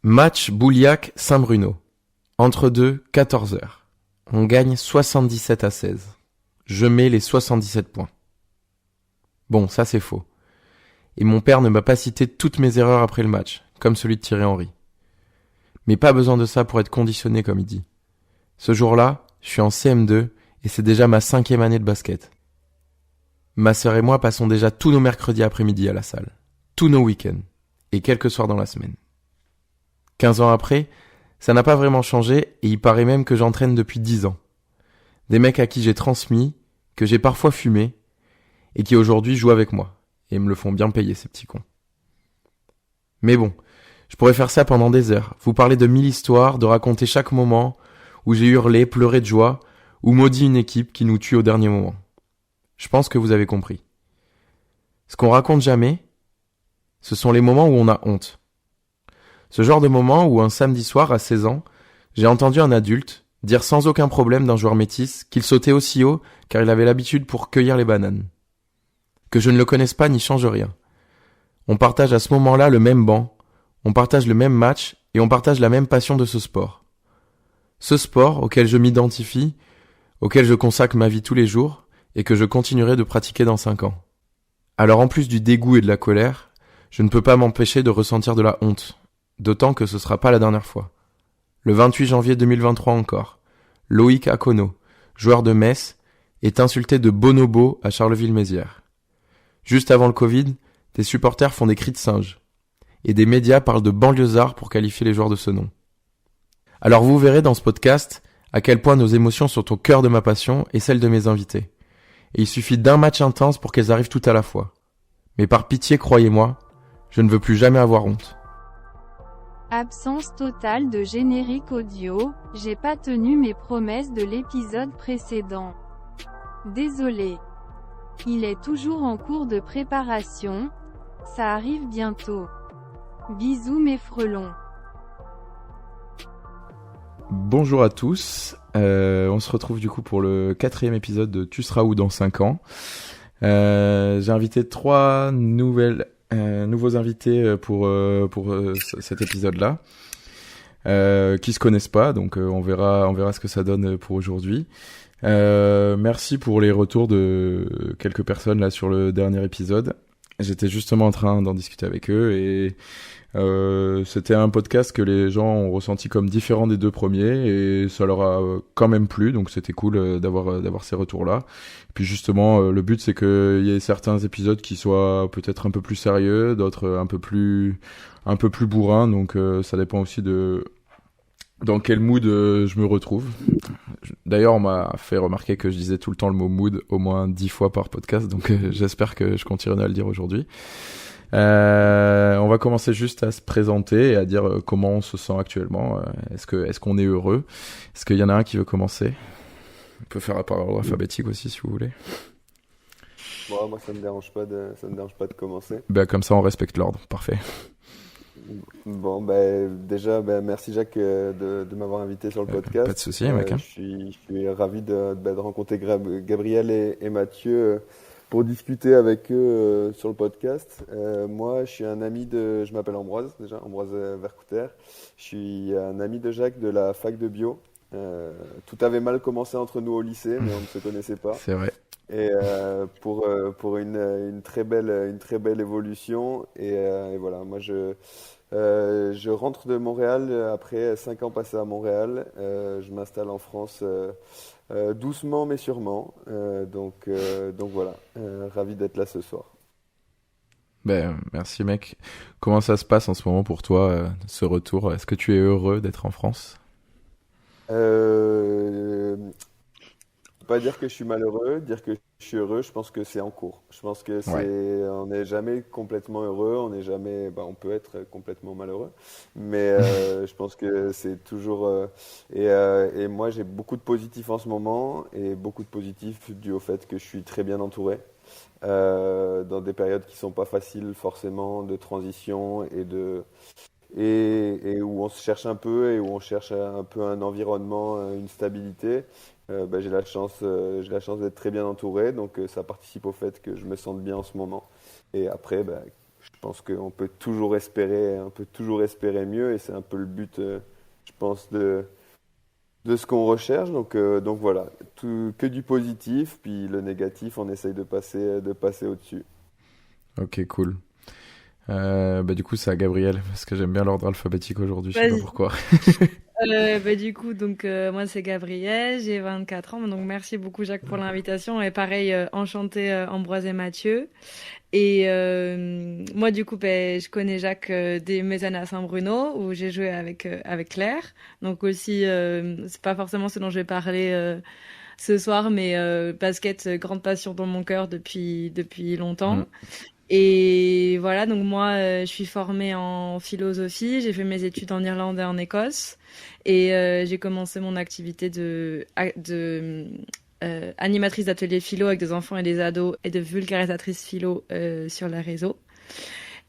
Match Bouliac-Saint-Bruno. Entre deux, 14 heures. On gagne 77-16. Je mets les 77 points. Bon, ça c'est faux. Et mon père ne m'a pas cité toutes mes erreurs après le match, comme celui de Thierry Henry. Mais pas besoin de ça pour être conditionné, comme il dit. Ce jour-là, je suis en CM2 et c'est déjà ma 5e année de basket. Ma sœur et moi passons déjà tous nos mercredis après-midi à la salle. Tous nos week-ends. Et quelques soirs dans la semaine. 15 ans après, ça n'a pas vraiment changé et il paraît même que j'entraîne depuis 10 ans. Des mecs à qui j'ai transmis, que j'ai parfois fumé, et qui aujourd'hui jouent avec moi, et me le font bien payer ces petits cons. Mais bon, je pourrais faire ça pendant des heures, vous parler de 1000 histoires, de raconter chaque moment où j'ai hurlé, pleuré de joie, ou maudit une équipe qui nous tue au dernier moment. Je pense que vous avez compris. Ce qu'on raconte jamais, ce sont les moments où on a honte. Ce genre de moment où un samedi soir à 16 ans, j'ai entendu un adulte dire sans aucun problème d'un joueur métis qu'il sautait aussi haut car il avait l'habitude pour cueillir les bananes. Que je ne le connaisse pas n'y change rien. On partage à ce moment-là le même banc, on partage le même match et on partage la même passion de ce sport. Ce sport auquel je m'identifie, auquel je consacre ma vie tous les jours et que je continuerai de pratiquer dans 5 ans. Alors en plus du dégoût et de la colère, je ne peux pas m'empêcher de ressentir de la honte. D'autant que ce sera pas la dernière fois. Le 28 janvier 2023 encore, Loïc Akono, joueur de Metz, est insulté de bonobo à Charleville-Mézières. Juste avant le Covid, des supporters font des cris de singe. Et des médias parlent de banlieusards pour qualifier les joueurs de ce nom. Alors vous verrez dans ce podcast à quel point nos émotions sont au cœur de ma passion et celle de mes invités. Et il suffit d'un match intense pour qu'elles arrivent tout à la fois. Mais par pitié, croyez-moi, je ne veux plus jamais avoir honte. Absence totale de générique audio, j'ai pas tenu mes promesses de l'épisode précédent. Désolé. Il est toujours en cours de préparation, ça arrive bientôt. Bisous mes frelons. Bonjour à tous, on se retrouve du coup pour le 4e épisode de Tu seras où dans 5 ans. J'ai invité 3 nouveaux invités pour cet épisode-là, qui se connaissent pas, donc on verra ce que ça donne pour aujourd'hui. Merci pour les retours de quelques personnes là sur le dernier épisode. J'étais justement en train d'en discuter avec eux et c'était un podcast que les gens ont ressenti comme différent des 2 premiers et ça leur a quand même plu, donc c'était cool d'avoir ces retours-là. Puis justement, le but c'est qu'il y ait certains épisodes qui soient peut-être un peu plus sérieux, d'autres un peu plus bourrins, donc ça dépend aussi de dans quel mood je me retrouve. D'ailleurs, on m'a fait remarquer que je disais tout le temps le mot mood au moins 10 fois par podcast, donc j'espère que je continuerai à le dire aujourd'hui. On va commencer juste à se présenter et à dire comment on se sent actuellement. Est-ce qu'on est heureux? Est-ce qu'il y en a un qui veut commencer? On peut faire par ordre alphabétique aussi si vous voulez. Bon, moi ça me dérange pas de commencer. Ben, comme ça on respecte l'ordre, parfait. Bon, déjà, merci Jacques de m'avoir invité sur le podcast. Pas de souci, mec. Je suis ravi de rencontrer Gabriel et Mathieu pour discuter avec eux sur le podcast. Moi, je m'appelle Ambroise, déjà, Ambroise Vercouter. Je suis un ami de Jacques de la fac de bio. Tout avait mal commencé entre nous au lycée, mais on ne se connaissait pas. C'est vrai. Et pour une très belle évolution. Et voilà, moi je rentre de Montréal après 5 ans passés à Montréal. Je m'installe en France doucement mais sûrement. Donc voilà, ravi d'être là ce soir. Ben, merci mec. Comment ça se passe en ce moment pour toi, ce retour? Est-ce que tu es heureux d'être en France? Pas dire que je suis malheureux, dire que je suis heureux, je pense que c'est en cours. Je pense que Ouais. on n'est jamais complètement heureux, on n'est jamais, on peut être complètement malheureux, mais je pense que c'est toujours. Et moi, j'ai beaucoup de positifs en ce moment et beaucoup de positifs dû au fait que je suis très bien entouré dans des périodes qui sont pas faciles forcément de transition et où on se cherche un peu et où on cherche un peu un environnement, une stabilité. J'ai la chance d'être très bien entouré, donc ça participe au fait que je me sente bien en ce moment. Et après, je pense qu'on peut toujours espérer, mieux, et c'est un peu le but, je pense, de ce qu'on recherche. Donc voilà, que du positif, puis le négatif, on essaye de passer au-dessus. Ok, cool. Du coup, c'est à Gabriel, parce que j'aime bien l'ordre alphabétique aujourd'hui, je sais pas Vas-y. pourquoi. Du coup, donc moi c'est Gabrielle, j'ai 24 ans, donc merci beaucoup Jacques pour l'invitation et pareil, enchanté Ambroise et Mathieu. Et moi du coup, je connais Jacques dès mes années à Saint-Bruno où j'ai joué avec Claire. Donc aussi, c'est pas forcément ce dont je vais parler ce soir, mais basket, grande passion dans mon cœur depuis longtemps. Mm. Et voilà, donc moi, je suis formée en philosophie. J'ai fait mes études en Irlande et en Écosse. Et j'ai commencé mon activité de animatrice d'atelier philo avec des enfants et des ados et de vulgarisatrice philo sur les réseaux.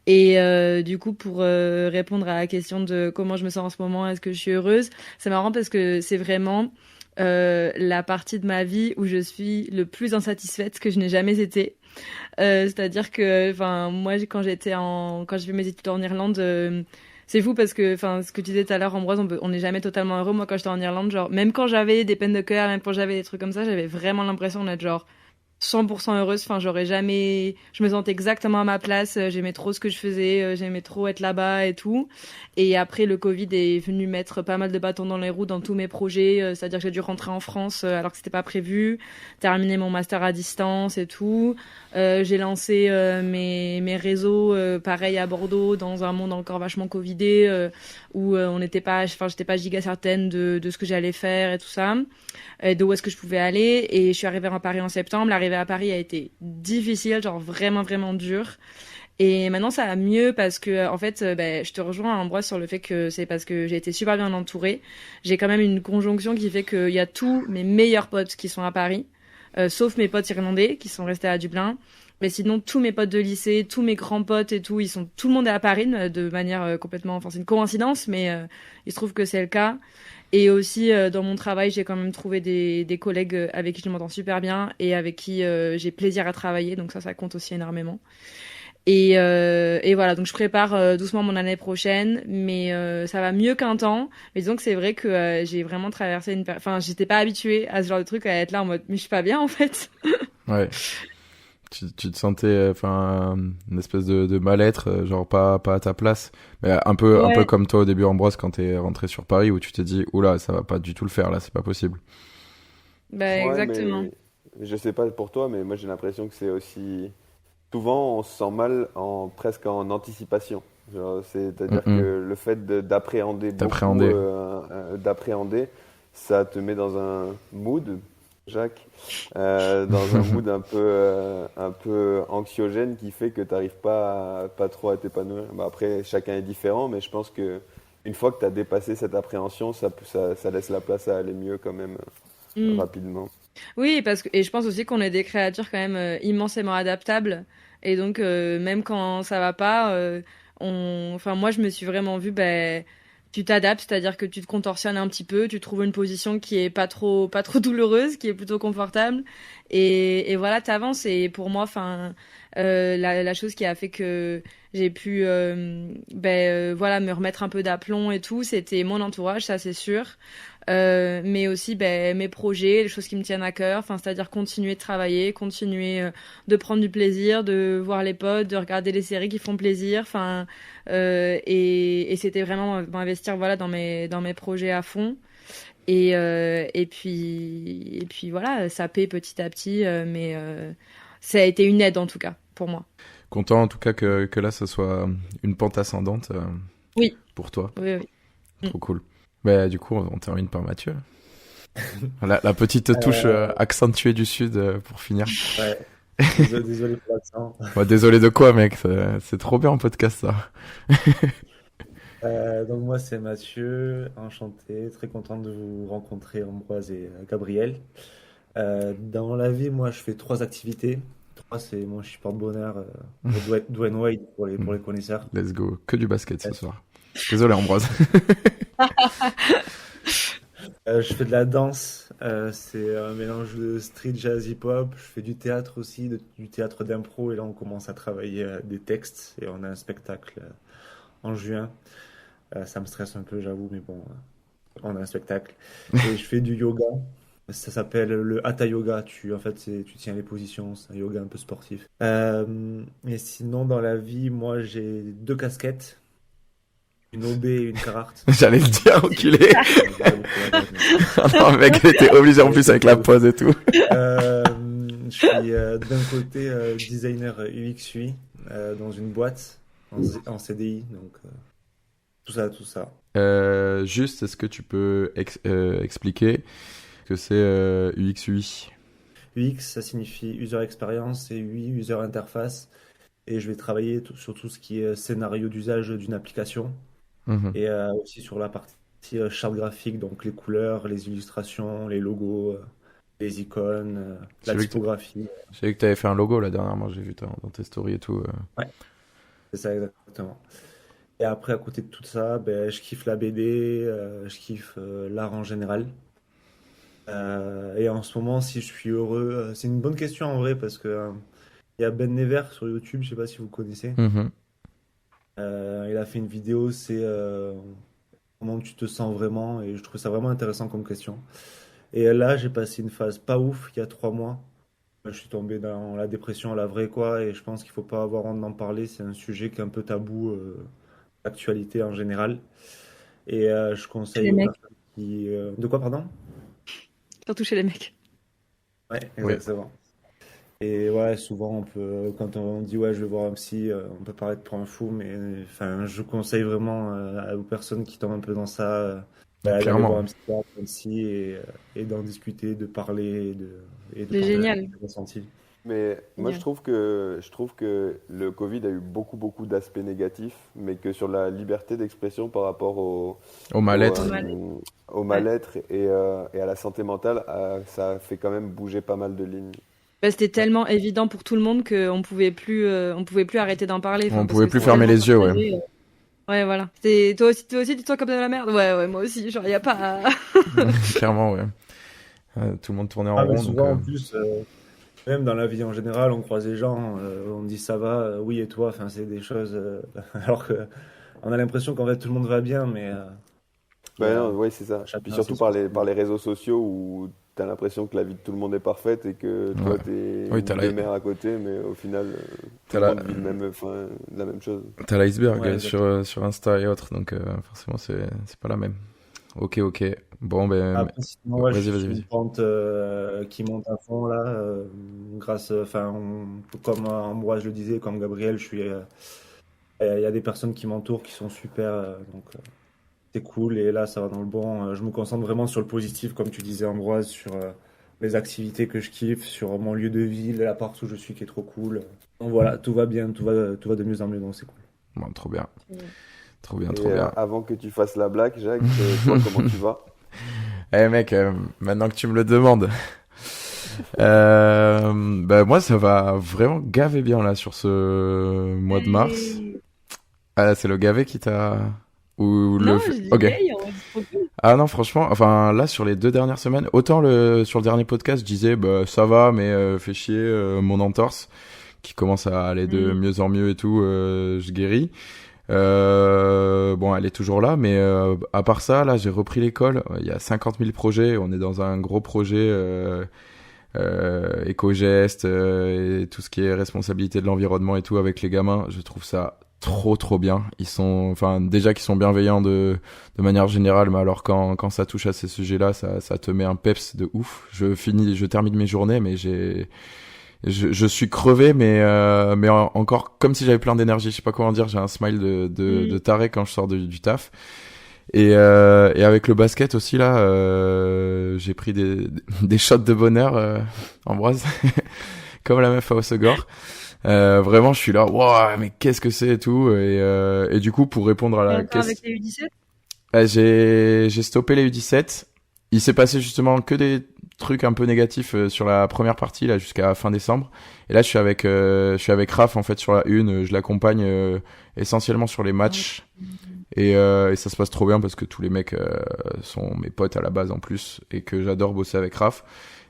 Et du coup, pour répondre à la question de comment je me sens en ce moment, est-ce que je suis heureuse, c'est marrant parce que c'est vraiment la partie de ma vie où je suis le plus insatisfaite que je n'ai jamais été. C'est-à-dire que, enfin, moi, quand j'ai fait mes études en Irlande, c'est fou parce que, enfin, ce que tu disais tout à l'heure, Ambroise, on n'est jamais totalement heureux. Moi, quand j'étais en Irlande, genre, même quand j'avais des peines de cœur, même quand j'avais des trucs comme ça, j'avais vraiment l'impression d'être genre 100% heureuse. Enfin, je me sentais exactement à ma place. J'aimais trop ce que je faisais. J'aimais trop être là-bas et tout. Et après, le Covid est venu mettre pas mal de bâtons dans les roues dans tous mes projets. C'est-à-dire que j'ai dû rentrer en France alors que c'était pas prévu. Terminer mon master à distance et tout. J'ai lancé mes réseaux, pareil à Bordeaux, dans un monde encore vachement covidé, où j'étais pas giga certaine de ce que j'allais faire et tout ça, de où est-ce que je pouvais aller. Et je suis arrivée à Paris en septembre. L'arrivée à Paris a été difficile, genre vraiment, vraiment dur. Et maintenant, ça va mieux parce que, en fait, je te rejoins, Ambroise, sur le fait que c'est parce que j'ai été super bien entourée. J'ai quand même une conjonction qui fait qu'il y a tous mes meilleurs potes qui sont à Paris, sauf mes potes irlandais qui sont restés à Dublin. Mais sinon, tous mes potes de lycée, tous mes grands potes et tout, tout le monde est à Paris de manière complètement, enfin, c'est une coïncidence, mais il se trouve que c'est le cas. Et aussi, dans mon travail, j'ai quand même trouvé des collègues avec qui je m'entends super bien et avec qui j'ai plaisir à travailler. Donc ça compte aussi énormément. Et voilà, donc je prépare doucement mon année prochaine, mais ça va mieux qu'un temps. Mais disons que c'est vrai que j'ai vraiment traversé enfin, j'étais pas habituée à ce genre de truc, à être là en mode, mais je suis pas bien en fait. Ouais. Tu te sentais, enfin, une espèce de mal-être, genre pas à ta place, mais un peu Ouais. comme toi au début, Ambroise, quand t'es rentré sur Paris, où tu t'es dit, oula, ça va pas du tout le faire là, c'est pas possible. Bah, Ouais, exactement. mais je sais pas pour toi, mais moi j'ai l'impression que c'est aussi. Souvent, on se sent mal presque en anticipation. C'est-à-dire Mm-mm. que le fait d'appréhender beaucoup, T'appréhendais. d'appréhender, ça te met dans un mood, Jacques, dans un mood un peu anxiogène qui fait que tu n'arrives pas trop à t'épanouir. Bah, après, chacun est différent, mais je pense que une fois que tu as dépassé cette appréhension, ça laisse la place à aller mieux quand même Mm. rapidement. Oui, et je pense aussi qu'on est des créatures quand même immensément adaptables. Et donc, même quand ça va pas, enfin, moi, je me suis vraiment vue, tu t'adaptes, c'est-à-dire que tu te contorsionnes un petit peu, tu trouves une position qui est pas trop douloureuse, qui est plutôt confortable. Et voilà, t'avances. Et pour moi, enfin, la chose qui a fait que j'ai pu, voilà, me remettre un peu d'aplomb et tout, c'était mon entourage, ça c'est sûr. Mais aussi mes projets, les choses qui me tiennent à cœur, enfin c'est-à-dire continuer de travailler, continuer de prendre du plaisir, de voir les potes, de regarder les séries qui font plaisir, enfin et c'était vraiment m'investir voilà dans mes projets à fond. Et puis voilà, ça paie petit à petit, mais ça a été une aide en tout cas pour moi. Content en tout cas que là, ce soit une pente ascendante Oui, pour toi. oui, oui. Trop cool. Bah, du coup, on termine par Mathieu. La petite touche accentuée du Sud pour finir. Ouais, désolé pour l'accent. Ouais, désolé de quoi, mec, c'est trop bien en podcast ça. Donc moi c'est Mathieu, enchanté, très content de vous rencontrer Ambroise et Gabriel. Dans la vie, moi je fais trois activités. Trois, c'est moi je suis porte-bonheur au Dwayne Wade pour les connaisseurs. Let's go, que du basket ce soir. Désolé Ambroise. Je fais de la danse C'est un mélange de street jazz hip-hop. Je fais du théâtre aussi, du théâtre d'impro. Et là, on commence à travailler des textes. Et on a un spectacle en juin. Ça me stresse un peu, j'avoue, mais bon, on a un spectacle. Et je fais du yoga. Ça s'appelle le Hatha Yoga. En fait, tu tiens les positions. C'est un yoga un peu sportif. Et sinon, dans la vie, moi, j'ai 2 casquettes. Une OB et une Carhartt. J'allais le dire, enculé. Ah non, mec, elle était obligée en plus avec la pause et tout. Je suis d'un côté designer UX UI dans une boîte en CDI, donc tout ça. Juste, est-ce que tu peux expliquer que c'est UX UI? UX, ça signifie User Experience et UI, User Interface. Et je vais travailler sur tout ce qui est scénario d'usage d'une application Mhm. et aussi sur la partie charte graphique, donc les couleurs, les illustrations, les logos, les icônes, J'ai la vu que typographie. j'ai vu que t'avais fait un logo là dernièrement, j'ai vu dans tes stories et tout. Ouais, c'est ça exactement. Et après, à côté de tout ça, ben, je kiffe la BD, je kiffe l'art en général. Et en ce moment, si je suis heureux, c'est une bonne question en vrai parce que il y a Ben Never sur YouTube, je sais pas si vous connaissez. Mhm. Il a fait une vidéo, c'est comment tu te sens vraiment, et je trouve ça vraiment intéressant comme question. Et là, j'ai passé une phase pas ouf il y a 3 mois. Je suis tombé dans la dépression à la vraie quoi, et je pense qu'il faut pas avoir honte d'en parler. C'est un sujet qui est un peu tabou, d'actualité en général. Et je Chez les conseille aux mecs. personnes qui... De quoi, pardon? Surtout chez les mecs. Ouais, Oui. exactement. Et ouais, souvent, quand on dit ouais, je vais voir un psy, on peut paraître pour un fou, mais enfin, je conseille vraiment aux personnes qui tombent un peu dans ça, d'aller voir Clairement. un psychiatre, un psy, et d'en discuter, de parler, et de C'est partager génial. ses ressentis. Mais moi, Génial. je trouve que le Covid a eu beaucoup d'aspects négatifs, mais que sur la liberté d'expression par rapport Au au, mal-être. au Ouais. mal-être et à la santé mentale, ça a fait quand même bouger pas mal de lignes. Bah, c'était tellement évident pour tout le monde qu'on on pouvait plus arrêter d'en parler. On Enfin, parce pouvait que plus c'était fermer tellement les yeux, ouais. partagé. Ouais, voilà. Toi aussi, tu te sens comme de la merde. Ouais, ouais, moi aussi. Genre, y a pas. Clairement, ouais. Tout le monde tournait en Ah, mais rond, donc souvent, en plus, même dans la vie en général, on croise des gens, on dit ça va, oui, et toi, enfin, c'est des choses, alors que on a l'impression qu'en fait tout le monde va bien, mais il y Ben a non, ouais, c'est ça. Puis chacun ses surtout soucis. par les réseaux sociaux où t'as l'impression que la vie de tout le monde est parfaite et que toi, ouais. t'es Oui, une demeure à côté, mais au final, tout t'as le la, monde vit la même chose. t'as l'iceberg Ouais, exactement. sur Insta et autres, donc forcément c'est pas la même. Ok, ok. Bon, ben, Après, sinon, ouais, je vas-y, suis vas-y, sur une vas-y. pente qui monte à fond là, enfin, comme Ambroise le disait, comme Gabriel, il y a des personnes qui m'entourent qui sont super, donc c'est cool, et là ça va dans le bon. Je me concentre vraiment sur le positif, comme tu disais Ambroise, sur les activités que je kiffe, sur mon lieu de vie, l'appart où je suis qui est trop cool. Donc voilà, tout va bien, tout va de mieux en mieux, donc c'est cool. Bon, trop bien, trop bien, Et trop bien. avant que tu fasses la blague, Jacques, toi, comment tu vas? Eh mec, maintenant que tu me le demandes, bah moi ça va vraiment gaver bien là sur ce mois de mars. Allez. Ah, c'est le gavé qui t'a... Ou le... Non, je dis Ok. yay, on dit trop cool. Ah non, franchement, enfin là sur les 2 dernières semaines, autant sur le dernier podcast, je disais bah ça va, mais fait chier mon entorse qui commence à aller de Mm. mieux en mieux et tout, je guéris. Bon, elle est toujours là, mais à part ça, là j'ai repris l'école. Il y a 50 000 projets. On est dans un gros projet éco-geste et tout ce qui est responsabilité de l'environnement et tout avec les gamins. Je trouve ça trop bien. Ils sont, enfin déjà qu'ils sont bienveillants de manière générale, mais alors quand ça touche à ces sujets-là, ça te met un peps de ouf. Je termine mes journées, mais je suis crevé, mais encore comme si j'avais plein d'énergie. Je sais pas comment dire. J'ai un smile de taré quand je sors du taf. Et avec le basket aussi là, j'ai pris des shots de bonheur, Ambroise, comme la meuf à Hossegor. Vraiment, je suis là, waouh, mais qu'est-ce que c'est et tout. Et du coup, pour répondre à Et la encore avec question, les U17? j'ai stoppé les U17. Il s'est passé justement que des trucs un peu négatifs sur la première partie là jusqu'à fin décembre. Et là, je suis avec Raph en fait sur la une. Je l'accompagne essentiellement sur les matchs. Et ça se passe trop bien parce que tous les mecs sont mes potes à la base en plus et que j'adore bosser avec Raph.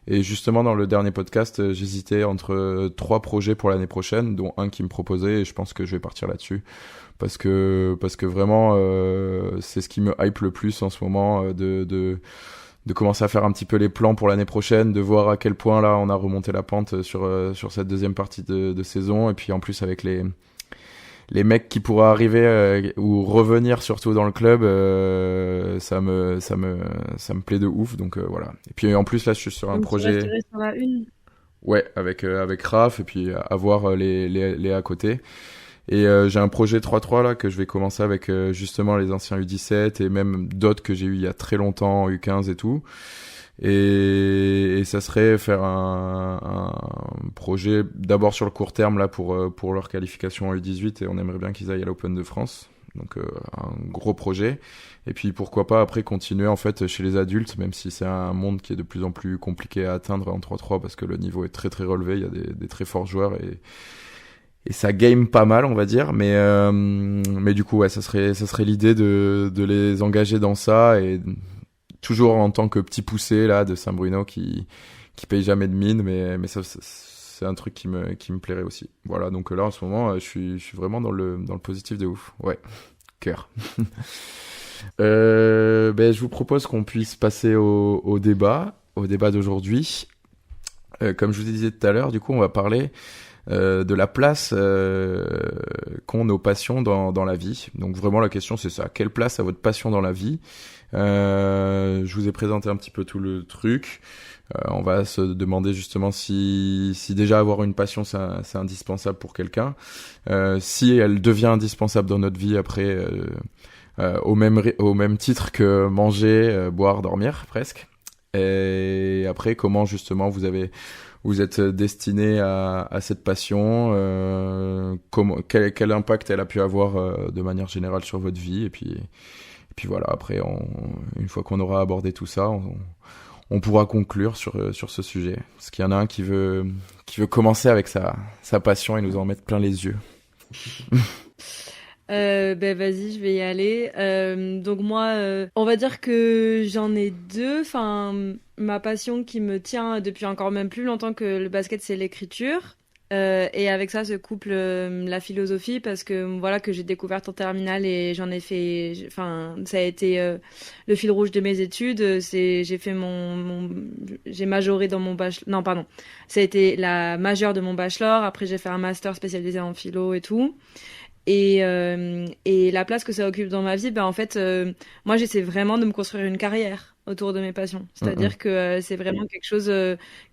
Et justement, dans le dernier podcast, j'hésitais entre 3 projets pour l'année prochaine, dont un qui me proposait, et je pense que je vais partir là-dessus. Parce que vraiment, c'est ce qui me hype le plus en ce moment, de commencer à faire un petit peu les plans pour l'année prochaine, de voir à quel point là on a remonté la pente sur cette deuxième partie de saison, et puis en plus avec les mecs qui pourraient arriver ou revenir surtout dans le club, ça me plaît de ouf, donc voilà. Et puis en plus là je suis sur un Donc, tu projet, resterais sur la une. ouais, avec Raph, et puis à voir les à côté. Et j'ai un projet 3-3 là que je vais commencer avec justement les anciens U17 et même d'autres que j'ai eu il y a très longtemps, U15 et tout. Et ça serait faire un projet d'abord sur le court terme là pour leur qualification en U18, et on aimerait bien qu'ils aillent à l'Open de France. Donc un gros projet. Et puis pourquoi pas après continuer en fait chez les adultes, même si c'est un monde qui est de plus en plus compliqué à atteindre en 3-3 parce que le niveau est très très relevé, il y a des très forts joueurs et ça game pas mal, on va dire, mais du coup ouais, ça serait l'idée de les engager dans ça, et toujours en tant que petit poussé là de Saint-Bruno qui paye jamais de mine, mais ça c'est un truc qui me plairait aussi. Voilà, donc là en ce moment je suis vraiment dans le positif de ouf. Ouais. Cœur. Je vous propose qu'on puisse passer au débat d'aujourd'hui. Comme je vous disais tout à l'heure, du coup, on va parler de la place qu'ont nos passions dans la vie. Donc vraiment la question c'est ça, quelle place a votre passion dans la vie? Je vous ai présenté un petit peu tout le truc. On va se demander justement si déjà avoir une passion c'est indispensable pour quelqu'un, si elle devient indispensable dans notre vie après, au même titre que manger, boire, dormir presque. Et après comment justement vous êtes destiné à cette passion, quel impact elle a pu avoir de manière générale sur votre vie, et puis voilà, après une fois qu'on aura abordé tout ça, on pourra conclure sur ce sujet. Parce qu'il y en a un qui veut commencer avec sa passion et nous en mettre plein les yeux. Vas-y, je vais y aller. Donc moi, on va dire que j'en ai deux. Enfin, ma passion qui me tient depuis encore même plus longtemps que le basket, c'est l'écriture. Et avec ça se couple la philosophie, parce que voilà, que j'ai découverte en terminale et j'en ai fait. Enfin, ça a été le fil rouge de mes études. J'ai fait j'ai majoré dans mon bachelor. Non, pardon. Ça a été la majeure de mon bachelor. Après, j'ai fait un master spécialisé en philo et tout. Et la place que ça occupe dans ma vie, en fait, moi j'essaie vraiment de me construire une carrière autour de mes passions. C'est-à-dire que c'est vraiment quelque chose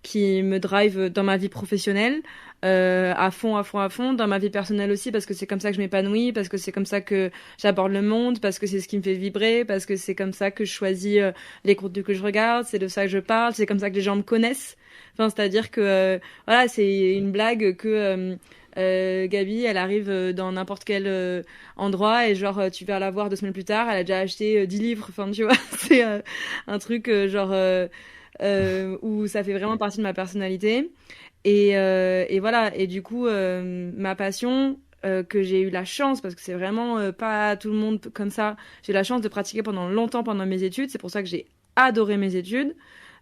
qui me drive dans ma vie professionnelle, à fond, dans ma vie personnelle aussi, parce que c'est comme ça que je m'épanouis, parce que c'est comme ça que j'aborde le monde, parce que c'est ce qui me fait vibrer, parce que c'est comme ça que je choisis les contenus que je regarde, c'est de ça que je parle, c'est comme ça que les gens me connaissent. Enfin, c'est-à-dire que voilà, c'est une blague que Gabi, elle arrive dans n'importe quel endroit et genre tu vas la voir 2 semaines plus tard, elle a déjà acheté 10 livres. Enfin, tu vois, c'est un truc où ça fait vraiment partie de ma personnalité. Et voilà. Et du coup, ma passion que j'ai eu la chance, parce que c'est vraiment pas tout le monde comme ça, j'ai eu la chance de pratiquer pendant longtemps pendant mes études. C'est pour ça que j'ai adoré mes études.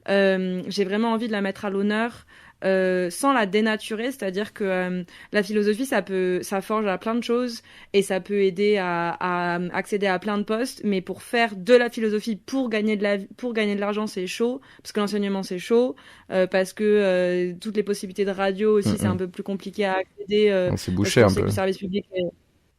J'ai vraiment envie de la mettre à l'honneur. Sans la dénaturer, c'est-à-dire que la philosophie, ça forge à plein de choses et ça peut aider à accéder à plein de postes, mais pour faire de la philosophie pour gagner de l'argent, c'est chaud, parce que l'enseignement c'est chaud, parce que toutes les possibilités de radio aussi, c'est un peu plus compliqué à accéder. C'est bouché un peu. Le service public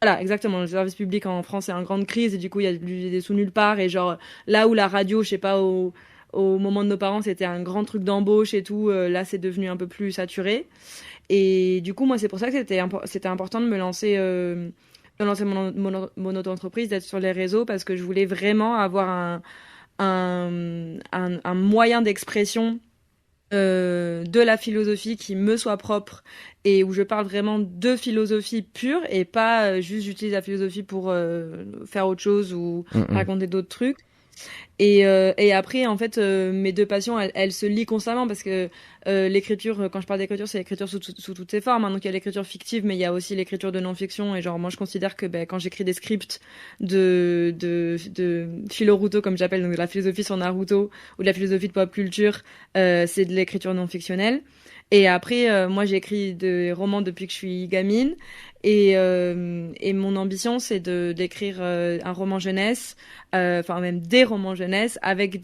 Voilà, exactement. Le service public en France est en grande crise et du coup, il y a des sous nulle part. Et genre, là où la radio, je sais pas, au moment de nos parents, c'était un grand truc d'embauche et tout. Là, c'est devenu un peu plus saturé. Et du coup, moi, c'est pour ça que c'était important de me lancer, mon auto-entreprise, d'être sur les réseaux, parce que je voulais vraiment avoir un moyen d'expression de la philosophie qui me soit propre et où je parle vraiment de philosophie pure et pas juste j'utilise la philosophie pour faire autre chose ou raconter d'autres trucs. Et après, en fait, mes deux passions, elles se lient constamment parce que l'écriture, quand je parle d'écriture, c'est l'écriture sous toutes ses formes, hein. Donc il y a l'écriture fictive, mais il y a aussi l'écriture de non-fiction. Et genre, moi, je considère que quand j'écris des scripts de philo-Ruto, comme j'appelle, donc de la philosophie sur Naruto ou de la philosophie de pop culture, c'est de l'écriture non fictionnelle. Et après, moi, j'écris des romans depuis que je suis gamine. Et mon ambition, c'est d'écrire un roman jeunesse, enfin même des romans jeunesse avec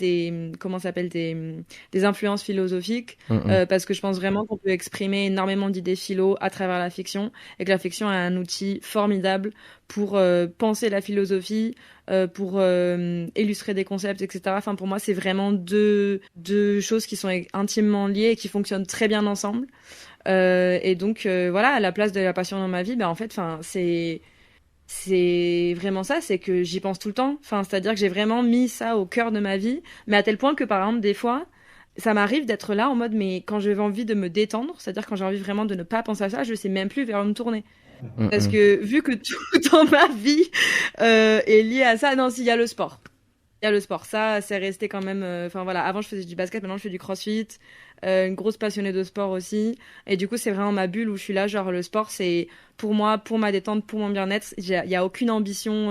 comment ça s'appelle, des influences philosophiques, parce que je pense vraiment qu'on peut exprimer énormément d'idées philo à travers la fiction, et que la fiction est un outil formidable pour penser la philosophie, pour illustrer des concepts, etc. Enfin, pour moi, c'est vraiment deux choses qui sont intimement liées et qui fonctionnent très bien ensemble. Et donc voilà, à la place de la passion dans ma vie, en fait, enfin, c'est vraiment ça, c'est que j'y pense tout le temps. Enfin, c'est-à-dire que j'ai vraiment mis ça au cœur de ma vie, mais à tel point que par exemple des fois, ça m'arrive d'être là en mode, mais quand j'ai envie de me détendre, c'est-à-dire quand j'ai envie vraiment de ne pas penser à ça, je sais même plus vers où me tourner. Parce que vu que tout dans ma vie est lié à ça, non, s'il y a le sport. Il y a le sport, ça, c'est resté quand même. Enfin voilà, avant je faisais du basket, maintenant je fais du crossfit. Une grosse passionnée de sport aussi. Et du coup, c'est vraiment ma bulle où je suis là. Genre, le sport, c'est pour moi, pour ma détente, pour mon bien-être. Il y a aucune ambition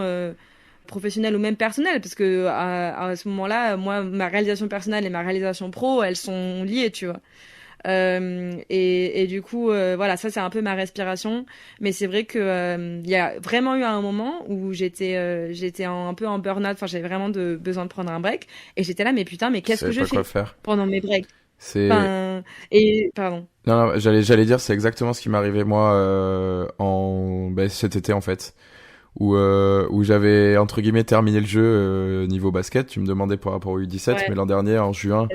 professionnelle ou même personnelle. Parce que à ce moment-là, moi, ma réalisation personnelle et ma réalisation pro, elles sont liées, tu vois. Et du coup, voilà, ça c'est un peu ma respiration. Mais c'est vrai que il y a vraiment eu un moment où j'étais un peu en burn-out. Enfin, j'avais vraiment besoin de prendre un break. Et j'étais là, mais putain, mais qu'est-ce que je fais pendant mes breaks? C'est Pardon. Non, j'allais dire, c'est exactement ce qui m'arrivait moi cet été en fait, où j'avais entre guillemets terminé le jeu niveau basket. Tu me demandais par rapport au U17, Ouais. mais l'an dernier en juin,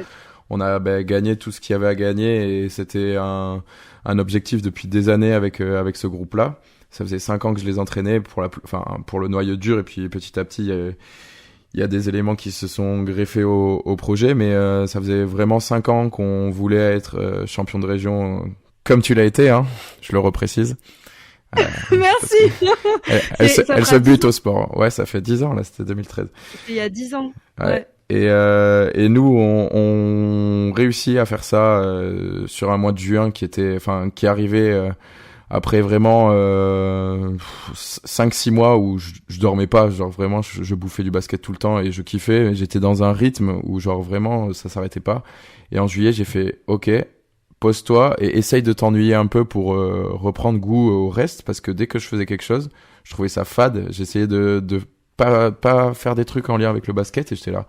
on a gagné tout ce qu'il y avait à gagner, et c'était un objectif depuis des années avec ce groupe-là. Ça faisait 5 ans que je les entraînais pour le noyau dur, et puis petit à petit il y a des éléments qui se sont greffés au projet, mais ça faisait vraiment 5 ans qu'on voulait être champion de région, comme tu l'as été, hein, je le reprécise. Merci. Elle se bute au sport. Ouais, ça fait 10 ans, là, c'était 2013. C'était il y a 10 ans. Ouais. Et nous, on réussit à faire ça sur un mois de juin qui arrivait après vraiment 5-6 mois où je dormais pas, genre vraiment je bouffais du basket tout le temps et je kiffais, j'étais dans un rythme où genre vraiment ça s'arrêtait pas. Et en juillet, j'ai fait OK, pose-toi et essaye de t'ennuyer un peu pour reprendre goût au reste, parce que dès que je faisais quelque chose, je trouvais ça fade, j'essayais de pas faire des trucs en lien avec le basket, et j'étais là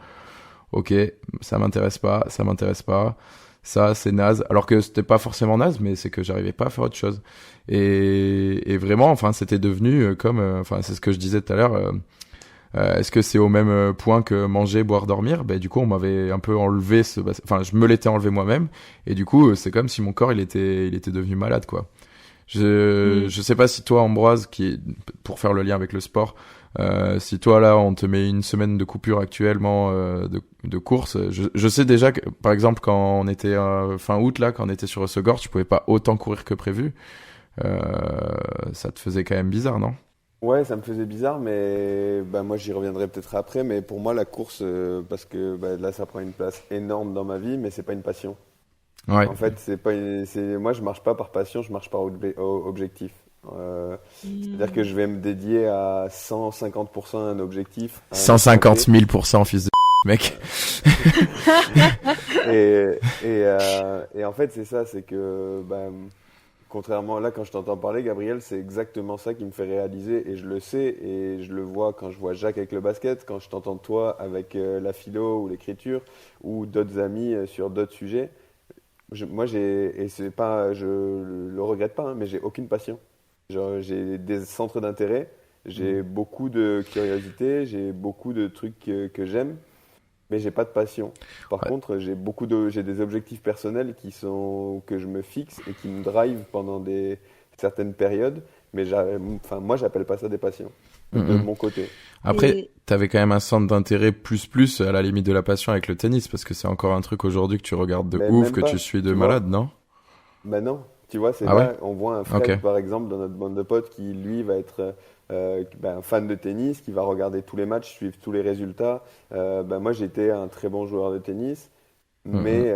OK, ça m'intéresse pas, ça c'est naze, alors que c'était pas forcément naze, mais c'est que j'arrivais pas à faire autre chose. Et vraiment, enfin, c'était devenu comme, enfin, c'est ce que je disais tout à l'heure. Est-ce que c'est au même point que manger, boire, dormir? Ben du coup, on m'avait un peu enlevé enfin, je me l'étais enlevé moi-même, et du coup, c'est comme si mon corps il était devenu malade, quoi. Je sais pas si toi, Ambroise, pour faire le lien avec le sport, si toi là on te met une semaine de coupure actuellement de course, je sais déjà que par exemple quand on était fin août là, quand on était sur Segor, tu pouvais pas autant courir que prévu. Ça te faisait quand même bizarre, non? Ouais, ça me faisait bizarre, mais moi j'y reviendrai peut-être après. Mais pour moi, la course, parce que là ça prend une place énorme dans ma vie, mais c'est pas une passion. Ouais. En fait, moi je marche pas par passion, je marche par objectif. C'est-à-dire que je vais me dédier à 150% à un objectif. À un 150 instant 000% fils de mec. Et en fait, c'est ça, c'est que contrairement là, quand je t'entends parler, Gabriel, c'est exactement ça qui me fait réaliser, et je le sais, et je le vois quand je vois Jacques avec le basket, quand je t'entends toi avec la philo ou l'écriture, ou d'autres amis sur d'autres sujets. Et c'est pas, je le regrette pas, hein, mais j'ai aucune passion. Genre, j'ai des centres d'intérêt, j'ai beaucoup de curiosité, j'ai beaucoup de trucs que j'aime, mais j'ai pas de passion. Par Ouais. contre, j'ai des objectifs personnels que je me fixe et qui me drive pendant certaines périodes, mais enfin, moi, j'appelle pas ça des passions, de mon côté. Après, t'avais quand même un centre d'intérêt plus à la limite de la passion avec le tennis, parce que c'est encore un truc aujourd'hui que tu regardes de Mais ouf, même que pas, tu suis de tu vois. malade, non? Non, tu vois, c'est Ah là, ouais? on voit un Fred, Ok. par exemple, dans notre bande de potes qui, lui, va être fan de tennis, qui va regarder tous les matchs, suivre tous les résultats. Moi, j'étais un très bon joueur de tennis. Mhm. Mais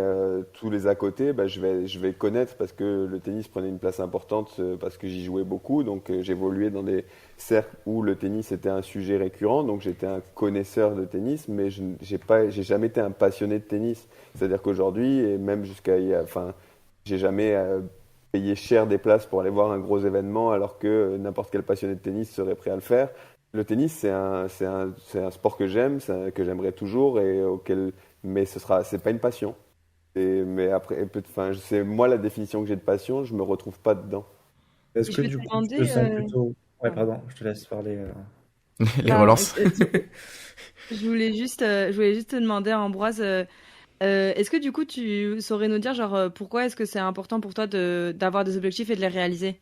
tous les à côté, je vais connaître parce que le tennis prenait une place importante, parce que j'y jouais beaucoup. Donc j'évoluais dans des cercles où le tennis était un sujet récurrent. Donc j'étais un connaisseur de tennis, mais j'ai jamais été un passionné de tennis. C'est-à-dire qu'aujourd'hui, et même enfin, j'ai jamais payé cher des places pour aller voir un gros événement, alors que n'importe quel passionné de tennis serait prêt à le faire. Le tennis, c'est un sport que j'aime, que j'aimerais toujours et auquel mais c'est pas une passion. Mais après, enfin, c'est moi la définition que j'ai de passion, je me retrouve pas dedans. Est-ce Et je que vais te du coup, tu te demander, sens plutôt... Ouais, pardon. pardon, je te laisse parler. Les Non, relances. je voulais juste te demander, Ambroise, est-ce que du coup tu saurais nous dire genre pourquoi est-ce que c'est important pour toi d'avoir des objectifs et de les réaliser?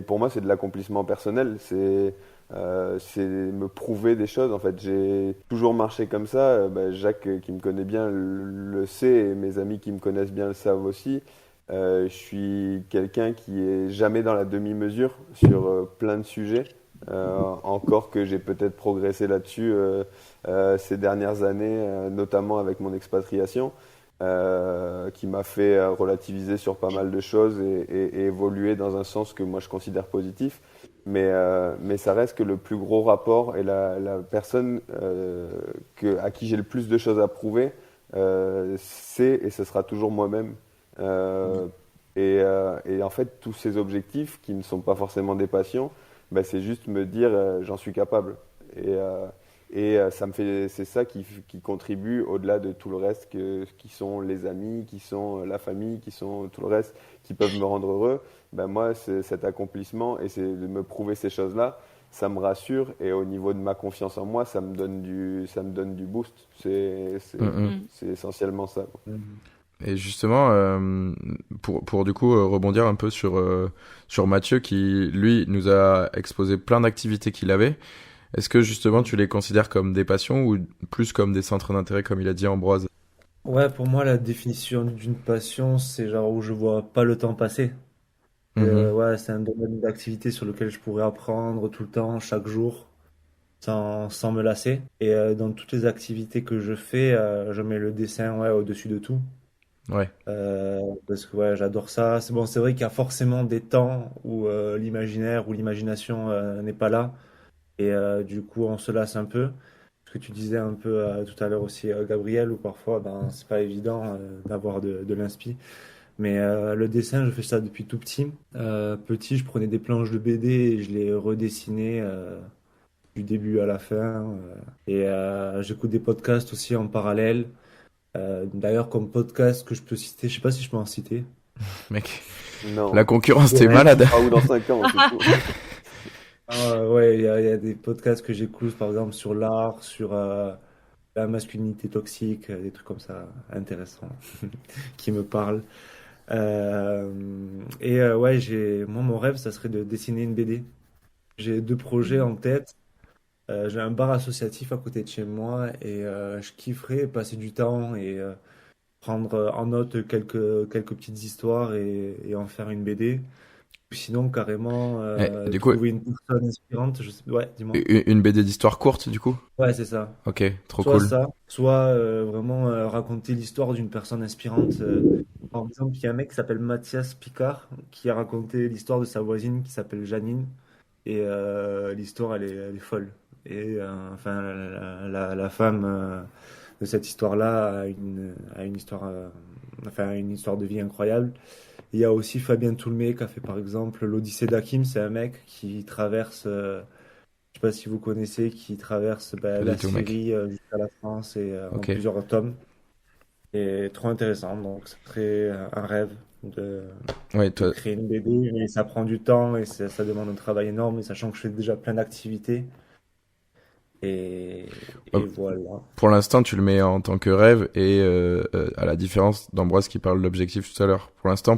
Pour moi, c'est de l'accomplissement personnel. C'est me prouver des choses. En fait, j'ai toujours marché comme ça. Jacques, qui me connaît bien, le sait, et mes amis qui me connaissent bien le savent aussi. Je suis quelqu'un qui est jamais dans la demi-mesure sur plein de sujets. Encore que j'ai peut-être progressé là-dessus ces dernières années, notamment avec mon expatriation, qui m'a fait relativiser sur pas mal de choses et évoluer dans un sens que moi je considère positif. Mais ça reste que le plus gros rapport et la personne à qui j'ai le plus de choses à prouver, c'est et ce sera toujours moi-même. Euh, et en fait, tous ces objectifs qui ne sont pas forcément des passions, c'est juste me dire j'en suis capable. Ça me fait, c'est ça qui contribue au-delà de tout le reste, qui sont les amis, qui sont la famille, qui sont tout le reste, qui peuvent me rendre heureux. Moi, c'est cet accomplissement et c'est de me prouver ces choses-là, ça me rassure et au niveau de ma confiance en moi, ça me donne du boost. Mhm. Mm. C'est essentiellement ça, quoi. Mhm. Et justement, pour du coup rebondir un peu sur Mathieu qui, lui, nous a exposé plein d'activités qu'il avait. Est-ce que justement tu les considères comme des passions ou plus comme des centres d'intérêt, comme il a dit Ambroise? Ouais, pour moi, la définition d'une passion, c'est genre où je vois pas le temps passer. Mhm. Ouais, c'est un domaine d'activité sur lequel je pourrais apprendre tout le temps, chaque jour, sans me lasser. Et dans toutes les activités que je fais, je mets le dessin, ouais, au-dessus de tout. Ouais. Parce que ouais, j'adore ça. C'est bon, c'est vrai qu'il y a forcément des temps où l'imaginaire ou l'imagination n'est pas là. Et du coup, on se lasse un peu. Ce que tu disais un peu tout à l'heure aussi, Gabriel, où parfois, ben, c'est pas évident d'avoir de l'inspi. Mais le dessin, je fais ça depuis tout petit. Petit, je prenais des planches de BD et je les redessinais du début à la fin. J'écoute des podcasts aussi en parallèle. D'ailleurs, comme podcast que je peux citer, je sais pas si je peux en citer. Mec, la Non. concurrence, t'es Ouais. Tu malade. seras où dans 5 ans, c'est tout. Ouais, il y a des podcasts que j'écoute, par exemple, sur l'art, sur la masculinité toxique, des trucs comme ça intéressants qui me parlent. Ouais, moi, mon rêve, ça serait de dessiner une BD. J'ai deux projets en tête. J'ai un bar associatif à côté de chez moi et je kifferais passer du temps et prendre en note quelques petites histoires et en faire une BD. Ou sinon, carrément, Du coup, trouver une personne inspirante. Ouais, dis-moi. une BD d'histoire courte, du coup? Ouais, c'est ça. Ok, trop Soit cool. ça, soit vraiment raconter l'histoire d'une personne inspirante. Par exemple, il y a un mec qui s'appelle Mathias Picard qui a raconté l'histoire de sa voisine qui s'appelle Janine. Et l'histoire, elle est folle. Et enfin, la femme de cette histoire-là a une histoire, enfin, une histoire de vie incroyable. Il y a aussi Fabien Toulmé qui a fait par exemple l'Odyssée d'Hakim. C'est un mec qui traverse, je sais pas si vous connaissez, qui traverse Pas du la tout, mec. Syrie jusqu'à la France et en Ok. plusieurs tomes. Et trop intéressant. Donc, ce serait un rêve Ouais, de toi, créer une BD, mais ça prend du temps et ça demande un travail énorme, et sachant que je fais déjà plein d'activités. euh, Et voilà. pour l'instant, tu le mets en tant que rêve et à la différence d'Ambroise qui parle de l'objectif tout à l'heure. Pour l'instant,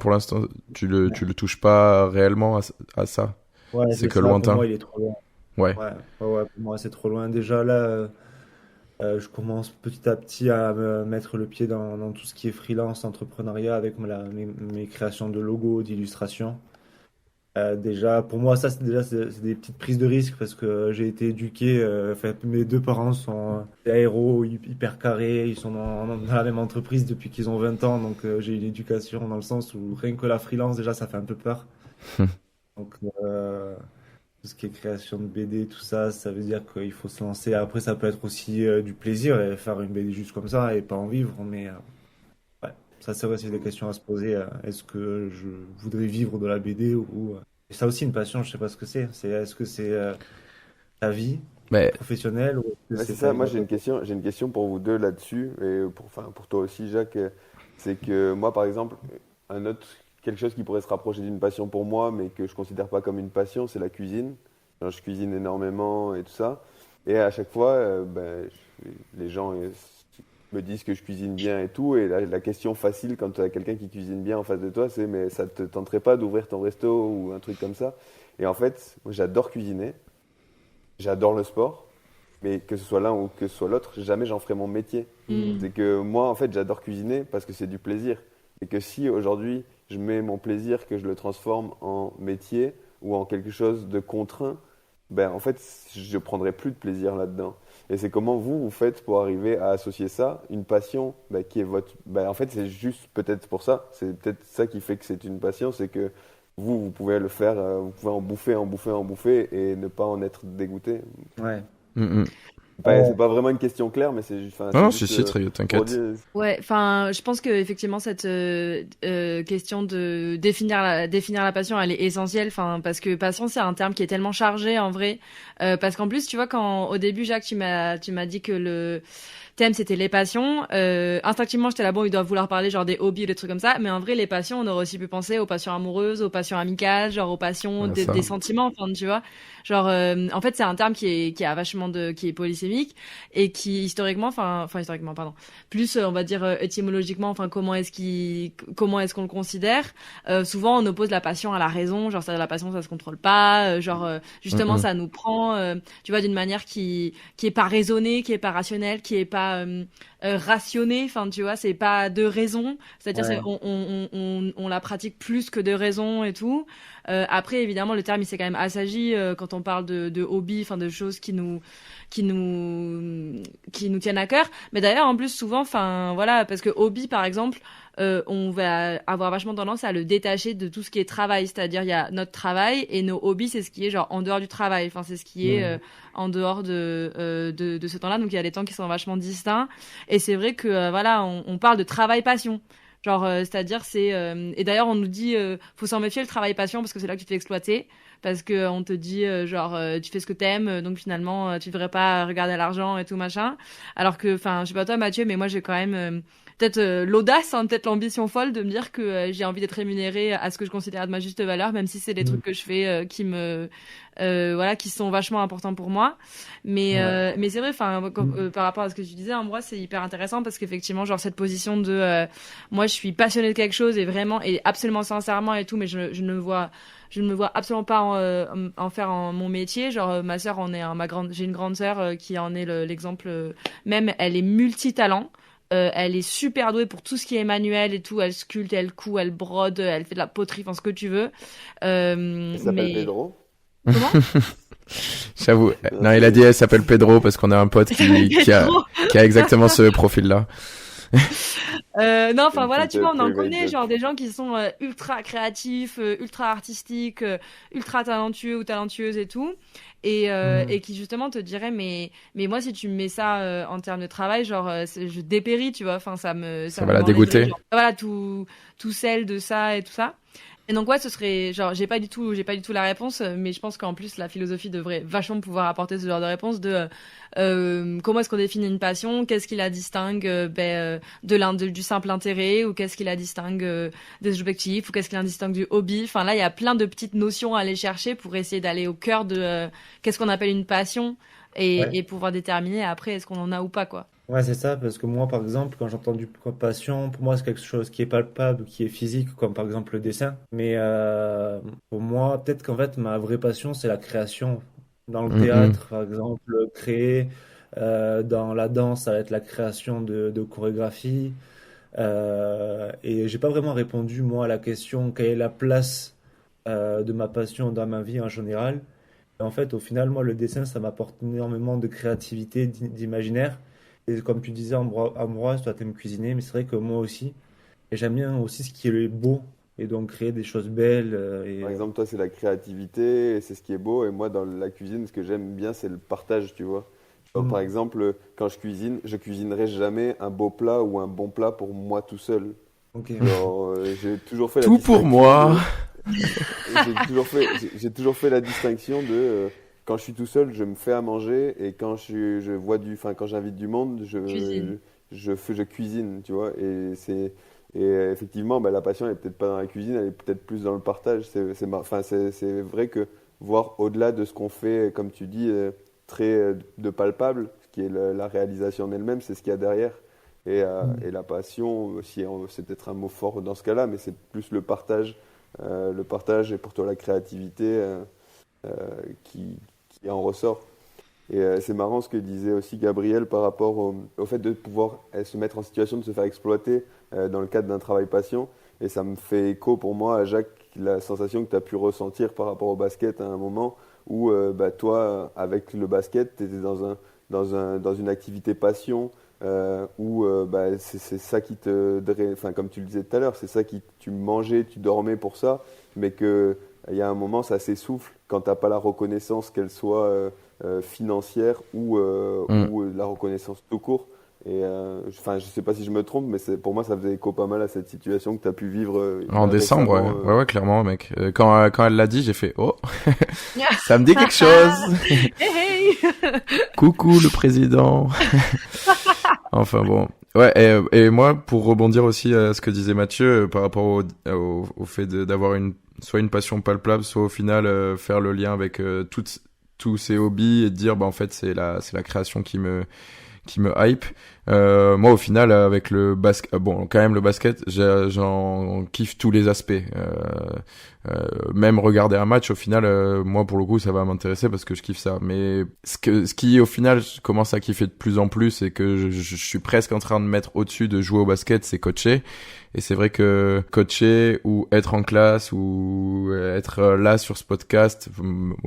tu le touches pas réellement à ça. Ouais, C'est c'est que ça, pour lointain. moi, il est trop loin. Ouais. Ouais, pour moi, c'est trop loin. Déjà, là, je commence petit à petit à me mettre le pied dans tout ce qui est freelance, entrepreneuriat, avec mes créations de logos, d'illustrations. Déjà, pour moi, ça, c'est des petites prises de risque parce que j'ai été éduqué. Enfin, mes deux parents sont aéros, hyper carrés. Ils sont dans la même entreprise depuis qu'ils ont 20 ans. Donc, j'ai une éducation dans le sens où rien que la freelance, déjà, ça fait un peu peur. Donc, tout ce qui est création de BD, tout ça, ça veut dire qu'il faut se lancer. Après, ça peut être aussi du plaisir et faire une BD juste comme ça et pas en vivre. Mais ouais, ça, c'est vrai, c'est des questions à se poser. Est-ce que je voudrais vivre de la BD ou et ça aussi, une passion, je sais pas ce que c'est. Est-ce que c'est ta vie Mais professionnelle ou est-ce que Ouais, c'est c'est ça. ta vie Moi, à toi? j'ai une question pour vous deux là-dessus, et pour toi aussi, Jacques. C'est que moi, par exemple, quelque chose qui pourrait se rapprocher d'une passion pour moi, mais que je considère pas comme une passion, c'est la cuisine. Genre, je cuisine énormément et tout ça. Et à chaque fois, les gens me disent que je cuisine bien et tout. Et la question facile quand tu as quelqu'un qui cuisine bien en face de toi, c'est mais ça te tenterait pas d'ouvrir ton resto ou un truc comme ça? Et en fait, moi, j'adore cuisiner, j'adore le sport. Mais que ce soit l'un ou que ce soit l'autre, jamais j'en ferai mon métier. Mm. C'est que moi, en fait, j'adore cuisiner parce que c'est du plaisir. Et que si aujourd'hui, je mets mon plaisir, que je le transforme en métier ou en quelque chose de contraint, ben, en fait, je prendrai plus de plaisir là-dedans. Et c'est comment vous faites pour arriver à associer ça, une passion, ben, qui est votre. Ben, en fait, c'est juste peut-être pour ça. C'est peut-être ça qui fait que c'est une passion, c'est que vous pouvez le faire, vous pouvez en bouffer, en bouffer, en bouffer et ne pas en être dégoûté. Ouais. mm, mm. C'est pas vraiment une question claire, mais enfin, Non, c'est non, juste très, pour t'inquiète. dire. Ouais, enfin, je pense que effectivement cette question de définir la passion, elle est essentielle. Enfin, parce que passion, c'est un terme qui est tellement chargé en vrai. Parce qu'en plus, tu vois, quand au début, Jacques, tu m'as dit que le thème c'était les passions. Instinctivement, j'étais là, bon, ils doivent vouloir parler genre des hobbies ou des trucs comme ça. Mais en vrai, les passions, on aurait aussi pu penser aux passions amoureuses, aux passions amicales, genre aux passions Ouais, ça. des sentiments. Enfin, tu vois, genre, en fait, c'est un terme qui a vachement qui est polysémique et qui historiquement, pardon, plus on va dire étymologiquement, enfin comment est-ce qu'on le considère. Souvent on oppose la passion à la raison, genre ça, la passion ça se contrôle pas, Mm, justement mm. ça nous prend, tu vois, d'une manière qui est pas raisonnée, qui est pas rationnelle, qui est pas rationnée, enfin tu vois, c'est pas de raison, c'est-à-dire Ouais. on la pratique plus que de raison et tout. Après évidemment le terme il s'est quand même assagi quand on parle de hobby, enfin de choses qui nous qui nous tiennent à cœur. Mais d'ailleurs, en plus, souvent, enfin, voilà, parce que hobby, par exemple, on va avoir vachement tendance à le détacher de tout ce qui est travail. C'est-à-dire, il y a notre travail et nos hobbies, c'est ce qui est genre en dehors du travail. Enfin, c'est ce qui est Mm. en dehors de ce temps-là. Donc, il y a des temps qui sont vachement distincts. Et c'est vrai que, voilà, on parle de travail-passion. Genre, c'est-à-dire, et d'ailleurs, on nous dit, faut s'en méfier le travail-passion parce que c'est là que tu te fais exploiter. Parce que on te dit, genre, tu fais ce que t'aimes, donc finalement, tu devrais pas regarder à l'argent et tout machin. Alors que, enfin, je sais pas toi, Mathieu, mais moi, j'ai quand même peut-être l'audace, hein, peut-être l'ambition folle de me dire que j'ai envie d'être rémunérée à ce que je considère de ma juste valeur, même si c'est des Mm. trucs que je fais voilà, qui sont vachement importants pour moi. Ouais. Mais c'est vrai, enfin, par rapport à ce que tu disais, en moi, c'est hyper intéressant parce qu'effectivement, genre cette position de, moi, je suis passionnée de quelque chose et vraiment et absolument sincèrement et tout, mais je ne me vois absolument pas en faire mon métier. Genre, ma sœur en est j'ai une grande sœur qui en est l'exemple même. Elle est multitalent. Elle est super douée pour tout ce qui est manuel et tout. Elle sculpte, elle coud, elle brode, elle fait de la poterie, enfin ce que tu veux. Il s'appelle Mais Pedro. comment? J'avoue. Non, Non, il a dit elle s'appelle Pedro parce qu'on a un pote Pedro. qui a exactement ce profil-là. Non, c'est enfin une voilà, tu petite vois, on en private connaît, joke. genre des gens qui sont ultra créatifs, ultra artistiques, ultra talentueux ou talentueuses et tout, Mm. et qui justement te diraient, mais moi, si tu me mets ça en termes de travail, genre, je dépéris, tu vois, enfin, Ça ça va la m'enlèverait, dégoûter. genre, voilà, tout sel de ça et tout ça. Et donc ouais, ce serait genre j'ai pas du tout la réponse, mais je pense qu'en plus la philosophie devrait vachement pouvoir apporter ce genre de réponse de comment est-ce qu'on définit une passion, qu'est-ce qui la distingue du simple intérêt ou qu'est-ce qui la distingue des objectifs ou qu'est-ce qui la distingue du hobby. Enfin là, il y a plein de petites notions à aller chercher pour essayer d'aller au cœur de qu'est-ce qu'on appelle une passion Ouais. et pouvoir déterminer après est-ce qu'on en a ou pas quoi. Ouais, c'est ça, parce que moi, par exemple, quand j'entends du passion, pour moi, c'est quelque chose qui est palpable, qui est physique, comme par exemple le dessin. Mais pour moi, peut-être qu'en fait, ma vraie passion, c'est la création. Dans le Mm, mm. théâtre, par exemple, créer. Dans la danse, ça va être la création de chorégraphie. Et j'ai pas vraiment répondu, moi, à la question, quelle est la place de ma passion dans ma vie en général. Et en fait, au final, moi, le dessin, ça m'apporte énormément de créativité, d'imaginaire. Et comme tu disais, Ambroise, toi, t'aimes cuisiner, mais c'est vrai que moi aussi. Et j'aime bien aussi ce qui est beau, et donc créer des choses belles. Par exemple, toi, c'est la créativité, et c'est ce qui est beau. Et moi, dans la cuisine, ce que j'aime bien, c'est le partage, tu vois. Genre, par Mm. exemple, quand je cuisinerai jamais un beau plat ou un bon plat pour moi tout seul. Ok. Genre, j'ai toujours fait la Tout pour distinction moi. de j'ai toujours fait la distinction de quand je suis tout seul, je me fais à manger et quand je vois enfin quand j'invite du monde, Cuisine. je cuisine, tu vois. Et effectivement, bah, la passion elle est peut-être pas dans la cuisine, elle est peut-être plus dans le partage. Enfin c'est vrai que voir au-delà de ce qu'on fait, comme tu dis, très de palpable, ce qui est la réalisation en elle-même, c'est ce qu'il y a derrière. Et la passion, c'est peut-être un mot fort dans ce cas-là, mais c'est plus le partage et pour toi la créativité euh, qui, qui en ressort. Et c'est marrant ce que disait aussi Gabriel par rapport au fait de pouvoir se mettre en situation de se faire exploiter dans le cadre d'un travail passion. Et ça me fait écho pour moi à Jacques, la sensation que tu as pu ressentir par rapport au basket à un moment où bah, toi, avec le basket, tu étais dans une activité passion où bah, c'est ça qui enfin, comme tu le disais tout à l'heure, c'est ça tu mangeais, tu dormais pour ça, mais que il y a un moment, ça s'essouffle quand tu n'as pas la reconnaissance, qu'elle soit financière Mm. ou la reconnaissance tout court. Et enfin, je sais pas si je me trompe, mais pour moi, ça faisait écho pas mal à cette situation que tu as pu vivre En décembre, récemment. ouais, ouais, clairement, mec. Quand elle l'a dit, j'ai fait, oh, ça me dit quelque chose. Hey, hey. Coucou le président. Enfin bon. Ouais, et moi, pour rebondir aussi à ce que disait Mathieu par rapport au fait d'avoir soit une passion palpable, soit au final faire le lien avec tous ces hobbies et de dire, bah en fait, c'est la création qui me hype. Moi, au final, avec le basket, bon, quand même le basket, j'en kiffe tous les aspects. Même regarder un match, au final, moi pour le coup, ça va m'intéresser parce que je kiffe ça. Mais ce qui, au final, je commence à kiffer de plus en plus et que je suis presque en train de mettre au-dessus de jouer au basket, c'est coacher. Et c'est vrai que coacher ou être en classe ou être là sur ce podcast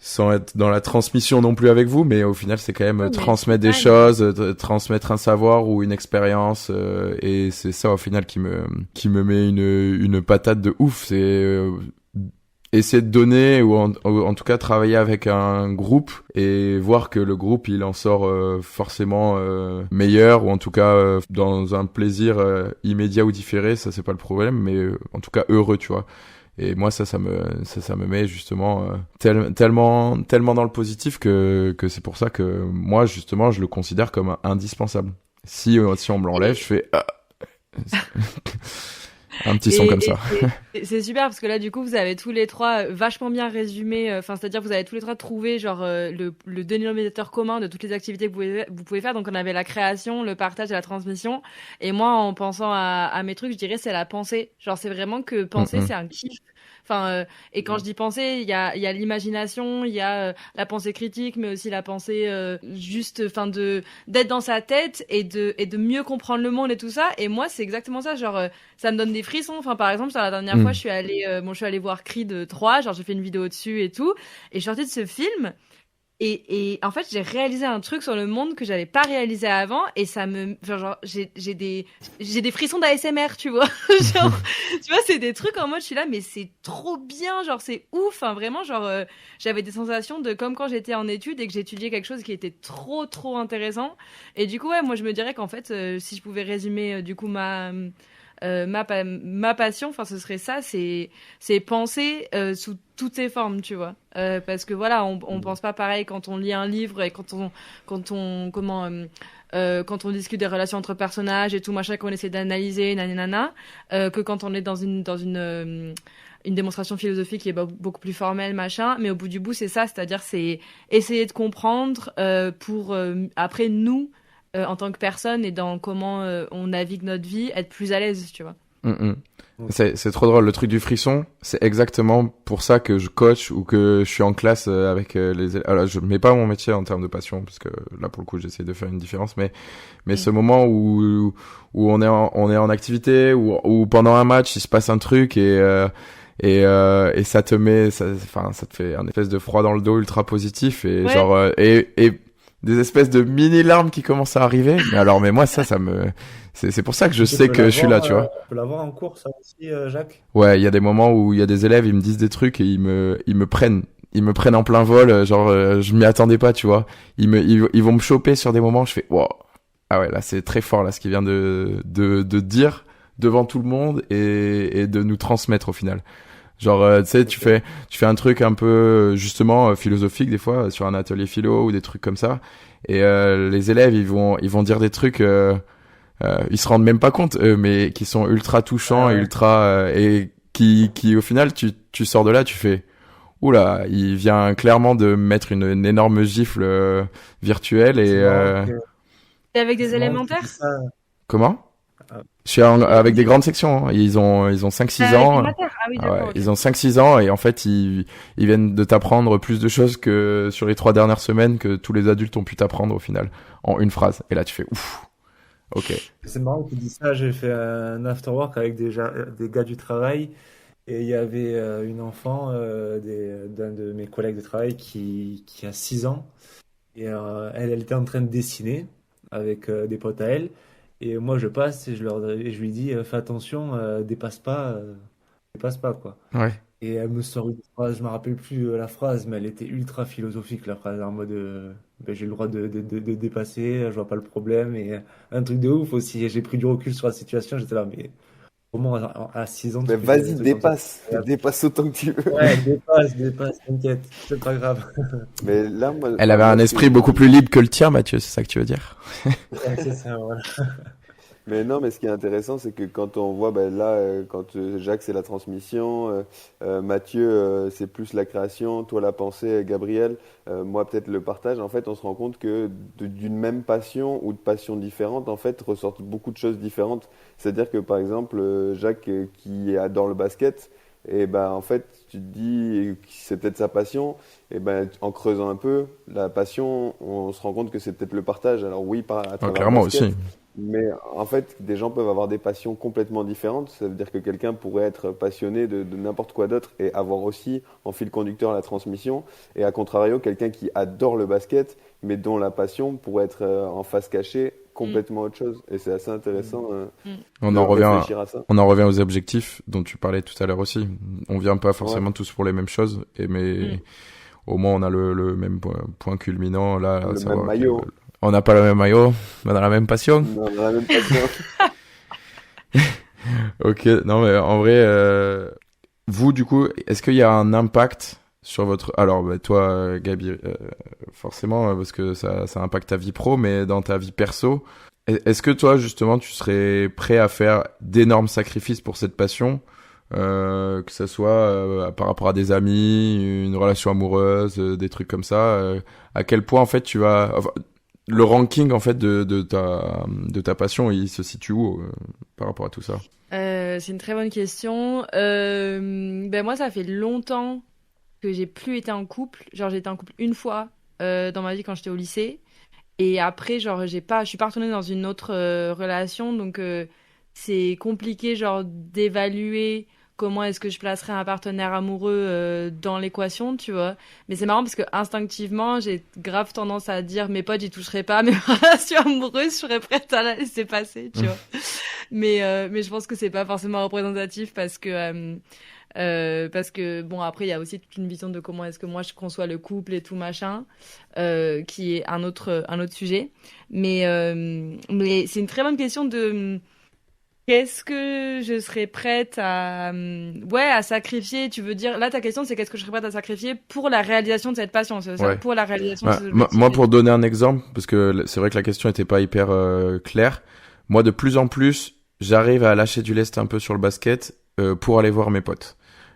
sans être dans la transmission non plus avec vous, mais au final c'est quand même Ouais, mais transmettre des fine. choses, transmettre un savoir ou une expérience et c'est ça au final qui me met une patate de ouf. C'est essayer de donner ou en tout cas travailler avec un groupe et voir que le groupe il en sort forcément meilleur ou en tout cas dans un plaisir immédiat ou différé, ça c'est pas le problème, mais en tout cas heureux, tu vois. Et moi ça me met justement tellement dans le positif que c'est pour ça que moi justement je le considère comme indispensable. Si on me l'enlève, je fais un petit son comme ça. C'est super parce que là, du coup, vous avez tous les trois vachement bien résumé. Enfin, c'est-à-dire que vous avez tous les trois trouvé genre le dénominateur commun de toutes les activités que vous pouvez faire. Donc, on avait la création, le partage et la transmission. Et moi, en pensant à mes trucs, je dirais c'est la pensée. Genre, c'est vraiment que penser, Mm, c'est un kiff. Enfin, et quand je dis penser, il y a l'imagination, il y a la pensée critique, mais aussi la pensée juste, enfin d'être dans sa tête et de mieux comprendre le monde et tout ça. Et moi, c'est exactement ça. Genre, ça me donne des frissons. Enfin, par exemple, la dernière fois, mm. je suis allée voir Creed 3, genre j'ai fait une vidéo dessus et tout, et je suis sortie de ce film. Et en fait, j'ai réalisé un truc sur le monde que j'avais pas réalisé avant, et ça me, genre, j'ai des frissons d'ASMR, tu vois. Genre, tu vois, c'est des trucs en mode, je suis là, mais c'est trop bien, genre, c'est ouf, hein, vraiment, genre, j'avais des sensations de comme quand j'étais en études et que j'étudiais quelque chose qui était trop intéressant. Et du coup, ouais, moi, je me dirais qu'en fait, si je pouvais résumer, du coup, ma passion, enfin, ce serait ça, c'est penser sous toutes ses formes, tu vois. Parce que voilà, on pense pas pareil quand on lit un livre et quand on discute des relations entre personnages et tout machin qu'on essaie d'analyser, nanana, que quand on est une démonstration philosophique qui est beaucoup plus formelle, machin. Mais au bout du bout, c'est ça, c'est-à-dire c'est essayer de comprendre pour après nous en tant que personne et dans comment on navigue notre vie, être plus à l'aise, tu vois. Mm, mm. Ok. C'est trop drôle, le truc du frisson, c'est exactement pour ça que je coach ou que je suis en classe avec les élèves. Alors, je mets pas mon métier en termes de passion, parce que là, pour le coup, j'essaie de faire une différence, mais ce moment où on est en activité, ou pendant un match, il se passe un truc et ça te met, ça te fait un espèce de froid dans le dos ultra positif et Ouais. genre et des espèces de mini larmes qui commencent à arriver. Mais moi ça me, c'est pour ça que je Tu sais peux que je suis là, tu vois. tu peux l'avoir en cours, ça aussi, Jacques? Ouais, il y a des moments où il y a des élèves, ils me disent des trucs et ils me prennent en plein vol, genre je m'y attendais pas, tu vois. Ils vont me choper sur des moments, je fais wow. Ah ouais, là c'est très fort là ce qu'il vient de dire devant tout le monde et de nous transmettre au final. Genre tu sais, tu Ok. fais un truc un peu justement philosophique des fois sur un atelier philo ou des trucs comme ça et les élèves ils vont dire des trucs ils se rendent même pas compte eux, mais qui sont ultra touchants Ah et ouais. ultra et qui au final tu sors de là, tu fais oula, il vient clairement de mettre une énorme gifle virtuelle et C'est marrant Et avec des c'est marrant que tu dis élémentaires? ça. comment? Ah, Je suis j'ai avec des dit, grandes sections, hein. Ils ont 5-6 Avec ans. élémentaire? Ah oui, Ah ouais, d'accord, ok. ils ont 5-6 ans et en fait ils viennent de t'apprendre plus de choses que sur les 3 dernières semaines que tous les adultes ont pu t'apprendre au final en une phrase. Et là tu fais ouf. OK. c'est marrant que tu dis ça. J'ai fait un afterwork avec des gars du travail et il y avait une enfant d'un de mes collègues de travail qui a 6 ans et elle était en train de dessiner avec des potes à elle. Et moi, je passe et je lui dis, fais attention, dépasse pas, quoi. Ouais. Et elle me sort une phrase, je me rappelle plus la phrase, mais elle était ultra philosophique, la phrase, en mode ben, j'ai le droit de dépasser, je vois pas le problème, et un truc de ouf aussi. J'ai pris du recul sur la situation, j'étais là, mais comment à 6 ans tu Mais peux dire des vas-y, trucs comme ça? dépasse autant que tu veux. Ouais, dépasse, t'inquiète, c'est pas grave. Mais là, moi, Elle enfin, avait moi, un ce esprit que, beaucoup plus libre que le tien, Mathieu, c'est ça que tu veux dire? Ouais, c'est ça, voilà. Mais non, mais ce qui est intéressant, c'est que quand on voit, ben là, quand Jacques, c'est la transmission, Mathieu, c'est plus la création, toi, la pensée, Gabriel, moi, peut-être le partage, en fait, on se rend compte que d'une même passion ou de passions différentes, en fait, ressortent beaucoup de choses différentes. C'est-à-dire que, par exemple, Jacques, qui adore le basket, et ben, en fait, tu te dis que c'est peut-être sa passion, et ben, en creusant un peu, la passion, on se rend compte que c'est peut-être le partage. Alors oui, à Ouais, travers le clairement aussi. basket, mais en fait, des gens peuvent avoir des passions complètement différentes. Ça veut dire que quelqu'un pourrait être passionné de n'importe quoi d'autre et avoir aussi en fil conducteur la transmission. Et à contrario, quelqu'un qui adore le basket, mais dont la passion pourrait être en face cachée Mm, complètement autre chose. Et c'est assez intéressant mm. On de en revient, réfléchir à ça. on en revient aux objectifs dont tu parlais tout à l'heure aussi. On vient pas Ouais, forcément tous pour les mêmes choses, Mm. mais au moins on a le même point culminant là, à le même savoir que maillot, on n'a pas le même maillot, on a la même passion. on a la même passion. Ok, non mais en vrai, vous du coup, est-ce qu'il y a un impact sur votre... Alors bah, toi, Gabi, forcément, parce que ça impacte ta vie pro, mais dans ta vie perso, est-ce que toi justement tu serais prêt à faire d'énormes sacrifices pour cette passion, que ça soit par rapport à des amis, une relation amoureuse, des trucs comme ça, à quel point en fait tu vas... enfin, le ranking en fait de ta passion, il se situe où par rapport à tout ça? C'est une très bonne question. Ben moi, ça fait longtemps que j'ai plus été en couple. Genre, j'ai été en couple une fois dans ma vie quand j'étais au lycée. Et après, genre, je suis pas retournée dans une autre relation. Donc, c'est compliqué, genre, d'évaluer comment est-ce que je placerais un partenaire amoureux dans l'équation, tu vois. Mais c'est marrant parce que instinctivement, j'ai grave tendance à dire mes potes, j'y toucherai pas. Mes relations amoureuses, je serais prête à la laisser passer, tu vois. Mais je pense que c'est pas forcément représentatif parce que bon, après il y a aussi toute une vision de comment est-ce que moi je conçois le couple et tout machin, qui est un autre sujet. Mais c'est une très bonne question de qu'est-ce que je serais prête à sacrifier. Tu veux dire là ta question c'est qu'est-ce que je serais prête à sacrifier pour la réalisation de cette passion, c'est ça, Ouais. pour la réalisation de Bah, ces objectifs. moi, pour donner un exemple, parce que c'est vrai que la question était pas hyper claire, moi, de plus en plus, j'arrive à lâcher du lest un peu sur le basket pour aller voir mes potes.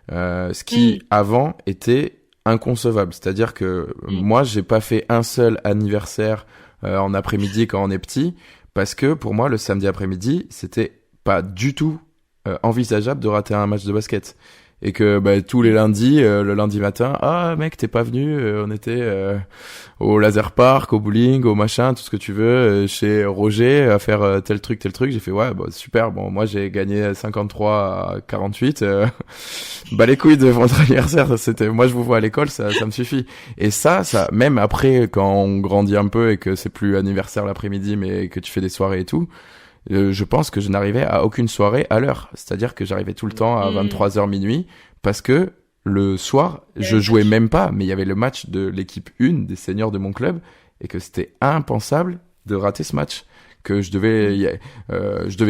Ce qui, avant, était inconcevable. C'est-à-dire que moi, j'ai pas fait un seul anniversaire en après-midi quand on est petit, parce que pour moi, le samedi après-midi, c'était pas du tout envisageable de rater un match de basket. et que bah, tous les lundis, le lundi matin, ah mec t'es pas venu, on était au laser park, au bowling, au machin, tout ce que tu veux, chez Roger à faire tel truc. J'ai fait ouais bah super, bon moi j'ai gagné 53 à 48, bah les couilles de votre anniversaire, c'était moi je vous vois à l'école, ça me suffit. Et ça même après quand on grandit un peu et que c'est plus anniversaire l'après-midi mais que tu fais des soirées et tout, je pense que je n'arrivais à aucune soirée à l'heure. C'est-à-dire que j'arrivais tout le temps à 23h minuit parce que le soir, je jouais même pas, mais il y avait le match de l'équipe 1 des seniors de mon club et que c'était impensable de rater ce match. Que je devais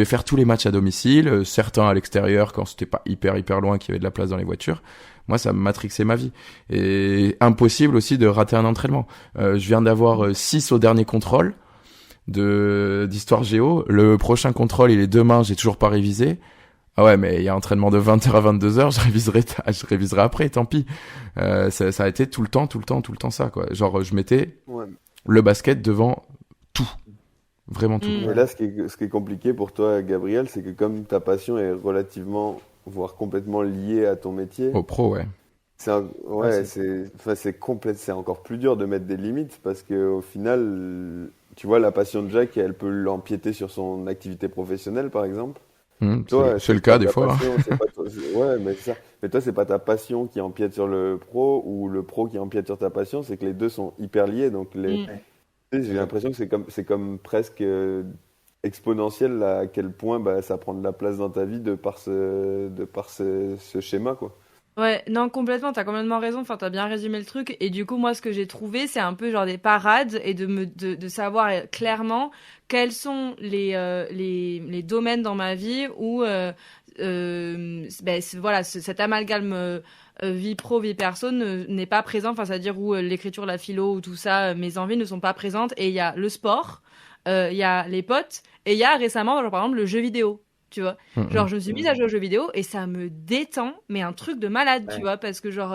faire tous les matchs à domicile, certains à l'extérieur quand c'était pas hyper loin, qu'il y avait de la place dans les voitures. Moi, ça me matrixait ma vie. Et impossible aussi de rater un entraînement. Je viens d'avoir 6 au dernier contrôle d'histoire géo. Le prochain contrôle, il est demain, j'ai toujours pas révisé. Ah ouais, mais il y a entraînement de 20h à 22h, je réviserai après, tant pis. Ça a été tout le temps ça, quoi. Genre, je mettais le basket devant tout. Vraiment tout. Mais là, ce qui est compliqué pour toi, Gabriel, c'est que comme ta passion est relativement, voire complètement liée à ton métier. Au pro, ouais. C'est encore plus dur de mettre des limites parce que au final, tu vois, la passion de Jack, elle peut l'empiéter sur son activité professionnelle, par exemple. Toi, c'est le cas des fois. Ouais, mais ça. Mais toi, c'est pas ta passion qui empiète sur le pro ou le pro qui empiète sur ta passion, c'est que les deux sont hyper liés. Donc j'ai l'impression que c'est comme presque exponentiel à quel point bah, ça prend de la place dans ta vie de par ce schéma, quoi. Ouais, non, complètement, t'as complètement raison, enfin, t'as bien résumé le truc. Et du coup, moi, ce que j'ai trouvé, c'est un peu genre des parades et de savoir clairement quels sont les domaines dans ma vie où, voilà, cet amalgame vie pro, vie perso n'est pas présent, enfin, c'est-à-dire où l'écriture, la philo ou tout ça, mes envies ne sont pas présentes. Et il y a le sport, il y a les potes, et il y a récemment, genre, par exemple, le jeu vidéo. Tu vois, genre je me suis mise à jouer aux jeux vidéo et ça me détend, mais un truc de malade, tu vois, parce que genre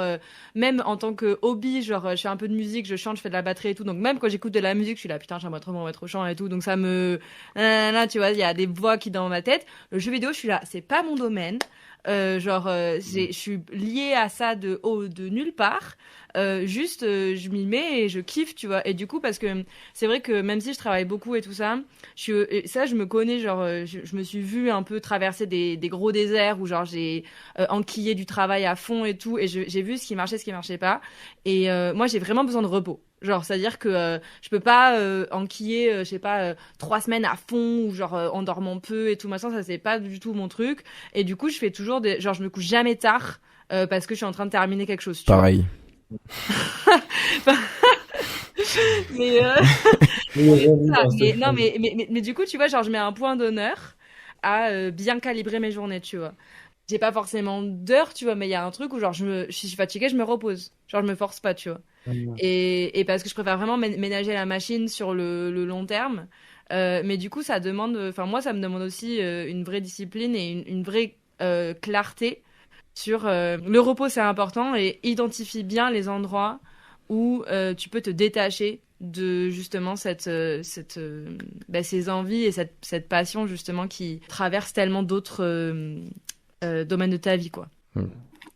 même en tant que hobby, genre je fais un peu de musique, je chante, je fais de la batterie et tout, donc même quand j'écoute de la musique, je suis là putain, j'aimerais trop me remettre au chant et tout, donc ça me là, tu vois, il y a des voix qui dans ma tête. Le jeu vidéo, je suis là, c'est pas mon domaine. Je suis liée à ça de nulle part. Je m'y mets et je kiffe, tu vois. Et du coup, parce que c'est vrai que même si je travaille beaucoup et tout ça, je me connais, genre, je me suis vue un peu traverser des gros déserts où, genre, j'ai enquillé du travail à fond et tout, et j'ai vu ce qui marchait pas. Et moi, j'ai vraiment besoin de repos. Genre, c'est-à-dire que je peux pas enquiller, je sais pas, 3 semaines à fond ou genre en dormant peu et tout machin, ça c'est pas du tout mon truc. Et du coup, je fais toujours genre, je me couche jamais tard parce que je suis en train de terminer quelque chose. Pareil. mais, mais du coup, tu vois, genre, je mets un point d'honneur à bien calibrer mes journées, tu vois. J'ai pas forcément d'heures, tu vois, mais il y a un truc où, genre, si je suis fatiguée, je me repose. Genre, je me force pas, tu vois. Et parce que je préfère vraiment ménager la machine sur le long terme. Mais du coup, ça demande, enfin, moi, ça me demande aussi une vraie discipline et une vraie clarté sur le repos, c'est important, et identifie bien les endroits où tu peux te détacher de justement ces envies et cette passion justement qui traverse tellement d'autres domaines de ta vie, quoi.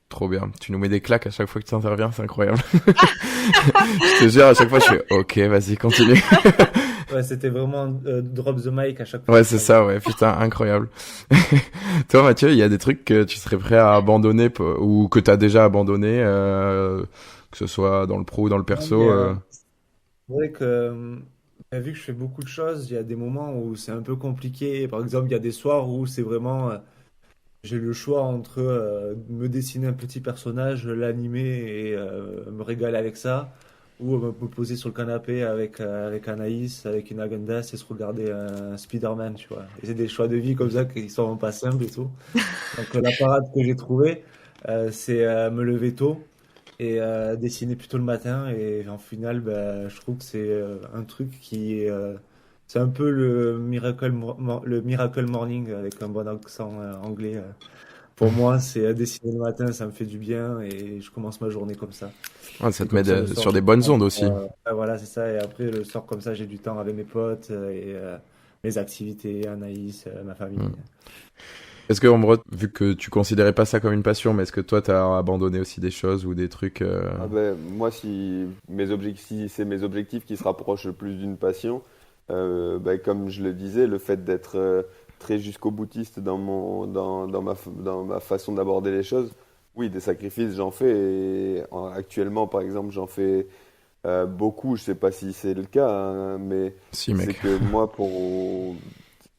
Trop bien. Tu nous mets des claques à chaque fois que tu interviens, c'est incroyable. Je te jure, à chaque fois, je fais OK, vas-y, continue. Ouais, c'était vraiment drop the mic à chaque fois. Ouais, c'est ça, ouais, putain, incroyable. Toi, Mathieu, il y a des trucs que tu serais prêt à abandonner ou que tu as déjà abandonné, que ce soit dans le pro ou dans le perso. C'est vrai que vu que je fais beaucoup de choses, il y a des moments où c'est un peu compliqué. Par exemple, il y a des soirs où c'est vraiment j'ai le choix entre me dessiner un petit personnage, l'animer et me régaler avec ça, ou me poser sur le canapé avec Anaïs, avec une Agendas et se regarder un Spider-Man, tu vois. Et c'est des choix de vie comme ça qui sont pas simples et tout. Donc la parade que j'ai trouvée, c'est me lever tôt et dessiner plutôt le matin. Et en final, bah, je trouve que c'est un truc qui est... c'est un peu le Miracle Morning avec un bon accent anglais. Pour moi, c'est dessiner le matin, ça me fait du bien et je commence ma journée comme ça. Ouais, ça te met sur des bonnes ondes aussi. Voilà, c'est ça. Et après, le soir comme ça, j'ai du temps avec mes potes et mes activités, Anaïs, ma famille. Est-ce que, Ambroise, vu que tu considérais pas ça comme une passion, mais est-ce que toi, t'as abandonné aussi des choses ou des trucs Ah ben, moi, si c'est mes objectifs qui se rapprochent le plus d'une passion, ben, comme je le disais, le fait d'être très jusqu'au boutiste dans ma façon d'aborder les choses, oui, des sacrifices, j'en fais. Et actuellement, par exemple, j'en fais beaucoup. Je sais pas si c'est le cas, hein, mais Si, c'est mec. que moi,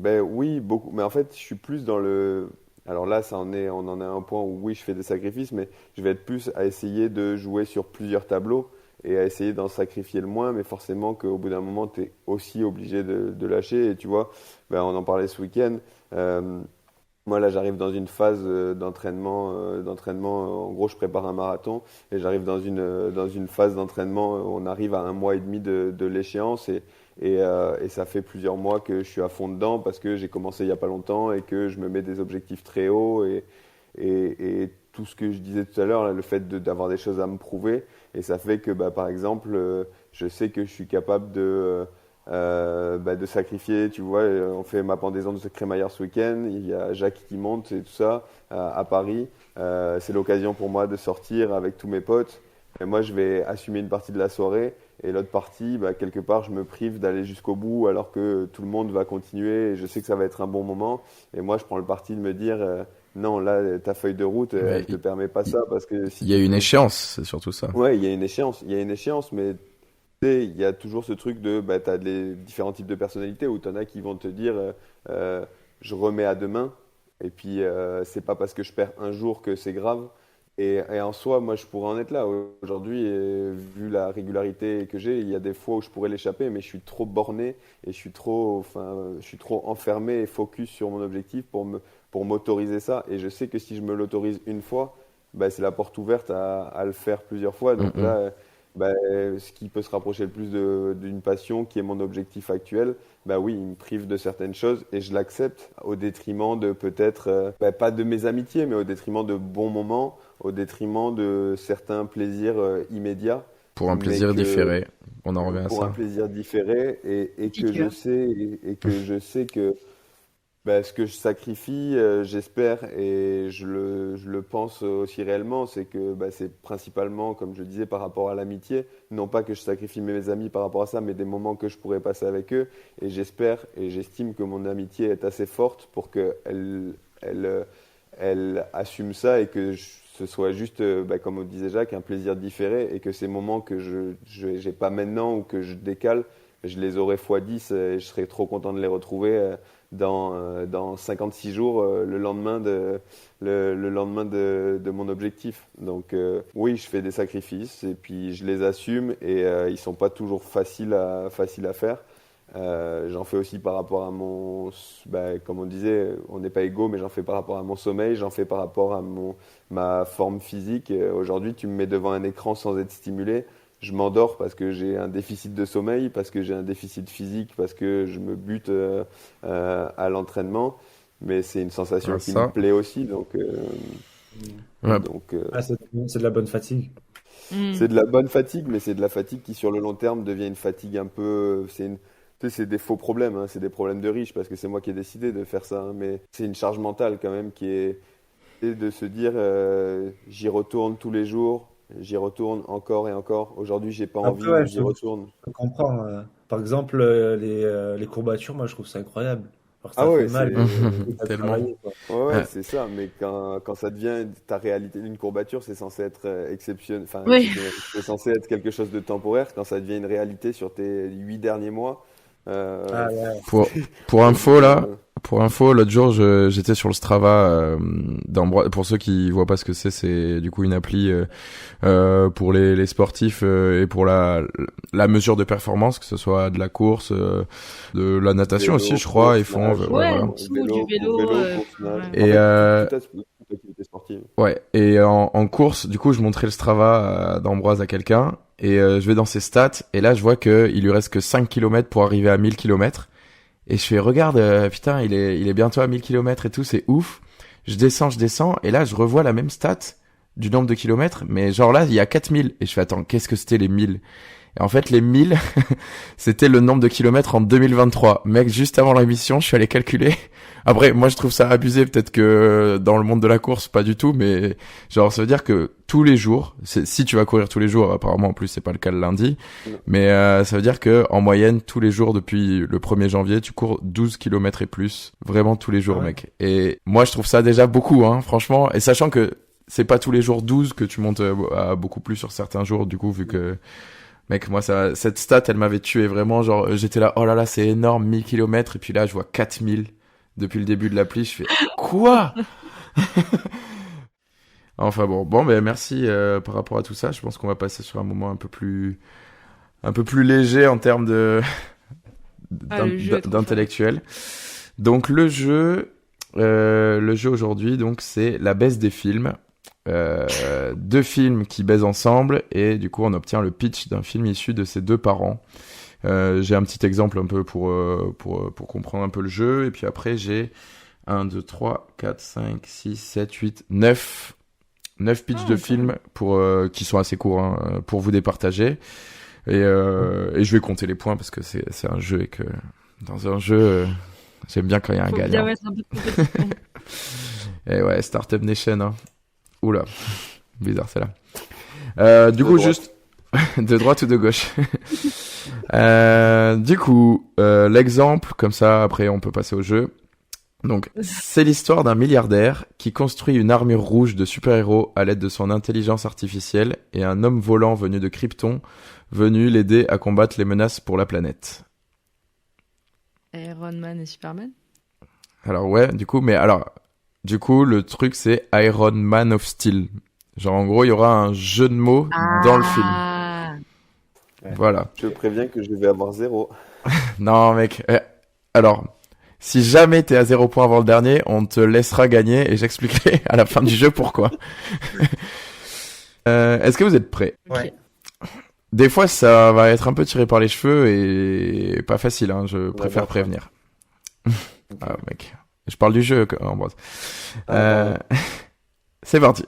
ben oui, beaucoup. Mais en fait, je suis plus dans le. Alors là, on en est à un point où oui, je fais des sacrifices, mais je vais être plus à essayer de jouer sur plusieurs tableaux et à essayer d'en sacrifier le moins, mais forcément qu'au bout d'un moment, tu es aussi obligé de lâcher. Et tu vois, ben, on en parlait ce week-end. euh, Moi, là, j'arrive dans une phase d'entraînement. En gros, je prépare un marathon et j'arrive dans une phase d'entraînement. On arrive à un mois et demi de l'échéance et ça fait plusieurs mois que je suis à fond dedans parce que j'ai commencé il y a pas longtemps et que je me mets des objectifs très hauts et tout ce que je disais tout à l'heure, là, le fait d'avoir des choses à me prouver. Et ça fait que, bah, par exemple, je sais que je suis capable bah, de sacrifier, tu vois, on fait ma pendaison de crémaillère ce week-end, il y a Jacques qui monte et tout ça à Paris. C'est l'occasion pour moi de sortir avec tous mes potes. Et moi, je vais assumer une partie de la soirée et l'autre partie, bah, quelque part, je me prive d'aller jusqu'au bout alors que tout le monde va continuer et je sais que ça va être un bon moment. Et moi, je prends le parti de me dire, non, là, ta feuille de route, Mais elle te permet pas ça parce que si il y a tu une fais. échéance, c'est surtout ça. Ouais, il y a une échéance, mais tu sais, il y a toujours ce truc de, bah, tu as les différents types de personnalités où tu en as qui vont te dire euh, je remets à demain, et puis c'est pas parce que je perds un jour que c'est grave. Et en soi, moi je pourrais en être là. Aujourd'hui, vu la régularité que j'ai, il y a des fois où je pourrais l'échapper, mais je suis trop borné et je suis trop enfermé et focus sur mon objectif pour m'autoriser ça. Et je sais que si je me l'autorise une fois, bah, c'est la porte ouverte à le faire plusieurs fois. Mm, Donc mm. là, bah, ce qui peut se rapprocher le plus d'une passion, qui est mon objectif actuel, bah oui, il me prive de certaines choses et je l'accepte au détriment de peut-être, bah, pas de mes amitiés, mais au détriment de bons moments, au détriment de certains plaisirs immédiats, Pour un mais plaisir différé, on en revient à pour un ça. plaisir différé et Petit que je cœur. sais et que je sais que bah, ce que je sacrifie, j'espère, et je le pense aussi réellement, c'est que bah, c'est principalement, comme je le disais, par rapport à l'amitié. Non pas que je sacrifie mes amis par rapport à ça, mais des moments que je pourrais passer avec eux. Et j'espère et j'estime que mon amitié est assez forte pour elle assume ça et que ce soit juste, bah, comme disait Jacques, un plaisir différé et que ces moments que je j'ai pas maintenant ou que je décale, je les aurai fois 10 et je serai trop content de les retrouver dans 56 jours, le lendemain de mon objectif. Donc oui, je fais des sacrifices et puis je les assume et ils sont pas toujours faciles à faire. J'en fais aussi par rapport à bah, comme on disait, on n'est pas égaux, mais j'en fais par rapport à mon sommeil, j'en fais par rapport à ma forme physique. Aujourd'hui, tu me mets devant un écran sans être stimulé, je m'endors parce que j'ai un déficit de sommeil, parce que j'ai un déficit physique, parce que je me bute à l'entraînement. Mais c'est une Ah, sensation qui me ça. plaît aussi, Ouais. donc Ah, c'est de la bonne fatigue. Mm. c'est de la bonne fatigue, mais c'est de la fatigue qui sur le long terme devient une fatigue un peu. Tu sais, c'est des faux problèmes, hein, c'est des problèmes de riches parce que c'est moi qui ai décidé de faire ça, hein, mais c'est une charge mentale quand même et de se dire j'y retourne tous les jours, j'y retourne encore et encore. Aujourd'hui, j'ai pas Après, envie, ouais, mais j'y retourne. je comprends. Par exemple, les courbatures, moi, je trouve ça incroyable. Alors, Ah ça fait ouais, mal, mais t'as Tellement. travaillé, quoi. ouais, ouais, Ouais. c'est ça. Mais quand ça devient ta réalité, une courbature, c'est censé être exceptionnel, enfin Oui. exceptionnel. C'est censé être quelque chose de temporaire. Quand ça devient une réalité sur tes 8 derniers mois, Ah euh, ouais. Pour, pour ça info, devient. là, pour info, l'autre jour, j'étais sur le Strava d'Ambroise. Pour ceux qui voient pas ce que c'est du coup une appli pour les sportifs et pour la mesure de performance, que ce soit de la course, de la natation aussi, Vélo, je crois. Ils course, font, nage, ouais, Ouais, voilà. tout, du vélo. vélo, course, nage. Ouais. En Et fait, toute activité sportive. ouais. Et en course, du coup, je montrais le Strava d'Ambroise à quelqu'un et je vais dans ses stats et là, je vois que il lui reste que 5 kilomètres pour arriver à 1000 kilomètres. Et je fais, regarde, putain, il est bientôt à 1000 kilomètres et tout, c'est ouf. Je descends, et là, je revois la même stat du nombre de kilomètres, mais genre là, il y a 4000. Et je fais, attends, qu'est-ce que c'était les 1000? Et en fait, les 1000, c'était le nombre de kilomètres en 2023. Mec, juste avant l'émission, je suis allé calculer. Après, moi, je trouve ça abusé. Peut-être que dans le monde de la course, pas du tout. Mais genre, ça veut dire que tous les jours, si tu vas courir tous les jours, apparemment, en plus, c'est pas le cas le lundi. Mais ça veut dire que en moyenne, tous les jours, depuis le 1er janvier, tu cours 12 kilomètres et plus. Vraiment tous les jours, mec. Et moi, je trouve ça déjà beaucoup, hein, franchement. Et sachant que c'est pas tous les jours 12 que tu montes à beaucoup plus sur certains jours, du coup, vu que... Mec, moi, cette stat, elle m'avait tué vraiment. Genre, j'étais là, oh là là, c'est énorme, 1000 kilomètres. Et puis là, je vois 4000 depuis le début de l'appli. Je fais, quoi? Enfin bon, ben merci par rapport à tout ça. Je pense qu'on va passer sur un moment un peu plus léger en termes d'intellectuel. Donc le jeu aujourd'hui, donc c'est la baisse des films. 2 films qui baisent ensemble et du coup on obtient le pitch d'un film issu de ces 2 parents. J'ai un petit exemple un peu pour comprendre un peu le jeu, et puis après j'ai 1, 2, 3, 4, 5, 6, 7, 8, 9 pitchs de films qui sont assez courts, hein, pour vous départager, et je vais compter les points parce que c'est un jeu et que dans un jeu j'aime bien quand il y a un gagnant. Et ouais, Startup Nation, hein. Oula, bizarre celle-là. Du coup, juste de droite ou de gauche. Du coup, l'exemple, comme ça, après on peut passer au jeu. Donc, c'est l'histoire d'un milliardaire qui construit une armure rouge de super-héros à l'aide de son intelligence artificielle et un homme volant venu de Krypton venu l'aider à combattre les menaces pour la planète. Iron Man et Superman. Alors ouais, du coup, le truc, c'est Iron Man of Steel. Genre, en gros, il y aura un jeu de mots dans le film. Ouais. Voilà. Je préviens que je vais avoir 0. Non, mec. Alors, si jamais t'es à 0 point avant le dernier, on te laissera gagner et j'expliquerai à la fin du jeu pourquoi. Est-ce que vous êtes prêts? Ouais. Des fois, ça va être un peu tiré par les cheveux et pas facile, hein. Je préfère prévenir. Ah, mec. Je parle du jeu, Ambroise. C'est parti.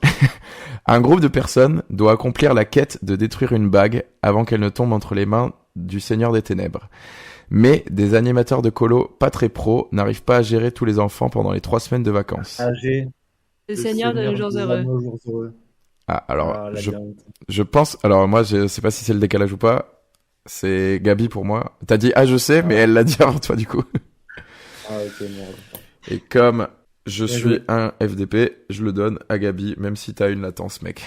Un groupe de personnes doit accomplir la quête de détruire une bague avant qu'elle ne tombe entre les mains du Seigneur des Ténèbres. Mais des animateurs de colo pas très pros n'arrivent pas à gérer tous les enfants pendant les 3 semaines de vacances. Le Seigneur de nos jours heureux. Ah, alors, je pense... Alors, moi, je sais pas si c'est le décalage ou pas. C'est Gabi pour moi. T'as dit, je sais, mais elle l'a dit avant toi, du coup. Ah, ok, merde. Et comme je suis un FDP, je le donne à Gabi, même si t'as une latence, mec.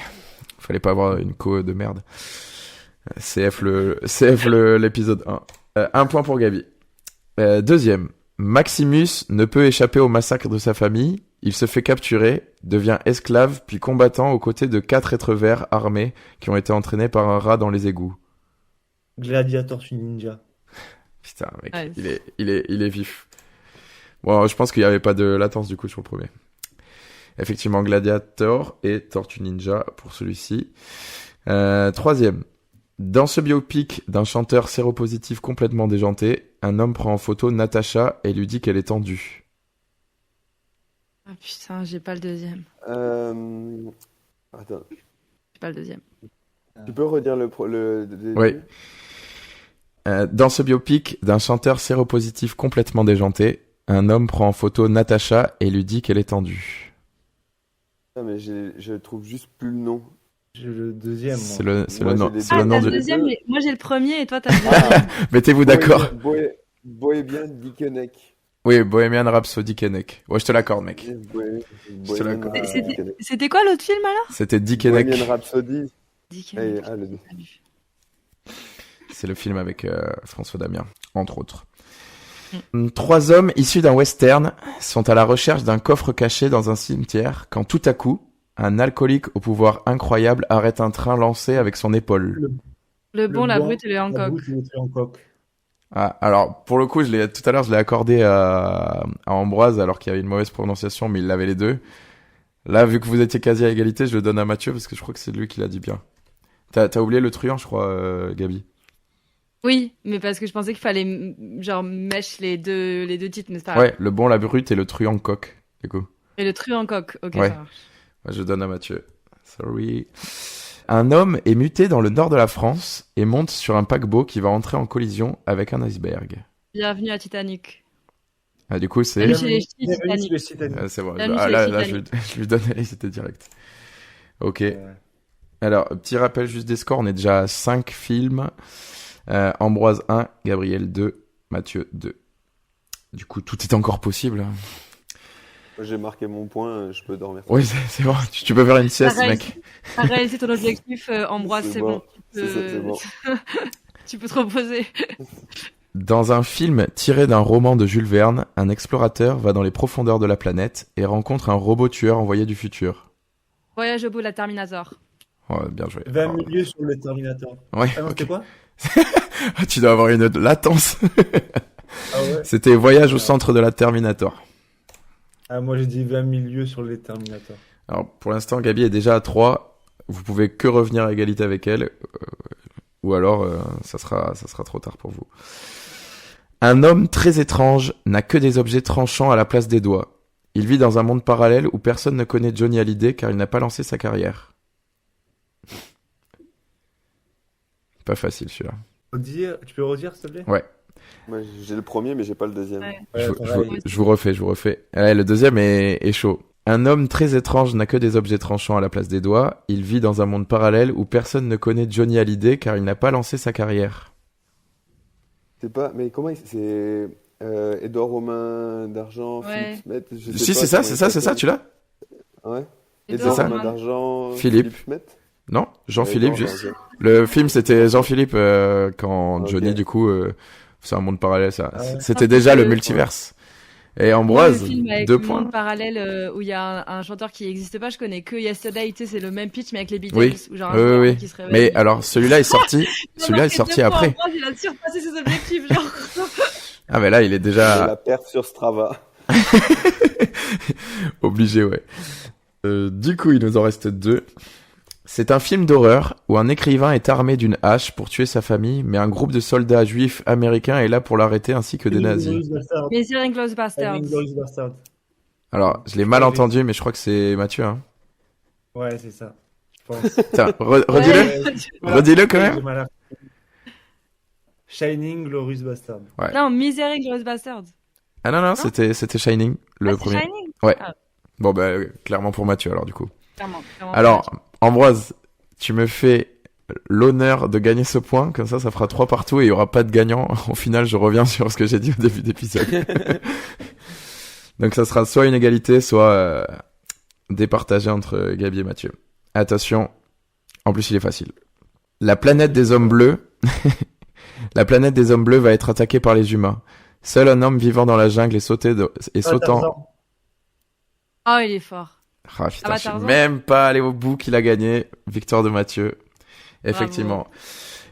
Fallait pas avoir une co de merde. CF l'épisode 1. 1 point pour Gabi. Deuxième. Maximus ne peut échapper au massacre de sa famille. Il se fait capturer, devient esclave, puis combattant aux côtés de 4 êtres verts armés qui ont été entraînés par un rat dans les égouts. Gladiator Ninja. Putain, mec, Ouais. il est vif. Bon, je pense qu'il n'y avait pas de latence du coup sur le premier. Effectivement, Gladiator et Tortue Ninja pour celui-ci. Troisième. Dans ce biopic d'un chanteur séropositif complètement déjanté, un homme prend en photo Natacha et lui dit qu'elle est tendue. Ah putain, j'ai pas le deuxième. Attends, J'ai pas le deuxième. tu peux redire le Oui. Dans ce biopic d'un chanteur séropositif complètement déjanté, un homme prend en photo Natacha et lui dit qu'elle est tendue. Ah, mais je trouve juste plus le nom. J'ai le deuxième. C'est Moi. le nom, j'ai les c'est deux. le nom T'as de... le deuxième, mais moi j'ai le premier et toi t'as le deuxième. Mettez-vous d'accord. Bohemian Dickeneck. Oui, Bohemian Rhapsody Kenneck. Ouais, je te l'accorde, mec. Bohemian l'accorde. Dickeneck. C'était quoi l'autre film alors? C'était Dick Henneck. Bohemian Rhapsody. Dick Eh, Henneck. C'est le film avec François Damien, entre autres. 3 hommes issus d'un western sont à la recherche d'un coffre caché dans un cimetière quand tout à coup, un alcoolique au pouvoir incroyable arrête un train lancé avec son épaule. Le bon, la blanc, brute et le La Hancock. bouche et le truc en coque. Ah, alors, pour le coup, tout à l'heure, je l'ai accordé à Ambroise alors qu'il y avait une mauvaise prononciation, mais il l'avait les deux. Là, vu que vous étiez quasi à égalité, je le donne à Mathieu parce que je crois que c'est lui qui l'a dit bien. T'as oublié le truand, je crois, Gabi. Oui, mais parce que je pensais qu'il fallait genre mèche les deux titres, mais c'est pas grave. Ouais, le bon, la brute et le truand coq, du coup. Et le truand Hancock, ok, Ouais. ça marche. Ouais, je donne à Mathieu. Sorry. Un homme est muté dans le nord de la France et monte sur un paquebot qui va entrer en collision avec un iceberg. Bienvenue à Titanic. Ah, du coup, c'est... Bienvenue chez les ch'tis Bienvenue Titanic. sur le Titanic. C'est bon. Bienvenue Ah, chez là, les là, Titanic. je lui donne allez, c'était direct. Ok. Ouais. Alors, petit rappel juste des scores. On est déjà à 5 films. Ambroise 1, Gabriel 2, Mathieu 2. Du coup, tout est encore possible. J'ai marqué mon point, je peux dormir. Oui, c'est bon. Tu peux faire une sieste, Pareil. mec. T'as réalisé ton objectif, Ambroise, c'est bon. C'est ça, c'est bon. Tu peux te reposer. Dans un film tiré d'un roman de Jules Verne, un explorateur va dans les profondeurs de la planète et rencontre un robot tueur envoyé du futur. Voyage au bout de la Terminator. Ouais, bien joué. 20 Alors, milieux sur le Terminator. ouais, Ah non, ok. c'était quoi? Tu dois avoir une latence. Ah ouais? C'était Voyage au centre de la Terminator. Ah, moi j'ai dit 20 milieux sur les Terminator. Alors, pour l'instant, Gabi est déjà à 3. Vous pouvez que revenir à égalité avec elle. Ou alors, ça sera trop tard pour vous. Un homme très étrange n'a que des objets tranchants à la place des doigts. Il vit dans un monde parallèle où personne ne connaît Johnny Hallyday car il n'a pas lancé sa carrière. Pas facile, celui-là. Tu peux redire, s'il te plaît? Ouais. Moi, j'ai le premier, mais j'ai pas le deuxième. Ouais. Ouais, Je pareil. vous refais. Ouais, le deuxième est chaud. Un homme très étrange n'a que des objets tranchants à la place des doigts. Il vit dans un monde parallèle où personne ne connaît Johnny Hallyday car il n'a pas lancé sa carrière. C'est pas. Mais comment il. C'est. Édouard Romain d'Argent, Ouais. Philippe Schmitt. Je sais Si, pas c'est ça, comment c'est il ça, c'est ça, s'appelle. tu l'as? Ouais. Édouard Édouard ça. Romain Romain. d'Argent, Philippe. Schmitt. Non, Jean-Philippe, Édouard, juste. ok. Le film, c'était Jean-Philippe quand Ok. Johnny, du coup, c'est un monde parallèle, ça. Ah ouais. C'était Ah, déjà le ouais. multiverse. Et Moi, Ambroise, le film avec 2 le points. monde parallèle où il y a un chanteur qui n'existe pas, je connais que Yesterday, tu sais, c'est le même pitch mais avec les Beatles. Oui. Où genre un Oui, chanteur oui. qui se réveille. Mais alors, celui-là est sorti, Il a celui-là est marqué sorti 2 points, après. Ambroise, il a surpassé ses objectifs, genre. Ah, mais là, il est Et déjà la perf sur Strava. obligé, ouais. Du coup, il nous en reste 2. C'est un film d'horreur où un écrivain est armé d'une hache pour tuer sa famille, mais un groupe de soldats juifs américains est là pour l'arrêter ainsi que des nazis. Mais c'est Inglourious Basterds. Inglourious Basterds. Alors, je l'ai mal entendu, mais je crois que c'est Mathieu, hein. Ouais, c'est ça. Je pense. Tiens, redis-le. Ouais. Redis-le quand même. J'ai mal à- Shining, Glorious Bastard. Non, Misery Inglourious Basterds. Ah non, c'était Shining, le Ah, c'est premier. Shining. Ouais. Ah, Bon, bah, clairement pour Mathieu, alors, du coup. clairement. Alors, Ambroise, tu me fais l'honneur de gagner ce point, comme ça fera 3 partout et il y aura pas de gagnant. Au final, je reviens sur ce que j'ai dit au début d'épisode. Donc ça sera soit une égalité, soit départagé entre Gabi et Mathieu. Attention, en plus il est facile. La planète des hommes bleus, la planète des hommes bleus va être attaquée par les humains. Seul un homme vivant dans la jungle et sautant. Tarzan. Oh, il est fort. Ah putain, bah, je suis Tarzan. même pas allé au bout qu'il a gagné. Victoire de Mathieu. Effectivement.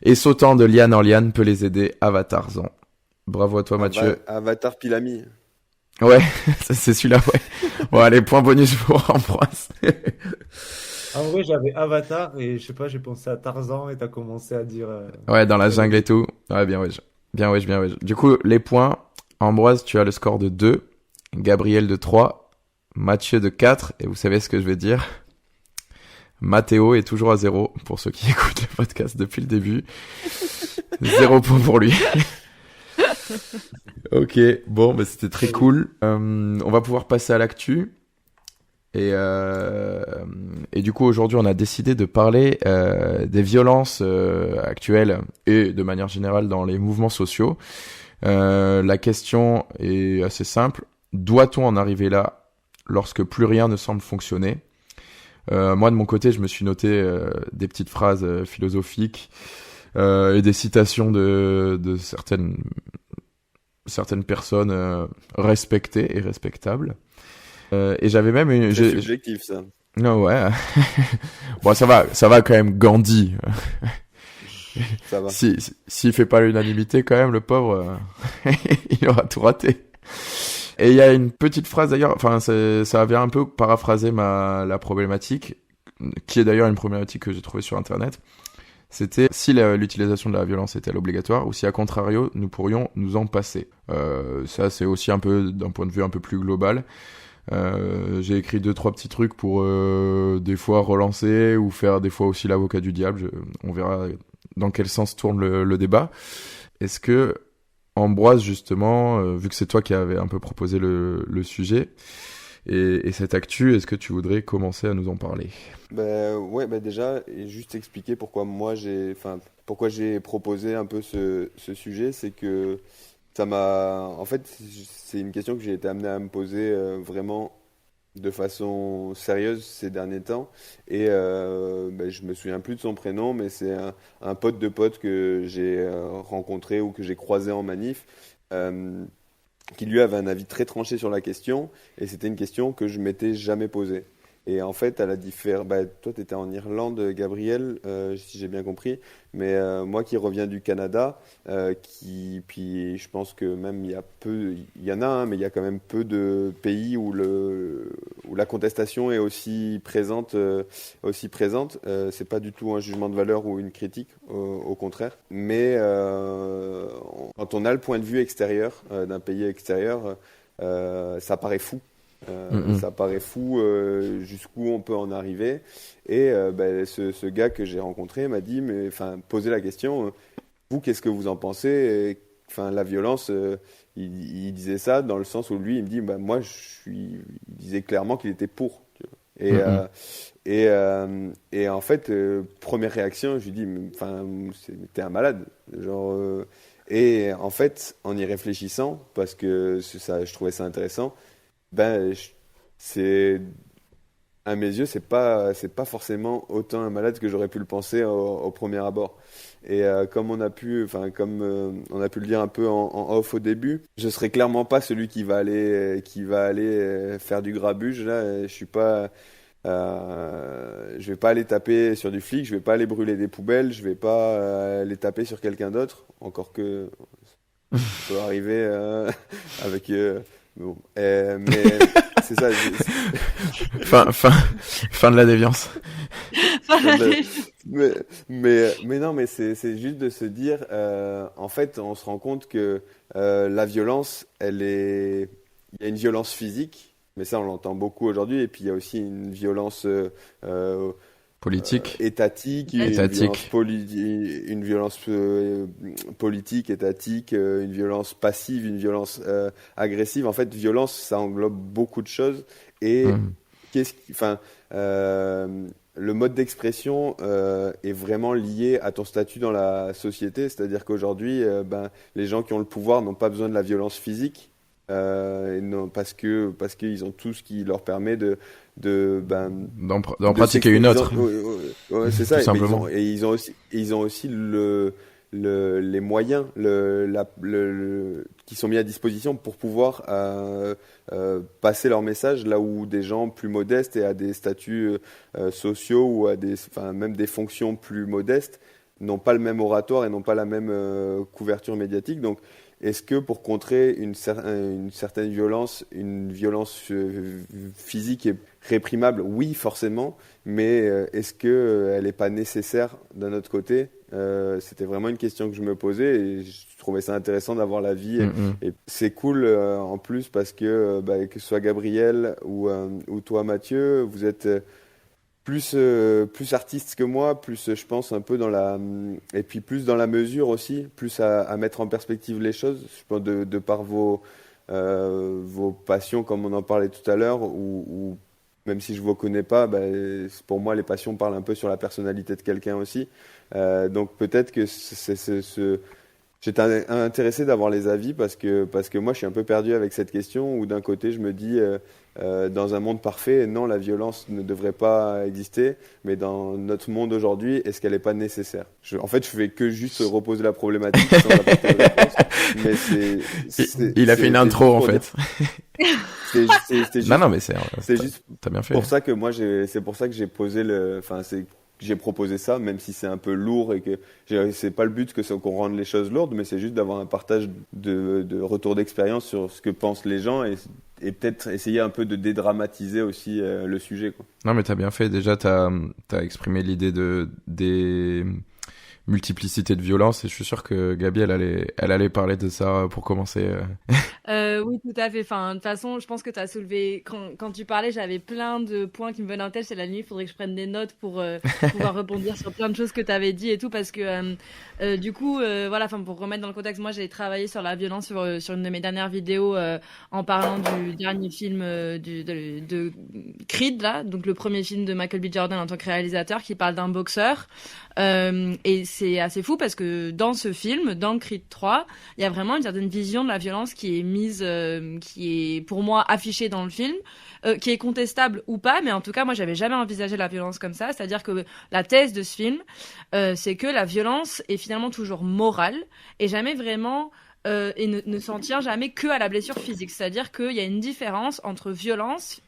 Et sautant de liane en liane peut les aider. Avatar-zan. Bravo à toi, Mathieu. Avatar Pilami. Ouais, c'est celui-là, ouais. Bon, allez, point bonus pour Ambroise. En vrai, j'avais Avatar et je sais pas, j'ai pensé à Tarzan et t'as commencé à dire. Ouais, dans la jungle et tout. Ouais, bien, ouais. Bien, ouais. Du coup, les points. Ambroise, tu as le score de 2. Gabriel de 3. Mathieu de 4. Et vous savez ce que je vais dire. Mathéo est toujours à 0 pour ceux qui écoutent le podcast depuis le début. 0 point pour lui. Ok, bon, bah, c'était très cool. On va pouvoir passer à l'actu. Et du coup, aujourd'hui, on a décidé de parler des violences actuelles et de manière générale dans les mouvements sociaux. La question est assez simple. Doit-on en arriver là lorsque plus rien ne semble fonctionner ? Moi, de mon côté, je me suis noté des petites phrases philosophiques et des citations de certaines personnes respectées et respectables. Et j'avais même une... C'est subjectif, ça. Non, ouais. Bon, ça va quand même, Gandhi. Ça va. S'il fait pas l'unanimité, quand même, le pauvre, il aura tout raté. Et il y a une petite phrase d'ailleurs, enfin, ça avait un peu paraphrasé la problématique, qui est d'ailleurs une problématique que j'ai trouvée sur Internet. C'était si l'utilisation de la violence était obligatoire ou si à contrario nous pourrions nous en passer. Ça c'est aussi un peu d'un point de vue un peu plus global. J'ai écrit 2-3 petits trucs pour des fois relancer ou faire des fois aussi l'avocat du diable. On verra dans quel sens tourne le débat. Est-ce que Ambroise, justement, vu que c'est toi qui avais un peu proposé le sujet et cette actu, est-ce que tu voudrais commencer à nous en parler? Ouais, déjà, et juste expliquer pourquoi j'ai proposé un peu ce sujet, c'est que en fait, c'est une question que j'ai été amené à me poser vraiment de façon sérieuse ces derniers temps. Et je me souviens plus de son prénom, mais c'est un pote de pote que j'ai rencontré ou que j'ai croisé en manif. euh, qui lui avait un avis très tranché sur la question, et c'était une question que je m'étais jamais posée. Et en fait, toi, tu étais en Irlande, Gabriel, si j'ai bien compris, mais moi qui reviens du Canada, puis je pense que même il y en a, hein, mais il y a quand même peu de pays où la contestation est aussi présente. C'est pas du tout un jugement de valeur ou une critique, au contraire. Mais quand on a le point de vue extérieur d'un pays extérieur, ça paraît fou. Ça paraît fou jusqu'où on peut en arriver. Et ce gars que j'ai rencontré m'a dit, posé la question, vous, qu'est-ce que vous en pensez? Enfin, la violence, il disait ça dans le sens où lui, il me dit, il disait clairement qu'il était pour. Tu vois. Et en fait, première réaction, je lui dis, t'es un malade. Genre, et en fait, en y réfléchissant, parce que je trouvais ça intéressant, c'est à mes yeux, c'est pas forcément autant un malade que j'aurais pu le penser au premier abord. Et comme on a pu le dire un peu en off au début, je serai clairement pas celui qui va aller faire du grabuge là. Je vais pas aller taper sur du flic, je vais pas aller brûler des poubelles, je vais pas aller taper sur quelqu'un d'autre. Encore que ça peut arriver avec. Bon, mais c'est ça. Fin de la déviance. Mais non, mais c'est juste de se dire, en fait, on se rend compte que la violence, il y a une violence physique, mais ça on l'entend beaucoup aujourd'hui, et puis il y a aussi une violence Politique. étatique, une violence politique, étatique, une violence passive, une violence agressive. En fait, violence, ça englobe beaucoup de choses. Et le mode d'expression est vraiment lié à ton statut dans la société. C'est-à-dire qu'aujourd'hui, les gens qui ont le pouvoir n'ont pas besoin de la violence physique. Parce qu'ils ont tout ce qui leur permet d'en pratiquer une autre. Ouais, c'est ça. Tout simplement. Ils ont aussi les moyens qui sont mis à disposition pour pouvoir passer leur message là où des gens plus modestes et à des statuts sociaux ou même des fonctions plus modestes n'ont pas le même oratoire et n'ont pas la même couverture médiatique. Donc, est-ce que pour contrer une certaine violence, une violence physique est réprimable? Oui, forcément, mais est-ce qu'elle n'est pas nécessaire d'un autre côté? C'était vraiment une question que je me posais et je trouvais ça intéressant d'avoir l'avis. Et c'est cool en plus parce que ce soit Gabriel ou toi Mathieu, vous êtes plus artiste que moi, plus je pense un peu et puis plus dans la mesure aussi, plus à mettre en perspective les choses. Je pense de par vos passions, comme on en parlait tout à l'heure, ou même si je vous connais pas, pour moi les passions parlent un peu sur la personnalité de quelqu'un aussi. Donc peut-être que j'étais intéressé d'avoir les avis parce que moi je suis un peu perdu avec cette question où d'un côté je me dis dans un monde parfait, non, la violence ne devrait pas exister, mais dans notre monde aujourd'hui, est-ce qu'elle n'est pas nécessaire? En fait, je fais que juste reposer la problématique sans apporter de réponse, mais il a fait une intro en fait. C'était juste, non, mais c'est juste t'as bien fait. Pour ça que moi, c'est pour ça que j'ai posé j'ai proposé ça, même si c'est un peu lourd et que c'est pas le but qu'on rende les choses lourdes, mais c'est juste d'avoir un partage de retour d'expérience sur ce que pensent les gens et peut-être essayer un peu de dédramatiser aussi le sujet, quoi. Non, mais t'as bien fait. Déjà, t'as exprimé l'idée des multiplicité de violences, et je suis sûr que Gabi, elle allait parler de ça pour commencer. Oui, tout à fait. Enfin, de toute façon, je pense que tu as soulevé. Quand tu parlais, j'avais plein de points qui me venaient en tête. C'est la nuit, il faudrait que je prenne des notes pour pouvoir rebondir sur plein de choses que tu avais dit et tout. Parce que, du coup, voilà, pour remettre dans le contexte, moi, j'ai travaillé sur la violence sur une de mes dernières vidéos en parlant du dernier film de Creed, là, donc le premier film de Michael B. Jordan en tant que réalisateur, qui parle d'un boxeur. Et c'est assez fou parce que dans ce film, dans Creed 3, il y a vraiment une certaine vision de la violence qui est mise, qui est pour moi affichée dans le film, qui est contestable ou pas, mais en tout cas moi j'avais jamais envisagé la violence comme ça. C'est-à-dire que la thèse de ce film, c'est que la violence est finalement toujours morale et jamais vraiment et ne s'en tient jamais que à la blessure physique. C'est-à-dire qu'il y a une différence entre violence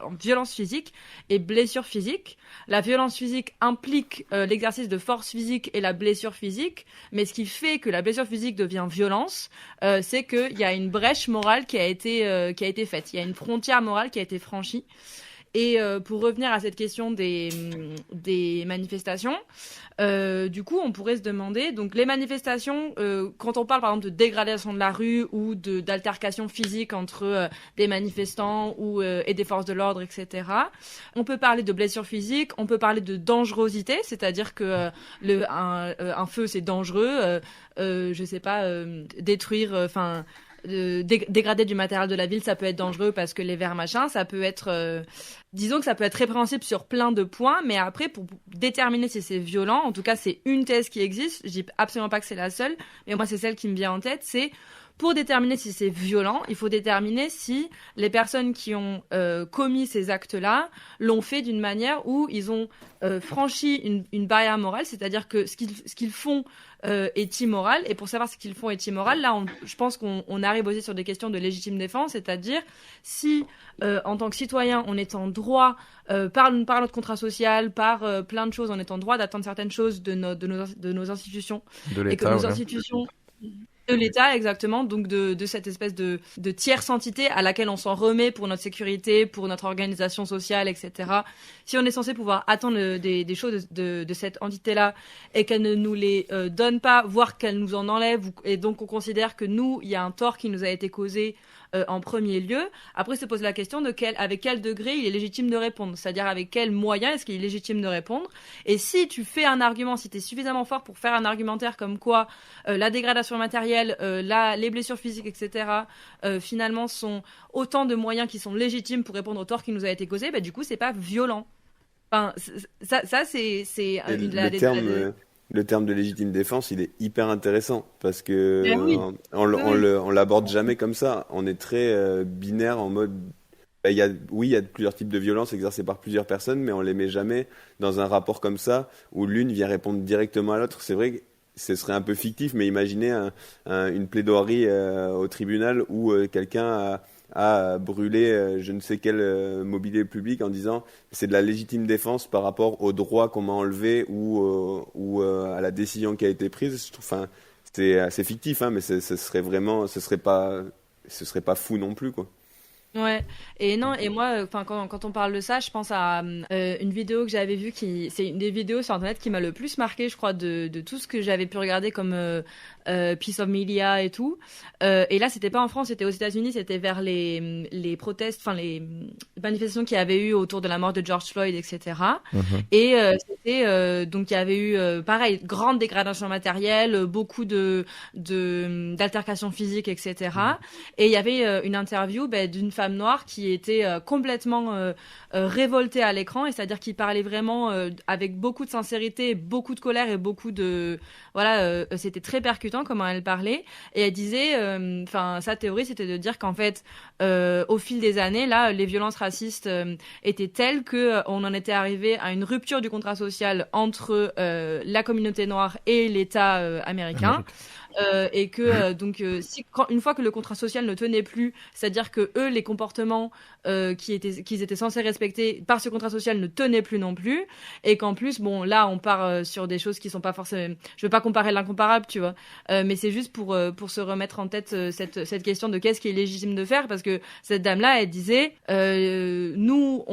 physique et blessure physique. La violence physique implique l'exercice de force physique et la blessure physique, mais ce qui fait que la blessure physique devient violence, c'est qu'il y a une brèche morale qui a été faite. Il y a une frontière morale qui a été franchie. Et pour revenir à cette question des manifestations, du coup, on pourrait se demander, donc les manifestations, quand on parle par exemple de dégradation de la rue ou d'altercation physique entre des manifestants et des forces de l'ordre, etc. On peut parler de blessures physiques, on peut parler de dangerosité, c'est-à-dire que un feu c'est dangereux, je sais pas, détruire, dégrader du matériel de la ville, ça peut être dangereux parce que les verres machin, ça peut être, disons que ça peut être répréhensible sur plein de points, mais après pour déterminer si c'est violent, en tout cas c'est une thèse qui existe, je dis absolument pas que c'est la seule, mais moi c'est celle qui me vient en tête, c'est pour déterminer si c'est violent, il faut déterminer si les personnes qui ont commis ces actes-là l'ont fait d'une manière où ils ont franchi une barrière morale, c'est-à-dire que ce qu'ils font est immoral. Et pour savoir ce qu'ils font est immoral, là, je pense qu'on arrive aussi sur des questions de légitime défense, c'est-à-dire si, en tant que citoyen, on est en droit, par notre contrat social, par plein de choses, on est en droit d'attendre certaines choses de nos institutions. De Et que l'État, nos voilà. institutions... De l'État, exactement, donc de cette espèce de tierce entité à laquelle on s'en remet pour notre sécurité, pour notre organisation sociale, etc. Si on est censé pouvoir attendre des choses de cette entité-là et qu'elle ne nous les donne pas, voire qu'elle nous en enlève, et donc on considère que nous, il y a un tort qui nous a été causé en premier lieu, après se pose la question de avec quel degré il est légitime de répondre, c'est-à-dire avec quel moyen est-ce qu'il est légitime de répondre. Et si tu fais un argument, si tu es suffisamment fort pour faire un argumentaire comme quoi la dégradation matérielle, les blessures physiques, etc., finalement sont autant de moyens qui sont légitimes pour répondre au tort qui nous a été causé, bah, du coup c'est pas violent. Enfin, ça c'est Et le terme de légitime défense, il est hyper intéressant parce que Ben oui. on l'aborde jamais comme ça. On est très binaire en mode, bah, il y a plusieurs types de violences exercées par plusieurs personnes, mais on les met jamais dans un rapport comme ça où l'une vient répondre directement à l'autre. C'est vrai que ce serait un peu fictif, mais imaginez une plaidoirie au tribunal où quelqu'un a brûlé je ne sais quel mobilier public en disant c'est de la légitime défense par rapport au droit qu'on m'a enlevé ou à la décision qui a été prise. Je trouve, enfin, c'est fictif, hein, mais ce serait pas fou non plus, quoi. Ouais, et non, et moi, quand on parle de ça, je pense à une vidéo que j'avais vue c'est une des vidéos sur Internet qui m'a le plus marqué, je crois, de tout ce que j'avais pu regarder comme piece of media et tout. Et là, c'était pas en France, c'était aux États-Unis, c'était vers les protestes, les manifestations qu'il y avait eu autour de la mort de George Floyd, etc. Et c'était donc il y avait eu pareil, grande dégradation matérielle, beaucoup d'altercations physiques, etc. Et il y avait une interview d'une femme noire qui était complètement révoltée à l'écran, et c'est-à-dire qui parlait vraiment avec beaucoup de sincérité, beaucoup de colère et beaucoup de c'était très percutant comment elle parlait, et elle disait sa théorie c'était de dire qu'en fait au fil des années là les violences racistes étaient telles que on en était arrivé à une rupture du contrat social entre la communauté noire et l'État américain. et que si une fois que le contrat social ne tenait plus, c'est-à-dire que eux les comportements qu'ils étaient censés respecter par ce contrat social ne tenaient plus non plus, et qu'en plus bon là on part sur des choses qui sont pas forcément, je veux pas comparer l'incomparable, tu vois, mais c'est juste pour se remettre en tête cette question de qu'est-ce qui est légitime de faire, parce que cette dame là elle disait nous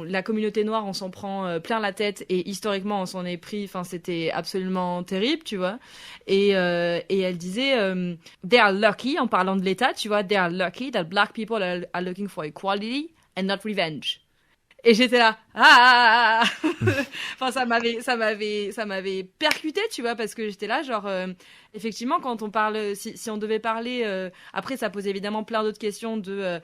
la communauté noire on s'en prend plein la tête, et historiquement on s'en est pris, enfin c'était absolument terrible, tu vois, et elle disait they are lucky, en parlant de l'État, tu vois, they are lucky that black people are looking for equality and not revenge. Et j'étais là, enfin ça m'avait percuté, tu vois, parce que j'étais là genre effectivement quand on parle, si on devait parler, après ça pose évidemment plein d'autres questions de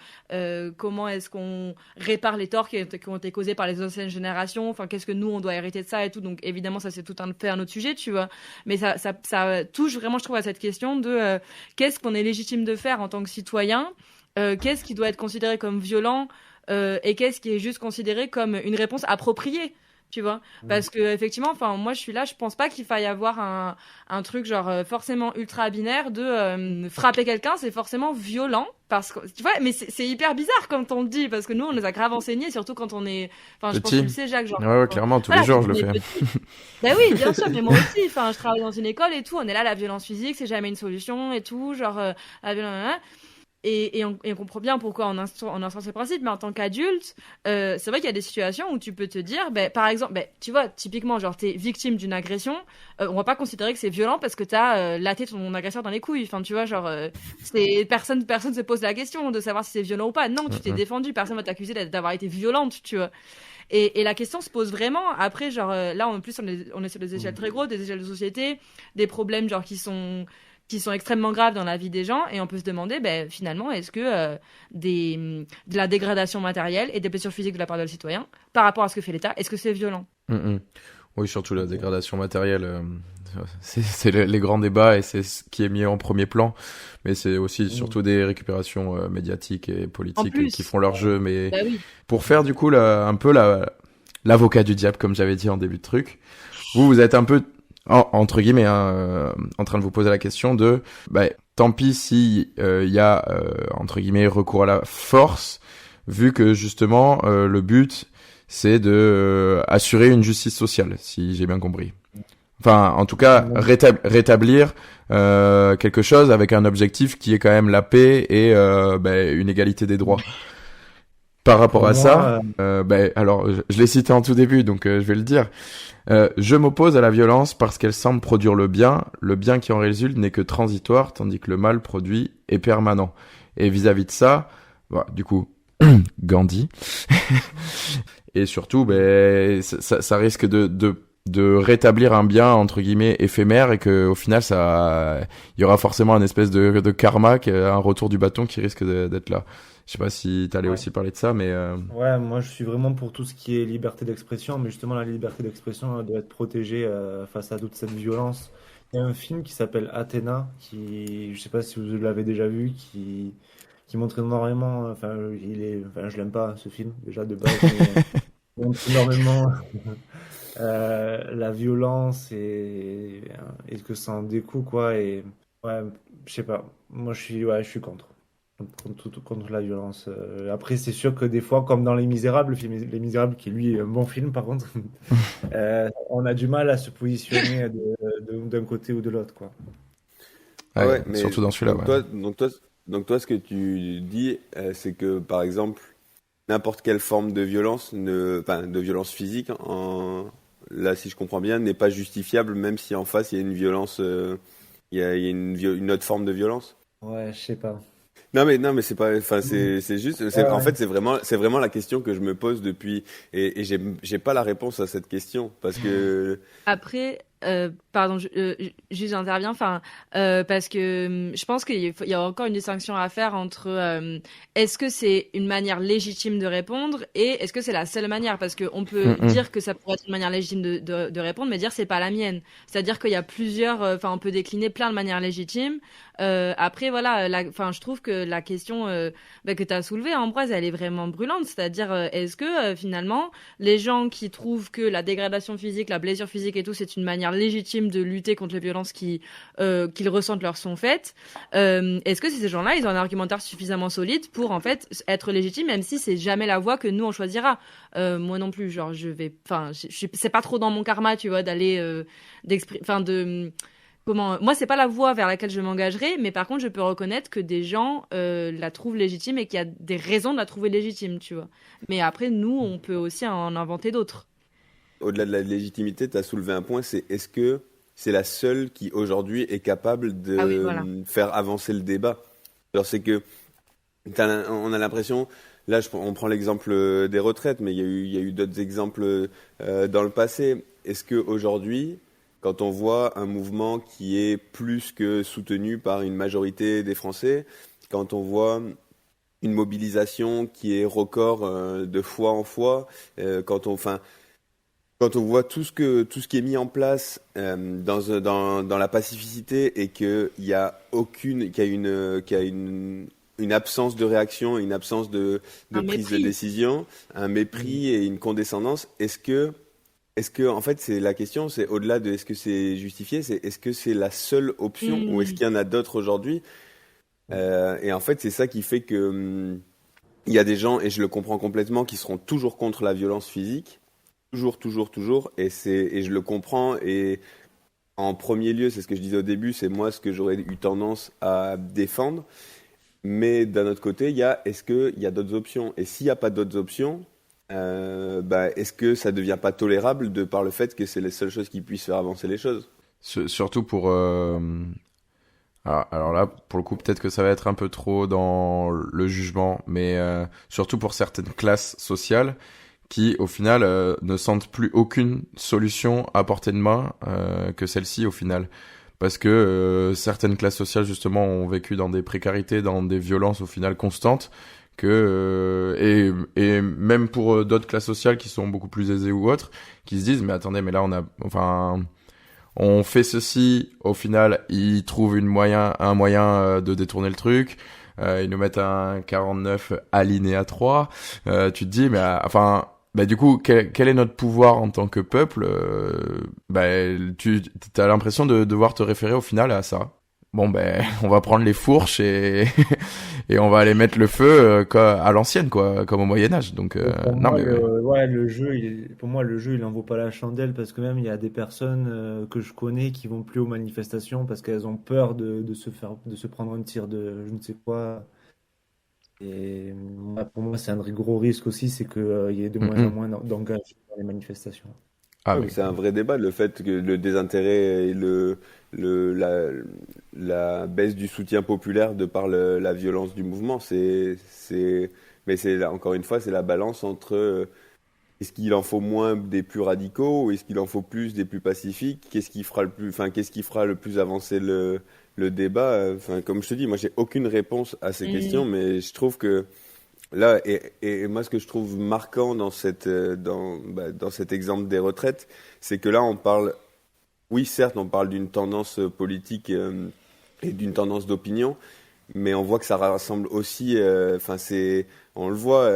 comment est-ce qu'on répare les torts qui ont été causés par les anciennes générations, enfin qu'est-ce que nous on doit hériter de ça et tout, donc évidemment ça c'est tout un autre sujet, tu vois, mais ça touche vraiment, je trouve, à cette question de qu'est-ce qu'on est légitime de faire en tant que citoyen, qu'est-ce qui doit être considéré comme violent, et qu'est-ce qui est juste considéré comme une réponse appropriée, tu vois, parce que effectivement, enfin moi je suis là, je pense pas qu'il faille avoir un truc genre forcément ultra binaire de frapper quelqu'un c'est forcément violent, parce que tu vois, mais c'est hyper bizarre quand on le dit, parce que nous on nous a grave enseigné, surtout quand on est, enfin je pense que tu le sais Jacques, genre ouais, clairement tous les jours je le fais. Ben oui, bien sûr, mais moi aussi, enfin je travaille dans une école et tout, on est là, la violence physique c'est jamais une solution et tout, genre la violence. Et on comprend bien pourquoi on instaure ces principes, mais en tant qu'adulte, c'est vrai qu'il y a des situations où tu peux te dire, par exemple, tu vois, typiquement, genre, t'es victime d'une agression, on va pas considérer que c'est violent parce que t'as laté ton agresseur dans les couilles. Enfin, tu vois, genre, personne se pose la question de savoir si c'est violent ou pas. Non, tu t'es défendu, personne va t'accuser d'avoir été violente, tu vois. Et la question se pose vraiment. Après, genre, là, on est sur des échelles très grosses, des échelles de société, des problèmes, genre, qui sont extrêmement graves dans la vie des gens, et on peut se demander finalement est-ce que de la dégradation matérielle et des blessures physiques de la part de le citoyen par rapport à ce que fait l'État, est-ce que c'est violent? Oui, surtout la dégradation matérielle, c'est les grands débats et c'est ce qui est mis en premier plan, mais c'est aussi surtout des récupérations médiatiques et politiques qui font leur jeu, mais oui. Pour faire du coup un peu l'avocat du diable, comme j'avais dit en début de truc, vous êtes un peu entre guillemets, en train de vous poser la question de, tant pis si il y a entre guillemets recours à la force, vu que justement le but c'est de assurer une justice sociale, si j'ai bien compris. Enfin, en tout cas, rétablir quelque chose avec un objectif qui est quand même la paix et une égalité des droits. Par rapport à ça, alors je l'ai cité en tout début, donc je vais le dire. Je m'oppose à la violence parce qu'elle semble produire le bien qui en résulte n'est que transitoire, tandis que le mal produit est permanent. Et vis-à-vis de ça, du coup, Gandhi. Et surtout, ça risque de rétablir un bien entre guillemets éphémère, et que au final il y aura forcément un espèce de karma, un retour du bâton qui risque d'être là. Je sais pas si t'allais aussi parler de ça, mais Ouais, moi je suis vraiment pour tout ce qui est liberté d'expression, mais justement la liberté d'expression doit être protégée face à toute cette violence. Il y a un film qui s'appelle Athéna, je sais pas si vous l'avez déjà vu, qui montre énormément, je l'aime pas ce film déjà de base, mais il montre énormément la violence et ce que ça en découle, quoi. Et ouais, je sais pas, moi je suis contre la violence. Après, c'est sûr que des fois, comme dans Les Misérables, le film Les Misérables, qui lui est un bon film par contre, on a du mal à se positionner d'un côté ou de l'autre, quoi. Ouais, mais surtout dans celui-là. Donc toi, ce que tu dis, c'est que par exemple, n'importe quelle forme de violence, de violence physique, là, si je comprends bien, n'est pas justifiable, même si en face il y a une violence, il y a une autre forme de violence. Ouais, je sais pas. Non mais c'est pas, enfin c'est juste, en fait c'est vraiment la question que je me pose depuis, et j'ai pas la réponse à cette question, parce que Après, pardon, juste j'interviens, parce que je pense qu'il y a encore une distinction à faire entre est-ce que c'est une manière légitime de répondre et est-ce que c'est la seule manière, parce qu'on peut dire que ça pourrait être une manière légitime de répondre, mais dire c'est pas la mienne. C'est-à-dire qu'il y a plusieurs, on peut décliner plein de manières légitimes. Après, voilà, je trouve que la question que tu as soulevée, Ambroise, elle est vraiment brûlante. C'est-à-dire, est-ce que finalement, les gens qui trouvent que la dégradation physique, la blessure physique et tout, c'est une manière manière légitime de lutter contre les violences qu'ils ressentent leur sont faites. Est-ce que ces gens-là, ils ont un argumentaire suffisamment solide pour en fait être légitimes, même si c'est jamais la voie que nous on choisira. Moi non plus, genre c'est pas trop dans mon karma, tu vois, d'aller moi, c'est pas la voie vers laquelle je m'engagerai, mais par contre, je peux reconnaître que des gens la trouvent légitime et qu'il y a des raisons de la trouver légitime, tu vois. Mais après, nous, on peut aussi en inventer d'autres. Au-delà de la légitimité, tu as soulevé un point, c'est est-ce que c'est la seule qui aujourd'hui est capable de Voilà. faire avancer le débat? Alors c'est que on a l'impression, là on prend l'exemple des retraites, mais il y a eu d'autres exemples dans le passé. Est-ce que aujourd'hui, quand on voit un mouvement qui est plus que soutenu par une majorité des Français, quand on voit une mobilisation qui est record de fois en fois, quand on voit tout ce qui est mis en place dans la pacificité et qu'il y a une absence de réaction, une absence de prise de décision, un mépris et une condescendance, est-ce que, en fait, c'est la question, c'est au-delà de est-ce que c'est justifié, c'est est-ce que c'est la seule option ou est-ce qu'il y en a d'autres aujourd'hui? Et en fait, c'est ça qui fait que il y a des gens, et je le comprends complètement, qui seront toujours contre la violence physique, toujours, et je le comprends. Et en premier lieu, c'est ce que je disais au début, c'est moi ce que j'aurais eu tendance à défendre. Mais d'un autre côté, est-ce qu'il y a d'autres options? Et s'il n'y a pas d'autres options, est-ce que ça devient pas tolérable de par le fait que c'est les seules choses qui puissent faire avancer les choses? Surtout pour... alors là, pour le coup, peut-être que ça va être un peu trop dans le jugement, mais surtout pour certaines classes sociales qui, au final, ne sentent plus aucune solution à portée de main que celle-ci, au final. Parce que certaines classes sociales, justement, ont vécu dans des précarités, dans des violences, au final, constantes, et même pour d'autres classes sociales qui sont beaucoup plus aisées ou autres, qui se disent mais attendez, mais là on fait ceci, au final ils trouvent un moyen de détourner le truc, ils nous mettent un 49 alinéa 3, tu te dis mais du coup quel est notre pouvoir en tant que peuple? Tu as l'impression de devoir te référer au final à ça. Bon on va prendre les fourches et et on va aller mettre le feu à l'ancienne, quoi, comme au Moyen-Âge. Donc pour moi le jeu il en vaut pas la chandelle parce que même il y a des personnes que je connais qui vont plus aux manifestations parce qu'elles ont peur de se prendre un tir de je ne sais quoi. Et pour moi c'est un gros risque aussi, c'est que il y ait de moins en moins d'engagement dans les manifestations. Ah, C'est un vrai débat, le fait que le désintérêt et la baisse du soutien populaire de par la violence du mouvement, mais encore une fois, c'est la balance entre est-ce qu'il en faut moins des plus radicaux ou est-ce qu'il en faut plus des plus pacifiques? Qu'est-ce qui fera le plus avancer le débat? Comme je te dis, moi, j'ai aucune réponse à ces questions, mais je trouve que là, et moi, ce que je trouve marquant dans dans cet exemple des retraites, c'est que là, oui, certes, on parle d'une tendance politique et d'une tendance d'opinion, mais on voit que ça rassemble aussi, on le voit,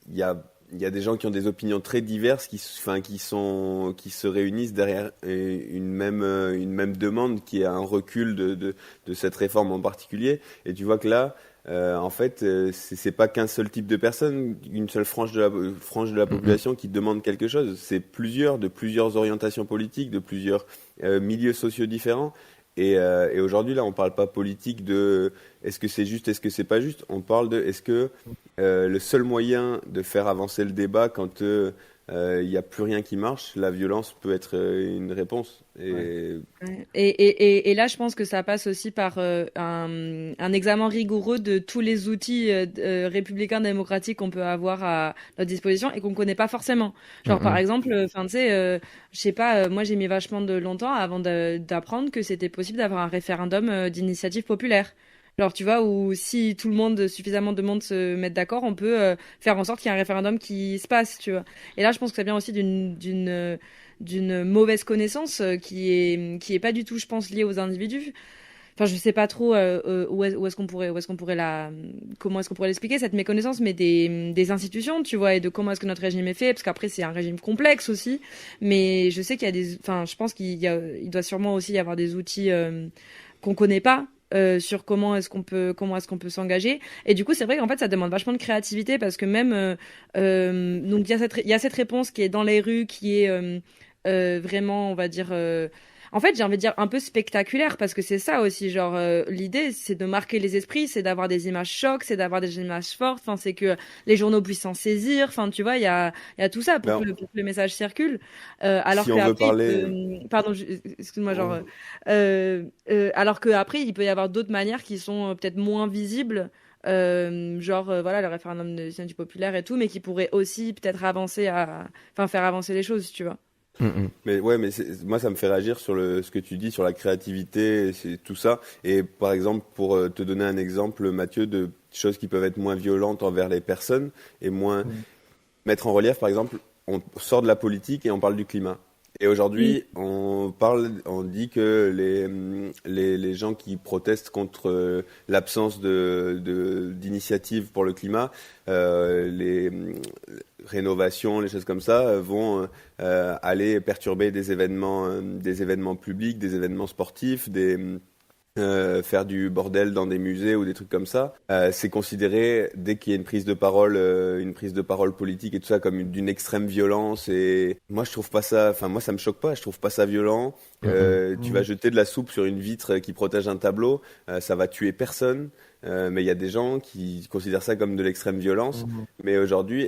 il y a des gens qui ont des opinions très diverses qui se réunissent derrière une même demande qui est un recul de cette réforme en particulier. Et tu vois que là, en fait, c'est pas qu'un seul type de personne, une seule frange de la population qui demande quelque chose. C'est de plusieurs orientations politiques, de plusieurs milieux sociaux différents. Et aujourd'hui, là, on parle pas politique de est-ce que c'est juste, est-ce que c'est pas juste. On parle de est-ce que le seul moyen de faire avancer le débat quand il n'y a plus rien qui marche, la violence peut être une réponse. Et là, je pense que ça passe aussi par un examen rigoureux de tous les outils républicains démocratiques qu'on peut avoir à notre disposition et qu'on connaît pas forcément. Genre, par exemple, je sais pas, moi j'ai mis vachement de longtemps avant d'apprendre que c'était possible d'avoir un référendum d'initiative populaire. Genre, tu vois, où si suffisamment de monde se mettent d'accord, on peut faire en sorte qu'il y ait un référendum qui se passe, tu vois. Et là, je pense que ça vient aussi d'une mauvaise connaissance qui est pas du tout, je pense, liée aux individus. enfin, je sais pas trop où est-ce qu'on pourrait comment est-ce qu'on pourrait l'expliquer cette méconnaissance, mais des institutions, tu vois, et de comment est-ce que notre régime est fait, parce qu'après c'est un régime complexe aussi, mais je sais qu'il y a enfin, je pense il doit sûrement aussi y avoir des outils qu'on connaît pas. Sur comment est-ce qu'on peut s'engager, et du coup c'est vrai qu'en fait ça demande vachement de créativité, parce que même donc il y a cette réponse qui est dans les rues, qui est vraiment, on va dire, en fait, j'ai envie de dire un peu spectaculaire, parce que c'est ça aussi, genre, l'idée, c'est de marquer les esprits, c'est d'avoir des images chocs, c'est d'avoir des images fortes, enfin, c'est que les journaux puissent s'en saisir, enfin, tu vois, il y a tout ça Ben, pour que le message circule. Alors si que on veut après, parler, pardon, excuse-moi, genre, on- alors que après, il peut y avoir d'autres manières qui sont peut-être moins visibles. Genre voilà, le référendum de décision du populaire et tout, mais qui pourrait aussi peut-être enfin faire avancer les choses, tu vois. mais ouais, mais moi ça me fait réagir sur ce que tu dis sur la créativité, c'est tout ça. Et par exemple, pour te donner un exemple, Mathieu, de choses qui peuvent être moins violentes envers les personnes et moins Mm. mettre en relief, par exemple, on sort de la politique et on parle du climat. Et Oui. aujourd'hui, on dit que les gens qui protestent contre l'absence d'initiative pour le climat, les rénovations, les choses comme ça, vont aller perturber des événements publics, des événements sportifs, faire du bordel dans des musées ou des trucs comme ça, c'est considéré dès qu'il y a une prise de parole politique et tout ça comme d'une extrême violence. Et moi, je trouve pas ça. Enfin, moi, ça me choque pas. Je trouve pas ça violent. Tu vas Mm. jeter de la soupe sur une vitre qui protège un tableau, ça va tuer personne. Mais il y a des gens qui considèrent ça comme de l'extrême violence. Mm. Mais aujourd'hui,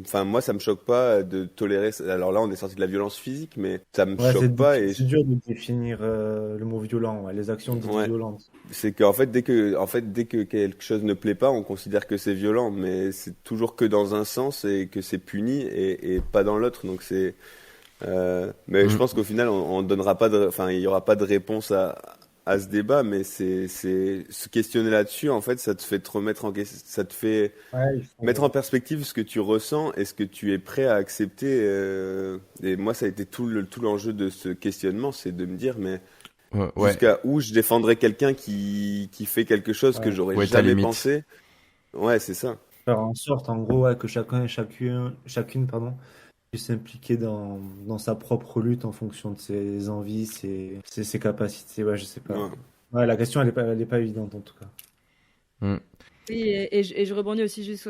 enfin, moi, ça me choque pas de tolérer. Alors là, on est sorti de la violence physique, mais ça me Ouais, choque pas. c'est dur de définir le mot violent, ouais, les actions dites Ouais. violentes. C'est qu'en fait, dès que quelque chose ne plaît pas, on considère que c'est violent, mais c'est toujours que dans un sens et que c'est puni et pas dans l'autre. Donc mais je Mm. pense qu'au final, on donnera pas enfin, il y aura pas de réponse à ce débat, mais c'est se questionner là-dessus. En fait, ça te fait te remettre en question, ça te fait Ouais, il mettre en faut... perspective ce que tu ressens et ce que tu es prêt à accepter. Et moi, ça a été tout l'enjeu de ce questionnement, c'est de me dire, mais Ouais, jusqu'à où je défendrais quelqu'un qui fait quelque chose que ouais, j'aurais ouais, ta jamais limite. pensé. Ouais, c'est ça. faire en sorte, en gros, ouais, que chacun et chacune, pardon, puisse s'impliquer dans sa propre lutte en fonction de ses envies, ses capacités. Ouais, je sais pas. Ouais. Ouais, la question, elle est pas évidente en tout cas. Mm. Oui, et je rebondis aussi juste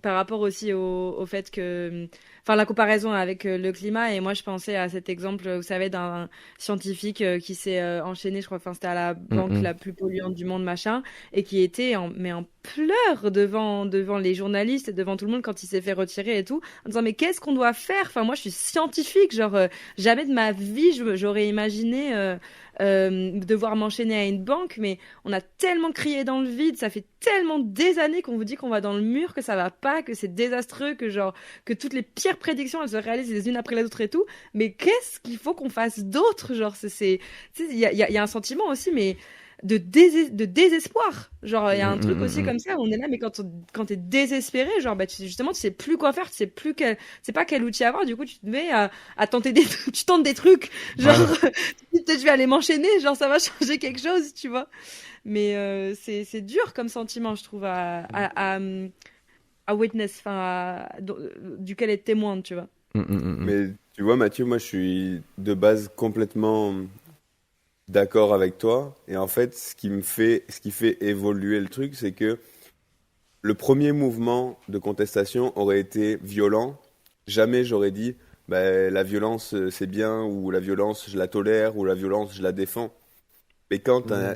par rapport aussi au fait que, enfin, la comparaison avec le climat. Et moi, je pensais à cet exemple, vous savez, d'un scientifique qui s'est enchaîné, je crois, enfin, c'était à la Mm, banque mm. la plus polluante du monde, machin, et qui était mais en pleurs devant les journalistes et devant tout le monde quand il s'est fait retirer et tout, en disant, mais qu'est-ce qu'on doit faire? Enfin, moi, je suis scientifique, genre, jamais de ma vie, j'aurais imaginé devoir m'enchaîner à une banque, mais on a tellement crié dans le vide, ça fait tellement des années qu'on vous dit qu'on va dans le mur, que ça va pas, que c'est désastreux, que genre que toutes les pires prédictions elles se réalisent les unes après les autres et tout. Mais qu'est-ce qu'il faut qu'on fasse d'autre? Genre tu sais, il y a un sentiment aussi, mais de désespoir. Genre il y a Mm, un mm, truc mm, aussi mm. comme ça où on est là, mais quand t'es désespéré, genre bah justement tu sais plus quoi faire, tu sais plus c'est pas quel outil avoir. Du coup tu te mets à tenter des trucs, tu tentes des trucs, genre Ouais. tu te dis, peut-être je vais aller m'enchaîner, genre ça va changer quelque chose, tu vois. Mais c'est dur comme sentiment, je trouve, à witness, enfin, duquel être témoin, tu vois. Mm, mm, mm, mm. Mais tu vois, Mathieu, moi, je suis de base complètement d'accord avec toi. Et en fait, ce qui fait évoluer le truc, c'est que le premier mouvement de contestation aurait été violent. Jamais j'aurais dit, bah, la violence, c'est bien, ou la violence, je la tolère, ou la violence, je la défends. Mais quand Mm.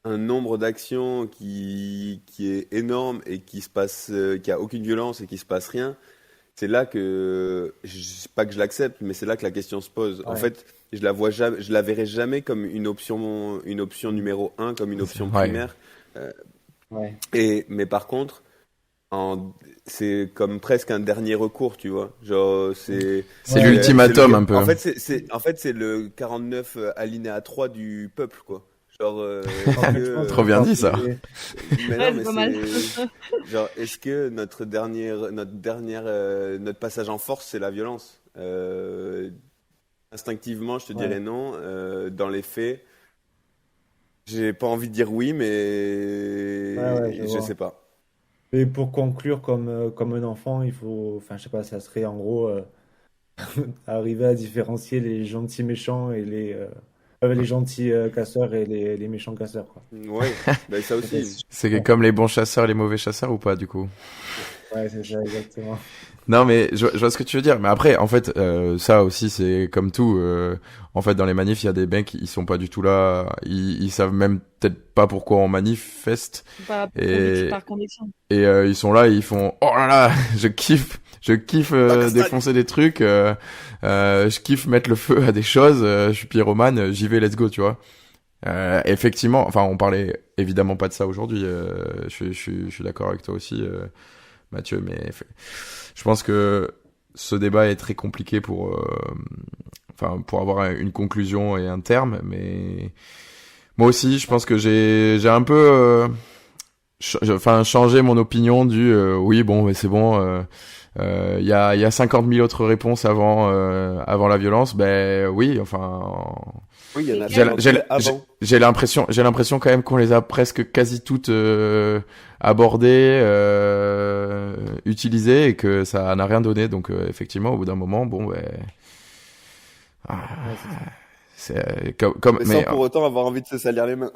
un nombre d'actions qui est énorme et qui a aucune violence et qui se passe rien, c'est là que, pas que je l'accepte, mais c'est là que la question se pose. En Ouais. fait, je la verrai jamais comme une option numéro un, comme une option Ouais. primaire. Euh, Ouais. mais par contre, c'est comme presque un dernier recours, tu vois. Genre, C'est Ouais, l'ultimatum un en peu. fait, en fait, c'est le 49 alinéa 3 du peuple, quoi. Genre, est-ce en que, fait, je pense Trop qu'il faut bien dit ça. appeler. mais Ouais, non, c'est mais pas mal. genre, est-ce que notre passage en force, c'est la violence? Instinctivement, je te Ouais. dirais non. Dans les faits, J'ai pas envie de dire oui, mais Ouais, je je vois. sais pas. Et pour conclure, comme un enfant, il faut, enfin, je sais pas, ça serait en gros arriver à différencier les gentils méchants et les gentils casseurs et les méchants casseurs, quoi. Ouais, bah ça C'est aussi. C'est comme les bons chasseurs et les mauvais chasseurs ou pas, du coup? ouais, c'est ça, exactement. Non, mais je vois ce que tu veux dire. Mais après, en fait, ça aussi, c'est comme tout. En fait, dans les manifs, il y a des mecs, ils sont pas du tout là. Ils savent même peut-être pas pourquoi on manifeste. Et, Par conviction. ils sont là, et ils font, oh là là, je kiffe Pakistan. défoncer des trucs. Je kiffe mettre le feu à des choses. Je suis pyromane, j'y vais, let's go, tu vois. Effectivement, enfin, on parlait évidemment pas de ça aujourd'hui. Je suis d'accord avec toi aussi, Mathieu, mais je pense que ce débat est très compliqué enfin, pour avoir une conclusion et un terme. Mais moi aussi, je pense que j'ai un peu, enfin, changé mon opinion du, oui, bon, mais c'est bon. Il y a 50 000 autres réponses avant la violence. Ben oui, enfin. Oui, il y en a J'ai- 50 000 avant. J'ai l'impression quand même qu'on les a presque quasi toutes abordées, utilisées et que ça n'a rien donné. Donc effectivement, au bout d'un moment, bon, ben, ah, Ouais, c'est ça. c'est Mais sans pour autant avoir envie de se salir les mains.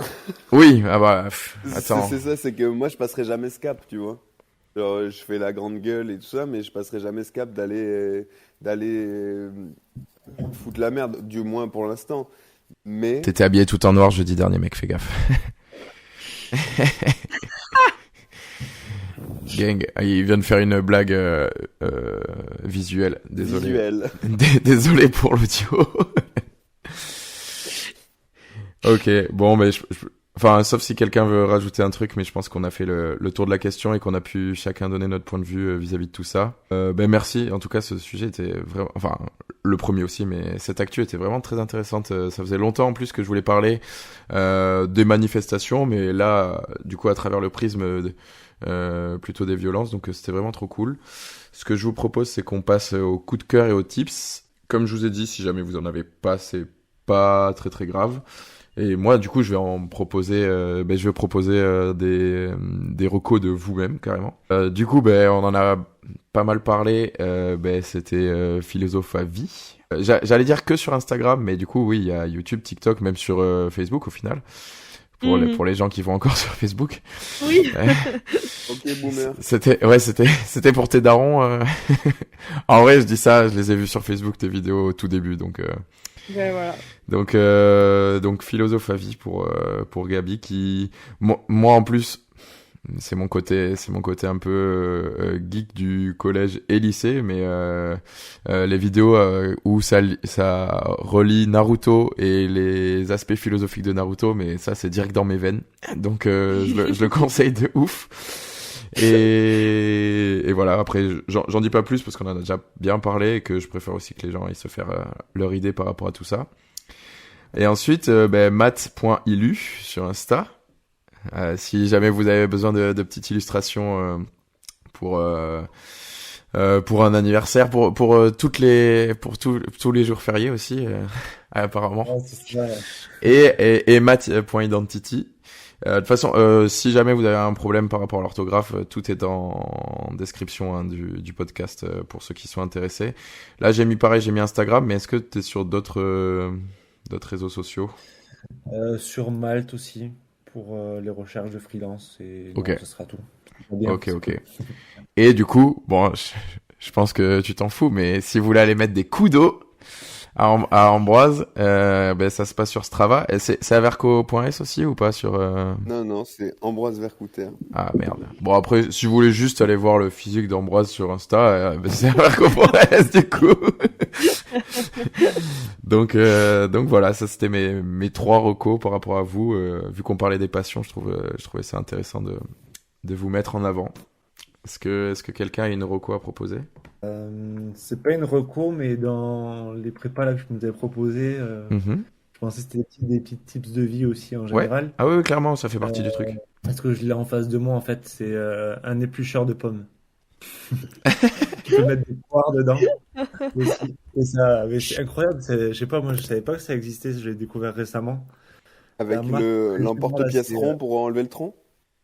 oui, ah bah, attends, C'est ça, c'est que moi je passerai jamais ce cap, tu vois. Genre, je fais la grande gueule et tout ça, mais je passerai jamais ce cap d'aller foutre la merde, du moins pour l'instant. Mais t'étais habillé tout en noir jeudi dernier, mec, fais gaffe. Gang, il vient de faire une blague visuelle. Désolé. visuel. Désolé pour l'audio. Ok, bon, mais enfin, sauf si quelqu'un veut rajouter un truc, mais je pense qu'on a fait le tour de la question et qu'on a pu chacun donner notre point de vue vis-à-vis de tout ça. Ben merci. En tout cas, ce sujet était vraiment, enfin, le premier aussi, mais cette actu était vraiment très intéressante. Ça faisait longtemps en plus que je voulais parler des manifestations, mais là, du coup, à travers le prisme plutôt des violences, donc c'était vraiment trop cool. Ce que je vous propose, c'est qu'on passe au coup de cœur et aux tips. Comme je vous ai dit, si jamais vous en avez pas, c'est pas très très grave. Et moi, du coup, je vais en proposer, je vais proposer des recos de vous-même carrément. Du coup, on en a pas mal parlé. C'était philosophe à vie. J'allais dire que sur Instagram, mais du coup, oui, il y a YouTube, TikTok, même sur Facebook au final. Pour les gens qui vont encore sur Facebook. Oui. Ok, boomer. C'était pour tes darons. En vrai, je dis ça, je les ai vus sur Facebook tes vidéos au tout début, donc. Ben voilà. Donc philosophe à vie pour Gabi qui moi en plus c'est mon côté un peu geek du collège et lycée, mais les vidéos où ça relie Naruto et les aspects philosophiques de Naruto, mais ça c'est direct dans mes veines, donc je le conseille de ouf. Et voilà, après j'en dis pas plus parce qu'on en a déjà bien parlé et que je préfère aussi que les gens aillent se faire leur idée par rapport à tout ça. Et ensuite, math.ilu sur Insta. Si jamais vous avez besoin de petites illustrations pour un anniversaire, pour tous les jours fériés aussi, apparemment. Ouais, c'est ça. Et math.identity. De toute façon, si jamais vous avez un problème par rapport à l'orthographe, tout est en description du podcast pour ceux qui sont intéressés. Là, j'ai mis Instagram, mais est-ce que t'es sur d'autres réseaux sociaux? Sur Malte aussi, pour les recherches de freelance, et Ok. non, ce sera tout. Bien, Ok, c'est ok. cool. Et du coup, bon, je pense que tu t'en fous, mais si vous voulez aller mettre des coups d'eau à Ambroise, ça se passe sur Strava. Et c'est averco.s aussi ou pas sur Non, c'est Ambroise Vercouter. Ah merde. Bon après, si vous voulez juste aller voir le physique d'Ambroise sur Insta, c'est averco.s du coup. Donc voilà, ça c'était mes trois recos par rapport à vous. Vu qu'on parlait des passions, je trouvais ça intéressant de vous mettre en avant. Est-ce que quelqu'un a une reco à proposer? C'est pas une reco, mais dans les prépas là que je nous avais proposé, Mhm. je pensais que c'était des petits tips de vie aussi en Ouais. général. Ah oui, clairement, ça fait partie du truc. Parce que je l'ai en face de moi, en fait, c'est un éplucheur de pommes. Tu peux mettre des poires dedans aussi. Et ça, mais c'est incroyable. Je sais pas, moi, je savais pas que ça existait. Je l'ai découvert récemment. Avec La marque que j'ai, moi, là, l'emporte-pièce rond pour enlever le tronc?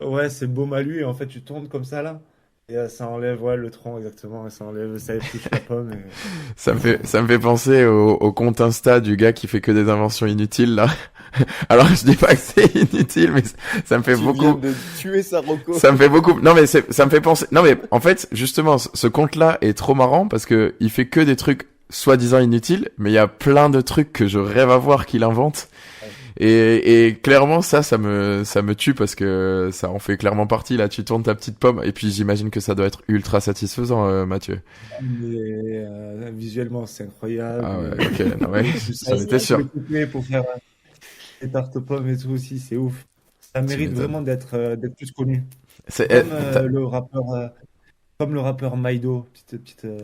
ouais, c'est Beaumalu et en fait tu tournes comme ça là et ça enlève ouais, le tronc exactement et ça enlève, ça épluche la pomme et Ça me fait penser au compte Insta du gars qui fait que des inventions inutiles, là. Alors, je dis pas que c'est inutile, mais ça me fait Tu viens beaucoup, de tuer Saroko. ça me fait beaucoup, non, mais ça me fait penser, non, mais en fait, justement, ce compte-là est trop marrant parce que il fait que des trucs soi-disant inutiles, mais il y a plein de trucs que je rêve à voir qu'il invente. Et clairement, ça me tue parce que ça en fait clairement partie. Là, tu tournes ta petite pomme. Et puis, j'imagine que ça doit être ultra satisfaisant, Mathieu. mais, visuellement c'est Ah ouais, incroyable. ok, non, ouais, Je j'en sais étais sûr. le couper pour faire des tartes aux pommes et tout aussi, c'est ouf. Ça Tu mérite m'étonnes. vraiment d'être plus connu. C'est, Comme le rappeur Maido,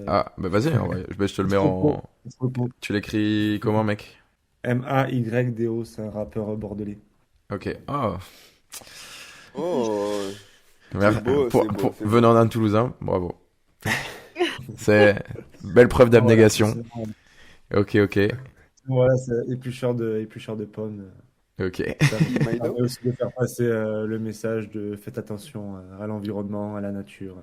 ah, bah vas-y, en vrai. Je te le mets petite reco. en, Petite reco. tu l'écris comment, mec? Maydo, c'est un rappeur bordelais. Ok. Ah, Oh, merci. c'est beau, c'est beau. Venant d'un Toulousain, bravo. C'est belle preuve Voilà, d'abnégation. Ok, ok, voilà, c'est éplucheur de pommes. ok. Ça Maïdo? permet aussi de faire passer le message de faites attention à l'environnement, à la nature.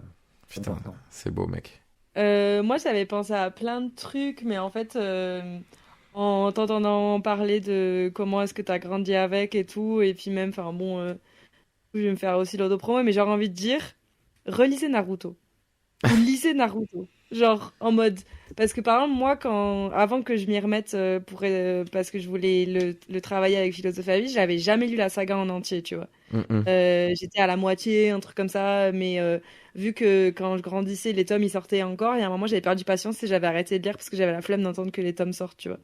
C'est Putain, important. c'est beau, mec. Moi, j'avais pensé à plein de trucs, mais en fait, en t'entendant parler de comment est-ce que t'as grandi avec et tout, et puis même, enfin bon, je vais me faire aussi l'autopromo, mais j'aurais envie de dire, relisez Naruto. Ou lisez Naruto. Genre, en mode. Parce que par exemple, moi, avant que je m'y remette parce que je voulais le travailler avec Philosophie à vie, j'avais jamais lu la saga en entier, tu vois. Hum, hum. J'étais à la moitié, un truc comme ça, mais vu que quand je grandissais, les tomes ils sortaient encore, et à un moment j'avais perdu patience et j'avais arrêté de lire parce que j'avais la flemme d'entendre que les tomes sortent, tu vois.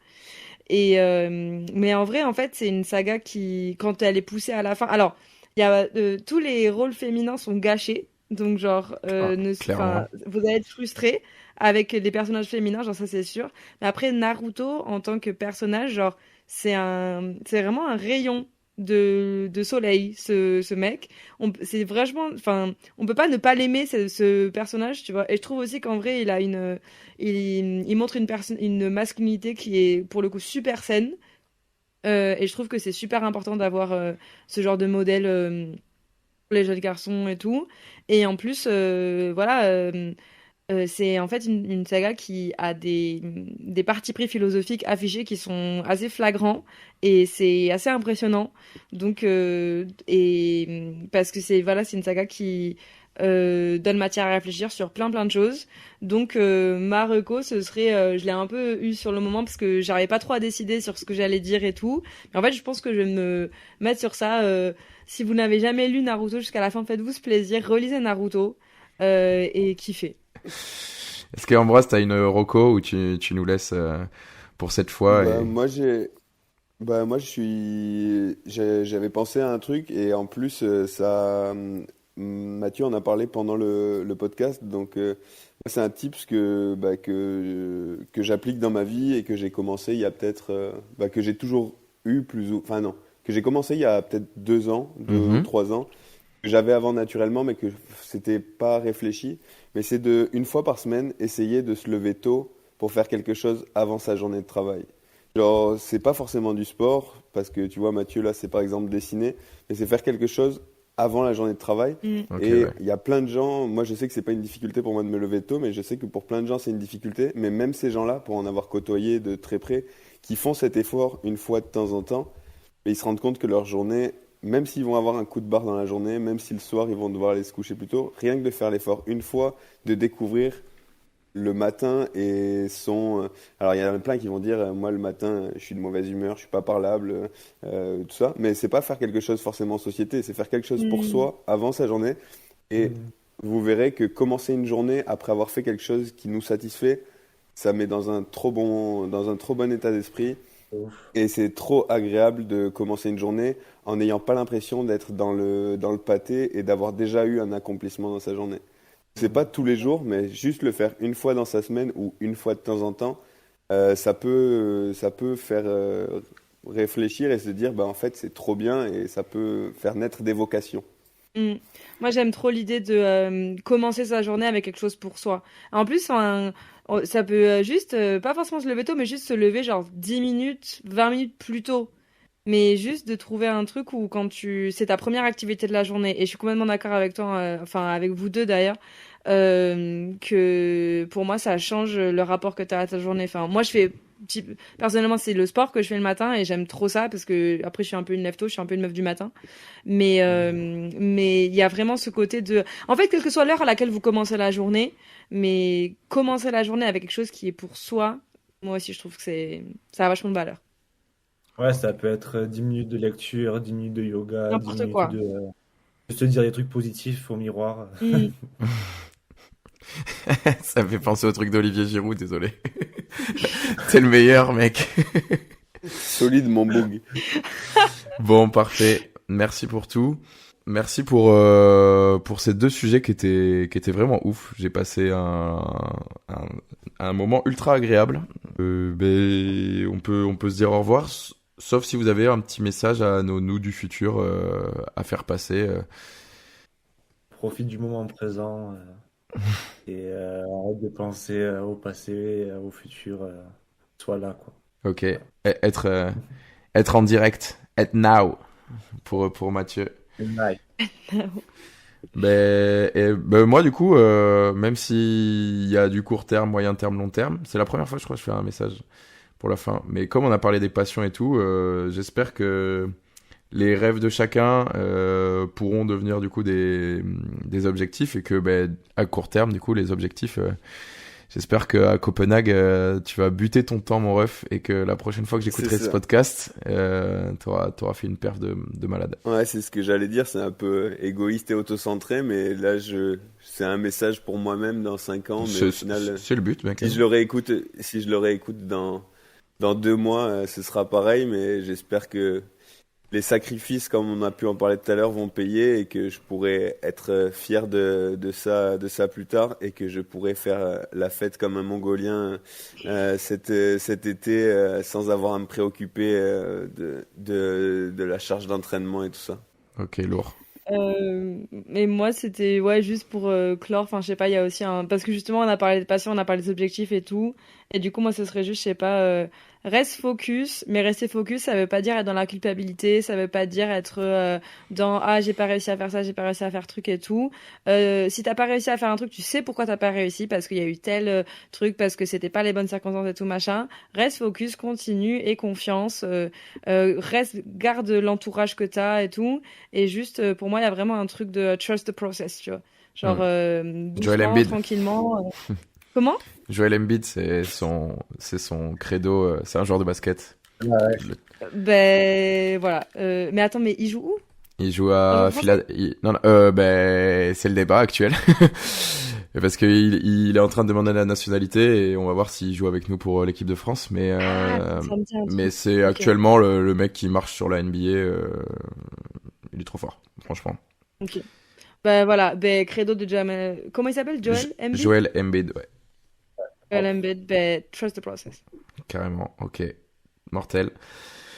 Mais en vrai, en fait, c'est une saga qui, quand elle est poussée à la fin, alors il y a tous les rôles féminins sont gâchés, donc genre, Ah, enfin, clairement. vous allez être frustrés avec les personnages féminins, genre ça c'est sûr. Mais après Naruto en tant que personnage, genre c'est vraiment un rayon de soleil, ce mec. C'est vraiment, enfin, on peut pas ne pas l'aimer ce personnage, tu vois. Et je trouve aussi qu'en vrai, il montre une masculinité qui est pour le coup super saine. Et je trouve que c'est super important d'avoir ce genre de modèle pour les jeunes garçons et tout. Et en plus, voilà, c'est en fait une saga qui a des partis pris philosophiques affichés qui sont assez flagrants et c'est assez impressionnant. Donc, parce que c'est une saga qui donne matière à réfléchir sur plein de choses. Donc, ma reco, ce serait, je l'ai un peu eu sur le moment parce que j'arrivais pas trop à décider sur ce que j'allais dire et tout. Mais en fait, je pense que je vais me mettre sur ça. Si vous n'avez jamais lu Naruto jusqu'à la fin, faites-vous ce plaisir, relisez Naruto et kiffez. Est-ce qu'Ambroise, t'as une roco où tu nous laisses pour cette fois Bah, et... moi, j'avais pensé à un truc et en plus, Mathieu en a parlé pendant le podcast. Donc, c'est un tips que j'applique dans ma vie et que j'ai commencé il y a peut-être, que j'ai toujours eu enfin non, que j'ai commencé il y a peut-être 2 ans, Mhm. 2 ou 3 ans, que j'avais avant naturellement, mais que c'était pas réfléchi. Mais c'est de, une fois par semaine, essayer de se lever tôt pour faire quelque chose avant sa journée de travail. Genre, c'est pas forcément du sport, parce que tu vois, Mathieu, là, c'est par exemple dessiner, mais c'est faire quelque chose avant la journée de travail. Mm. Ok, Et ouais. il y a plein de gens, moi je sais que c'est pas une difficulté pour moi de me lever tôt, mais je sais que pour plein de gens c'est une difficulté. Mais même ces gens-là, pour en avoir côtoyé de très près, qui font cet effort une fois de temps en temps, et ils se rendent compte que leur journée, même s'ils vont avoir un coup de barre dans la journée, même si le soir ils vont devoir aller se coucher plus tôt, rien que de faire l'effort une fois, de découvrir le matin et son... Alors il y en a plein qui vont dire, moi le matin je suis de mauvaise humeur, je suis pas parlable, tout ça, mais c'est pas faire quelque chose forcément en société, c'est faire quelque chose pour Mm. soi avant sa journée. Et Mm. vous verrez que commencer une journée après avoir fait quelque chose qui nous satisfait, ça met dans un trop bon état d'esprit. Ouf. Et c'est trop agréable de commencer une journée en n'ayant pas l'impression d'être dans le pâté et d'avoir déjà eu un accomplissement dans sa journée. C'est pas tous les jours, mais juste le faire une fois dans sa semaine ou une fois de temps en temps, ça peut faire réfléchir et se dire, bah, en fait, c'est trop bien et ça peut faire naître des vocations. Mm. Moi, j'aime trop l'idée de commencer sa journée avec quelque chose pour soi. En plus, ça peut juste, pas forcément se lever tôt, mais juste se lever genre 10 minutes, 20 minutes plus tôt. mais juste de trouver un truc où c'est ta première activité de la journée. Et je suis complètement d'accord avec toi, enfin avec vous deux d'ailleurs, que pour moi ça change le rapport que tu as à ta journée. Enfin, moi personnellement c'est le sport que je fais le matin et j'aime trop ça parce que après je suis un peu une lève tôt, je suis un peu une meuf du matin. Mais il y a vraiment ce côté de, en fait, quelle que soit l'heure à laquelle vous commencez la journée, mais commencer la journée avec quelque chose qui est pour soi, moi aussi je trouve que ça a vachement de valeur. Ouais, ça peut être 10 minutes de lecture, 10 minutes de yoga, 10 N'importe minutes quoi. de se dire des trucs positifs au miroir. Mm. Ça me fait penser au truc d'Olivier Giroud, désolé. T'es le meilleur, mec. Solide, mon boug. Bon, parfait. Merci pour tout. Merci pour ces deux sujets qui étaient vraiment ouf. J'ai passé un moment ultra agréable. On peut se dire au revoir, sauf si vous avez un petit message à nos nous du futur à faire passer. Profite du moment présent et arrête de penser au passé, au futur. Sois là, quoi. Ok. Être en direct. Être now pour Mathieu. Nice. Moi, du coup, même s'il y a du court terme, moyen terme, long terme, c'est la première fois, je crois, que je fais un message pour la fin. Mais comme on a parlé des passions et tout, j'espère que les rêves de chacun pourront devenir du coup des objectifs et que à court terme, du coup, les objectifs. J'espère qu'à Copenhague, tu vas buter ton temps, mon ref, et que la prochaine fois que j'écouterai C'est ce ça. podcast, t'auras fait une perf de malade. Ouais, c'est ce que j'allais dire, c'est un peu égoïste et autocentré, mais là, c'est un message pour moi-même dans 5 ans, mais au final, C'est le but, mec. si je le réécoute dans 2 mois, ce sera pareil, mais j'espère que les sacrifices, comme on a pu en parler tout à l'heure, vont payer et que je pourrai être fier de ça plus tard et que je pourrai faire la fête comme un Mongolien cet été sans avoir à me préoccuper de la charge d'entraînement et tout ça. Ok, lourd. Et moi, c'était ouais, juste pour clore. Enfin, je sais pas, il y a aussi parce que justement, on a parlé de passion, on a parlé des objectifs et tout. Et du coup, moi, ce serait juste, je sais pas, reste focus. Mais rester focus, ça veut pas dire être dans la culpabilité. Ça veut pas dire être dans ah, j'ai pas réussi à faire ça, j'ai pas réussi à faire truc et tout. Si t'as pas réussi à faire un truc, tu sais pourquoi t'as pas réussi, parce qu'il y a eu tel truc, parce que c'était pas les bonnes circonstances et tout machin. Reste focus, continue et confiance. Garde l'entourage que t'as et tout. Et juste, pour moi, il y a vraiment un truc de trust the process, tu vois. Genre, Joel doucement, Embiid. tranquillement. Comment? Joel Embiid, c'est son credo. C'est un joueur de basket. Ouais. Ben, voilà. Mais attends, mais il joue où? Il joue à En France? Philadelphie. Non, c'est le débat actuel. Parce qu'il est en train de demander la nationalité et on va voir s'il joue avec nous pour l'équipe de France. Mais Ça me dit un mais truc. c'est Ok. actuellement le mec qui marche sur la NBA. Il est trop fort, franchement. Ok. Ben voilà, ben credo de Joel. Comment il s'appelle? Joel Embiid? Joel Embiid, ouais, Joel Embiid, ben trust the process. carrément. Ok, mortel.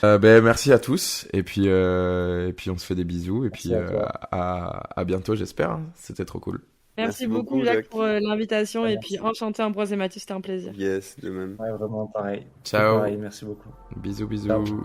Merci à tous et puis on se fait des bisous et puis Merci à toi. à bientôt, j'espère. C'était trop cool. Merci Merci beaucoup, beaucoup, Jacques, Jacques. pour l'invitation. Et puis Merci. enchanté, Ambroise et Mathieu, c'était un plaisir. Yes, de même. Ouais, vraiment pareil. Tout Ciao. pareil, merci beaucoup. Bisous, Ciao. bisous.